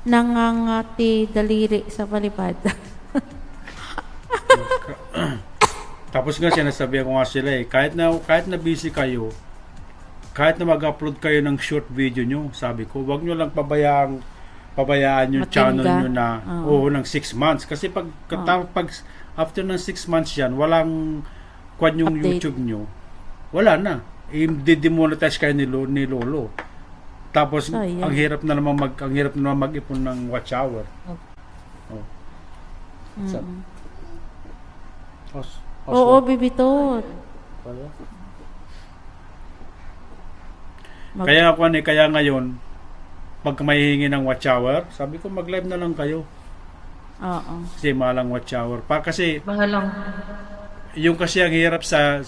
Nangangati daliri sa palipad. Tapos nga sinasabihan ko nga sila eh, kahit na busy kayo, kahit na mag-upload kayo ng short video nyo, sabi ko, wag nyo lang pabayaan yung Matingga. channel nyo na ng 6 months. Kasi pag after ng 6 months yan, walang kwan yung Update. YouTube nyo, wala na. I-demonetize kayo ni Lolo. Tapos Sayang. ang hirap na naman mag-ipon ng watch hour. Oh. Oo, Bibitot. Kaya ngayon, pag mahihingi ng watch hour, sabi ko mag-live na lang kayo. Oo. Kasi malang watch hour. Kasi Mahalang. yung kasi ang hirap sa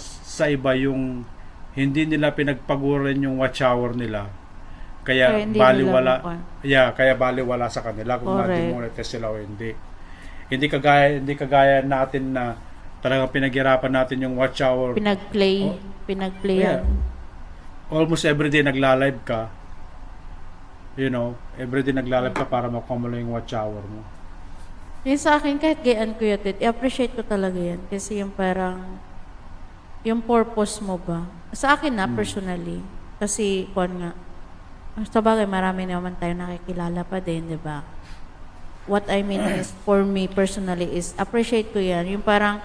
iba yung hindi nila pinagpaguran yung watch hour nila. Kaya Kaya hindi baliwala. nila Kaya baliwala sa kanila kung Correct. ma-demonetize sila o hindi. Hindi kagaya natin na talagang pinaghirapan natin yung watch hour. Pinag-play Yeah. yan. Almost everyday nagla-live ka. You know, everyday nagla-live ka para makumula yung watch hour mo. Yung sa akin, kahit gayaan ko yun, i-appreciate ko talaga yan. Kasi yung parang, yung purpose mo ba? Sa akin na, personally. Kasi, nga, sa bagay, marami naman tayo nakikilala pa din, di ba? What I mean is, for me personally, is appreciate ko yan. Yung parang,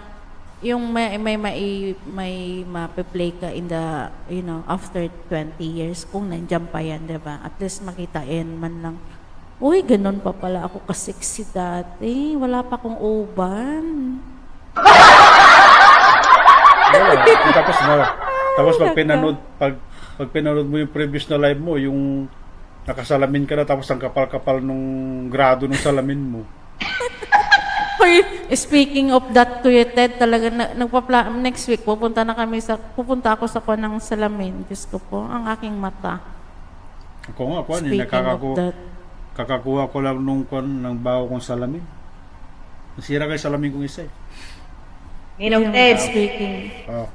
yung may mape-play ka in the, after 20 years, kung nandiyan pa yan, di ba? At least makita yan man lang Uy, ganun pa pala ako kasexy dati. Wala pa akong uban. Tapos pag pinanood mo yung previous na live mo, yung nakasalamin ka na tapos ang kapal-kapal nung grado ng salamin mo. Uy, speaking of that, Kuya Ted, talaga next week pupunta ako sa ng salamin. Diyos ko po, ang aking mata. Ako nga, Speaking of that. kakakuha ko lang nung ng bago kong salamin. Nasira kayo salamin kong isa eh. Ninong Ted, Speaking. Oh.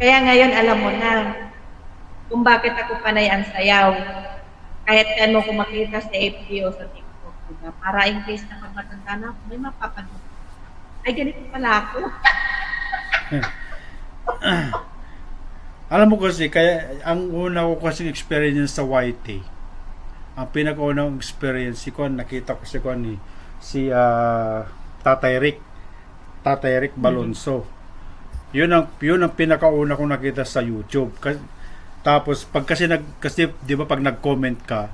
kaya ngayon alam mo na kung bakit ako panay ang sayaw. Kahit kan mo ko makita sa FB o sa TikTok, diba? Para in case na pag matanda na ako, may mapapanood. Ay, ganito pala ako. Alam mo kasi, kaya ang una ko kasi experience sa YT, ang pinakaunang experience, nakita ko si Tatay Rick Balonso. Yun ang pinakauna kong nakita sa YouTube. Tapos kasi di ba pag nag-comment ka,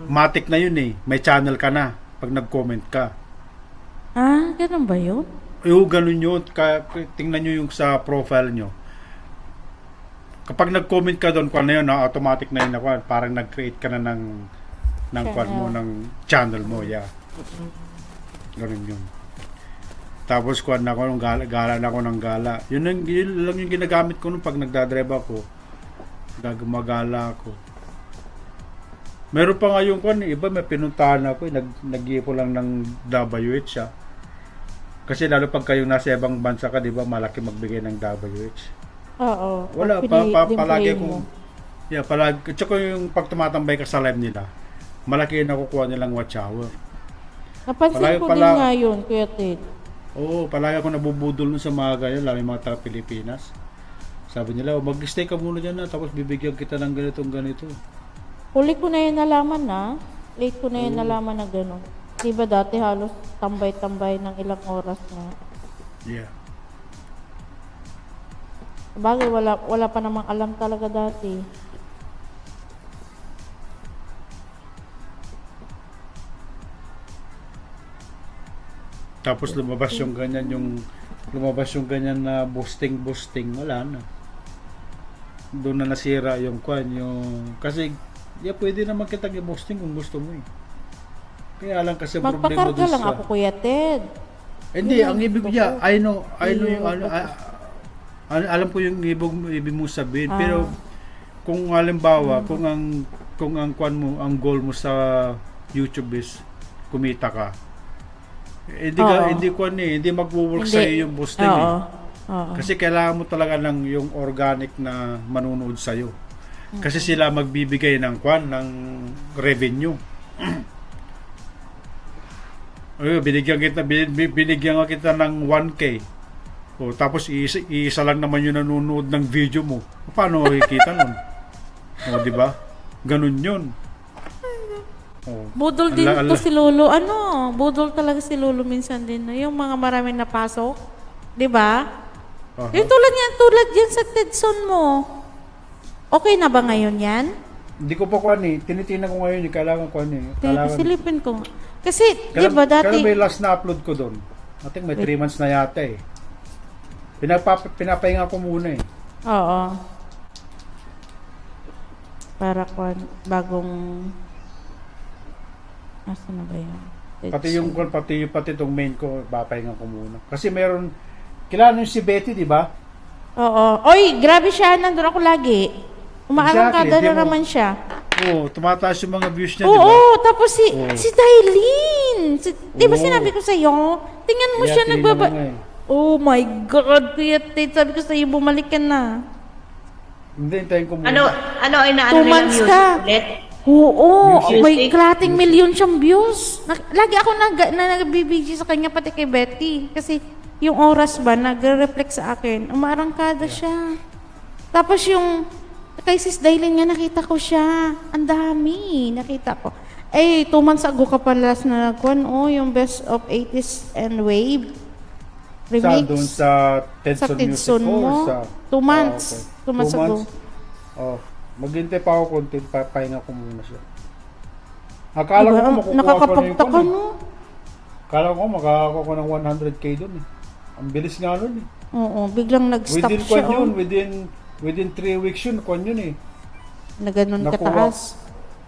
matik na yun eh. May channel ka na pag nag-comment ka. Ah, ganun ba yun? Oo, ganun yun. Tingnan nyo yung sa profile nyo. Kapag nag-comment ka doon, kung ano yun, automatic na yun na parang nag-create ka na ng channel mo, yeah. Ganun yun. Tapos kuan na ako ng gala na ako ng gala. Yun lang yung ginagamit ko nung pag nagdadrive ako. Gumagala ako. Meron pa nga yung kuan, iba may pinuntahan ako, nag-iipo lang ng WH siya. Kasi lalo pag kayong nasa ibang bansa ka, di ba, malaki magbigay ng WH. Oo. Wala, palagi ko. Yeah, palagi. Tsaka yung pag tumatambay ka sa live nila, malaki yung nakukuha nilang watch hour. Napansin ko din nga yun, Kuya Ted. Oo, palagi ako nabubudol nun sa mga ganyan, lalo yung mga taga Pilipinas. Sabi nila, mag-stay ka muna dyan na, tapos bibigyan kita ng ganito. Huli ko na yun nalaman na. Late ko na yun nalaman na gano'n. Diba dati halos tambay-tambay ng ilang oras na. Yeah. Bagay, wala pa namang alam talaga dati. Tapos lumabas yung ganyan na boosting, wala na. Doon na nasira yung kasi pwede naman kitang i-boosting kung gusto mo eh. Kaya lang kasi problema Magpakarga doon lang ako, Kuya Ted. Hindi, ang ibig niya, I know yung alam ko yung ibig mo sabihin, pero kung halimbawa, kung ang goal mo sa YouTube is kumita ka, hindi magwo-work sa iyo yung boosting Kasi kailangan mo talaga ng yung organic na manunood sa iyo. Kasi sila magbibigay ng revenue. Binigyan kita ng 1K. Tapos isa lang naman yung nanonood ng video mo. Paano makikita nun? Di ba? Ganun yun. Budol din to si Lolo. Budol talaga si Lolo minsan din. Yung mga maraming napasok. Di ba? Yung tulad yan sa Tedson mo. Okay na ba ngayon yan? Hindi ko pa tinitingnan ko ngayon. Kailangan Silipin ko. Kasi, di ba dati... Kailan may last na upload ko doon? I think may 3 months na yata eh. Pinapahinga ko muna eh. Oo. Para bagong... Asa na ba yun? Pati itong main ko, papahinga ko muna. Kasi meron... Kilala nyo si Betty, di ba? Oo. Oy, grabe siya. Nandun ako lagi. Umaarangkada na naman siya. Oo, tumataas yung mga views niya, di ba? Oo, tapos si Dailin. Di ba sinabi ko sa'yo? Tingnan mo siya nagbaba... Oh my God, Kuya Ted, sabi ko sa'yo, bumalik ka na. Hindi, hintayin ko muna. Ano 2 months ka. Ulit? Oo, may klating milyon siyang views. Lagi ako nagbibigay sa kanya, pati kay Betty. Kasi yung oras ba, nagre-reflect sa akin. Umarangkada siya. Tapos yung kay Sis Dailin nga, nakita ko siya. Ang dami, nakita ko. 2 months ago ka pala na yung Best of 80s and Wave. Remix. Doon sa Tedson Music mo? 2 months. 2 months ago. Maghintay pa ako konti, papahinga ko muna siya. Akala Diba? ko makukuha ko na yung Nakakapagtaka, kwan eh. no? Akala ko makakakuha ko ng 100k doon eh. Ang bilis nga nun eh. Oo, biglang nag-stop Within siya. kwan yun, Oh. within 3 weeks yun, kwan yun eh. Na ganun Nakuha. kataas.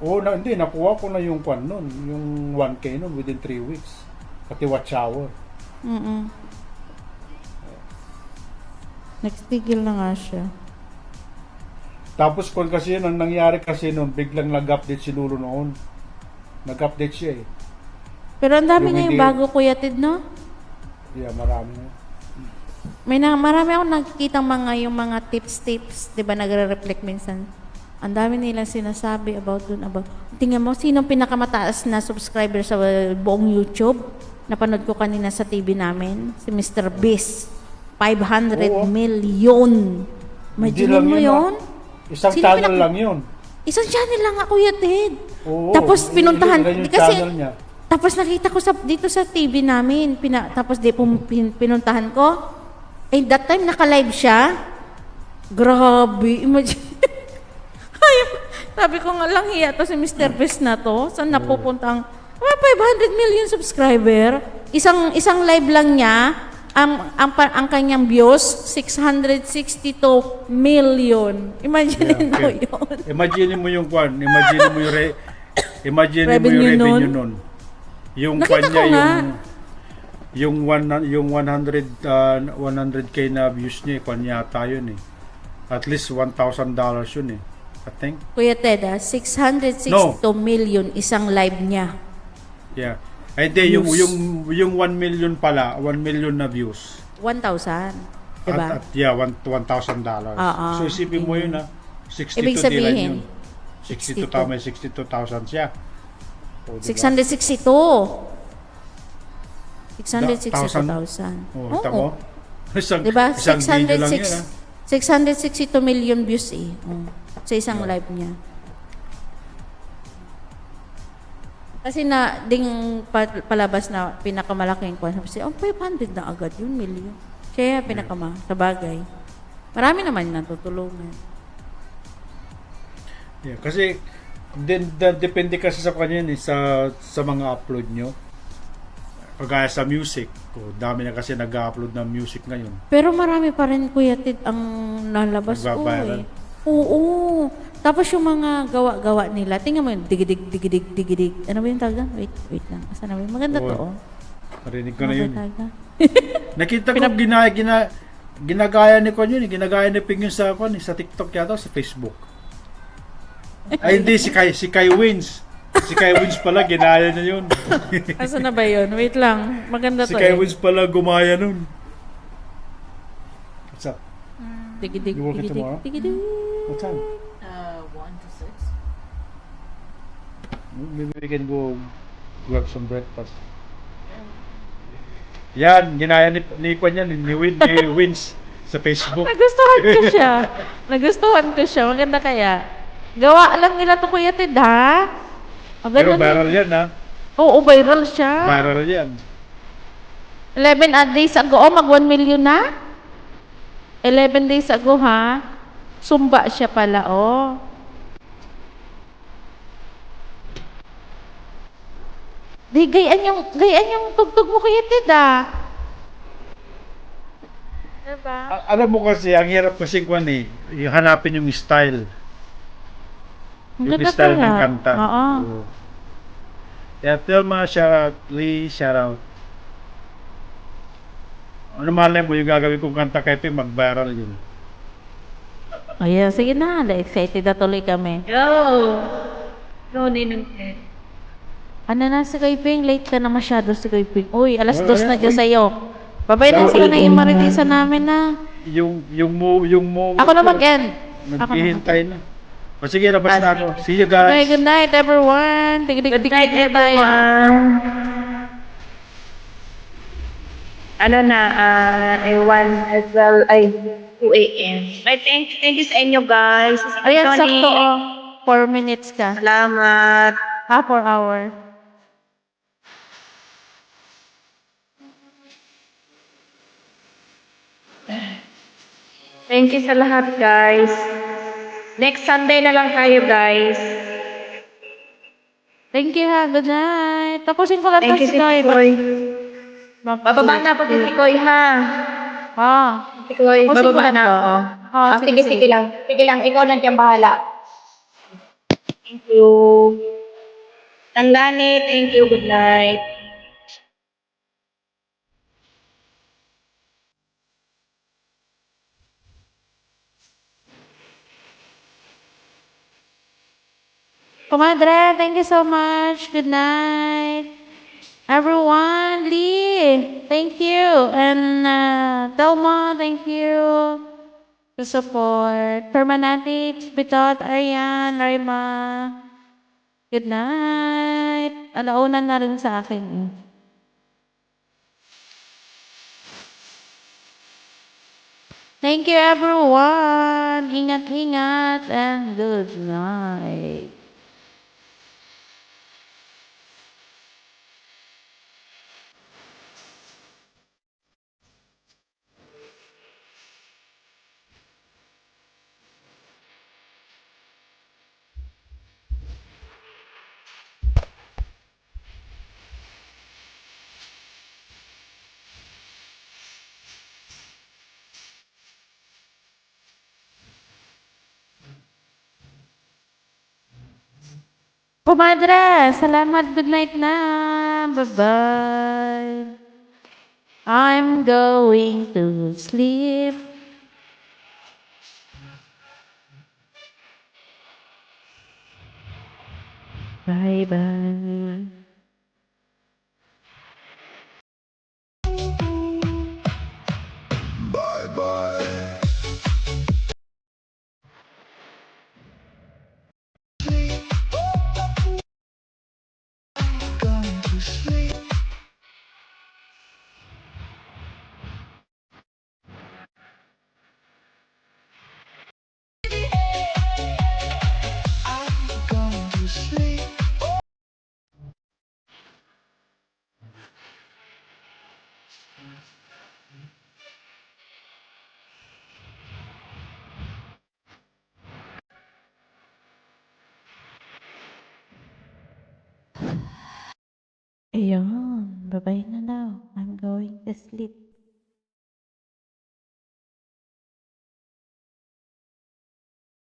Hindi, nakuha ko na yung kwan nun, yung 1k nun within 3 weeks. Pati watch hour. Mm. Nagtigil na nga siya. Tapos kung kasi yun, ang nangyari kasi nun, biglang nag-update si Lulu noon. Nag-update siya eh. Pero ang dami Yung ngayong hindi- bago, Kuya Ted, no? Yeah, marami na. Marami akong nakikita yung mga tips, 'di ba, nagre-reflect minsan. Ang dami nilang sinasabi about. Tingnan mo, sinong pinakamataas na subscriber sa buong YouTube? Napanood ko kanina sa TV namin, si Mr. Beast. 500 Oo. million. Hindi Imagine lang mo yun, yun? Isang Sino channel pinak- lang yun. Isang channel lang ako, Kuya Ted. Oo, Tapos pinuntahan, yun yung kasi channel niya. tapos nakita ko dito sa TV namin, tapos pinuntahan ko. That time naka-live siya. Grabe, imagine. Sabi ko nga lang, hiya to si Mr. Beast na to. Saan napupunta ang 500 million subscriber? Isang live lang niya, ang kanyang views, 662 million. Imagine mo okay. yun. Imagine mo yung kwan. Imagine mo yung Revenue revenue nun. nun. Yung Nakita kwan ko niya, nga. yung 100k na views niya, kwan yata yun eh. At least $1,000 yun eh. I think. Kuya Ted, 662 million isang live niya. Yeah. Ay, hindi, Views. yung 1 million pala, 1 million na views. 1,000. Diba? At yeah, $1,000. So isipin mo yun 62 Ibig sabihin, yun. 62 tama, 62,000 siya. O, diba? 662. 662,000. Oh, tamo. Isang, Diba? isang video lang yun 662 million views eh. Oh, sa isang live niya. Kasi palabas na pinakamalaking kwan. Sabi siya, 500 na agad yun, million. Siya sa bagay. Marami naman natutulungan. Yeah, kasi depende kasi sa kanya yun, sa mga upload nyo. Kagaya sa music. Dami na kasi nag-upload ng music ngayon. Pero marami pa rin, Kuya Ted, ang nalabas ko Nagbabayaran. eh. Oo. Tapos yung mga gawa-gawa nila, tingnan mo yung digidig. Ano ba yung taga? Wait lang. Asa na ba yun? Maganda to, oh. Narinig ko na yun. Taga? Nakita ko ginagaya ni Kwan yun. Ginagaya ni Ping yun sa TikTok yata, sa Facebook. Ay hindi, si Kai Wins. Si Kai Wins pala, ginaya niya yun. Asa na ba yun? Wait lang. Maganda Si to Kai eh. Wins pala gumaya nun. What's up? Digidig. You working tomorrow? What time? 1 to 6. Maybe we can go grab some breakfast. Yan, ginaya ni Kwan yan, ni Wins sa Facebook. Nagustuhan ko siya. Maganda kaya. Gawa lang nila to, Kuya Ted, ha? Pero viral yan ha. Oo, viral siya. Viral yan. 11 days ago, mag 1 million na? 11 days ago, ha? Sumba siya pala, oh. Di, gayaan yung tugtog mo, Kuya Ted, ah. Diba? Alam mo kasi, ang hirap kasi kwan eh, yung hanapin yung style. Ang Yung ganda style ng pala. kanta. Oo. Oo. Kaya Thelma, shout out. Lee, shout out. Ano malay mo, yung gagawin kong kanta kay Ping, mag-viral yun. Ayan, sige na. Excited na tuloy kami. Go, Ninong Ted. Ano na si Kuya Ping? Late ka na masyado si Kuya Ping. Uy, alas Oh, 2 na ayan, dyan uy. sa'yo. Babay na sila na yung maritisan namin na. Yung mo. Ako na mag-end. Naghihintay na. O sige, labas na ako. See you Okay, guys. good night everyone. Good night everyone. Ano na, 1 as well, 2 a.m. Thank you sa inyo, guys. Ayan, Tony, sakto, oh. 4 minutes ka. Salamat. Half an hour. Thank you sa lahat, guys. Next Sunday na lang tayo, guys. Thank you ha. Good night. Tapusin ko lang Thank to you, si Koy. Sikoy. Bababa na po si Sikoy, ha? Ah. Sikoy, Tapusin ko bababa lang na to. ako. Ah, Sige, sige lang. Sige lang, ikaw na dyan bahala. Thank you. Tandani, thank you, good night. Comadre, thank you so much. Good night. Everyone, Lee, thank you. And Delma, thank you to support. Permanente, Bitot, Arian, Raima. Good night. Alauna na rin sa akin. Thank you everyone. Ingat-ingat and good night. Comadre, salamat. Good night na. Bye-bye. I'm going to sleep. Bye-bye. Ayun, bye-bye na daw. I'm going to sleep.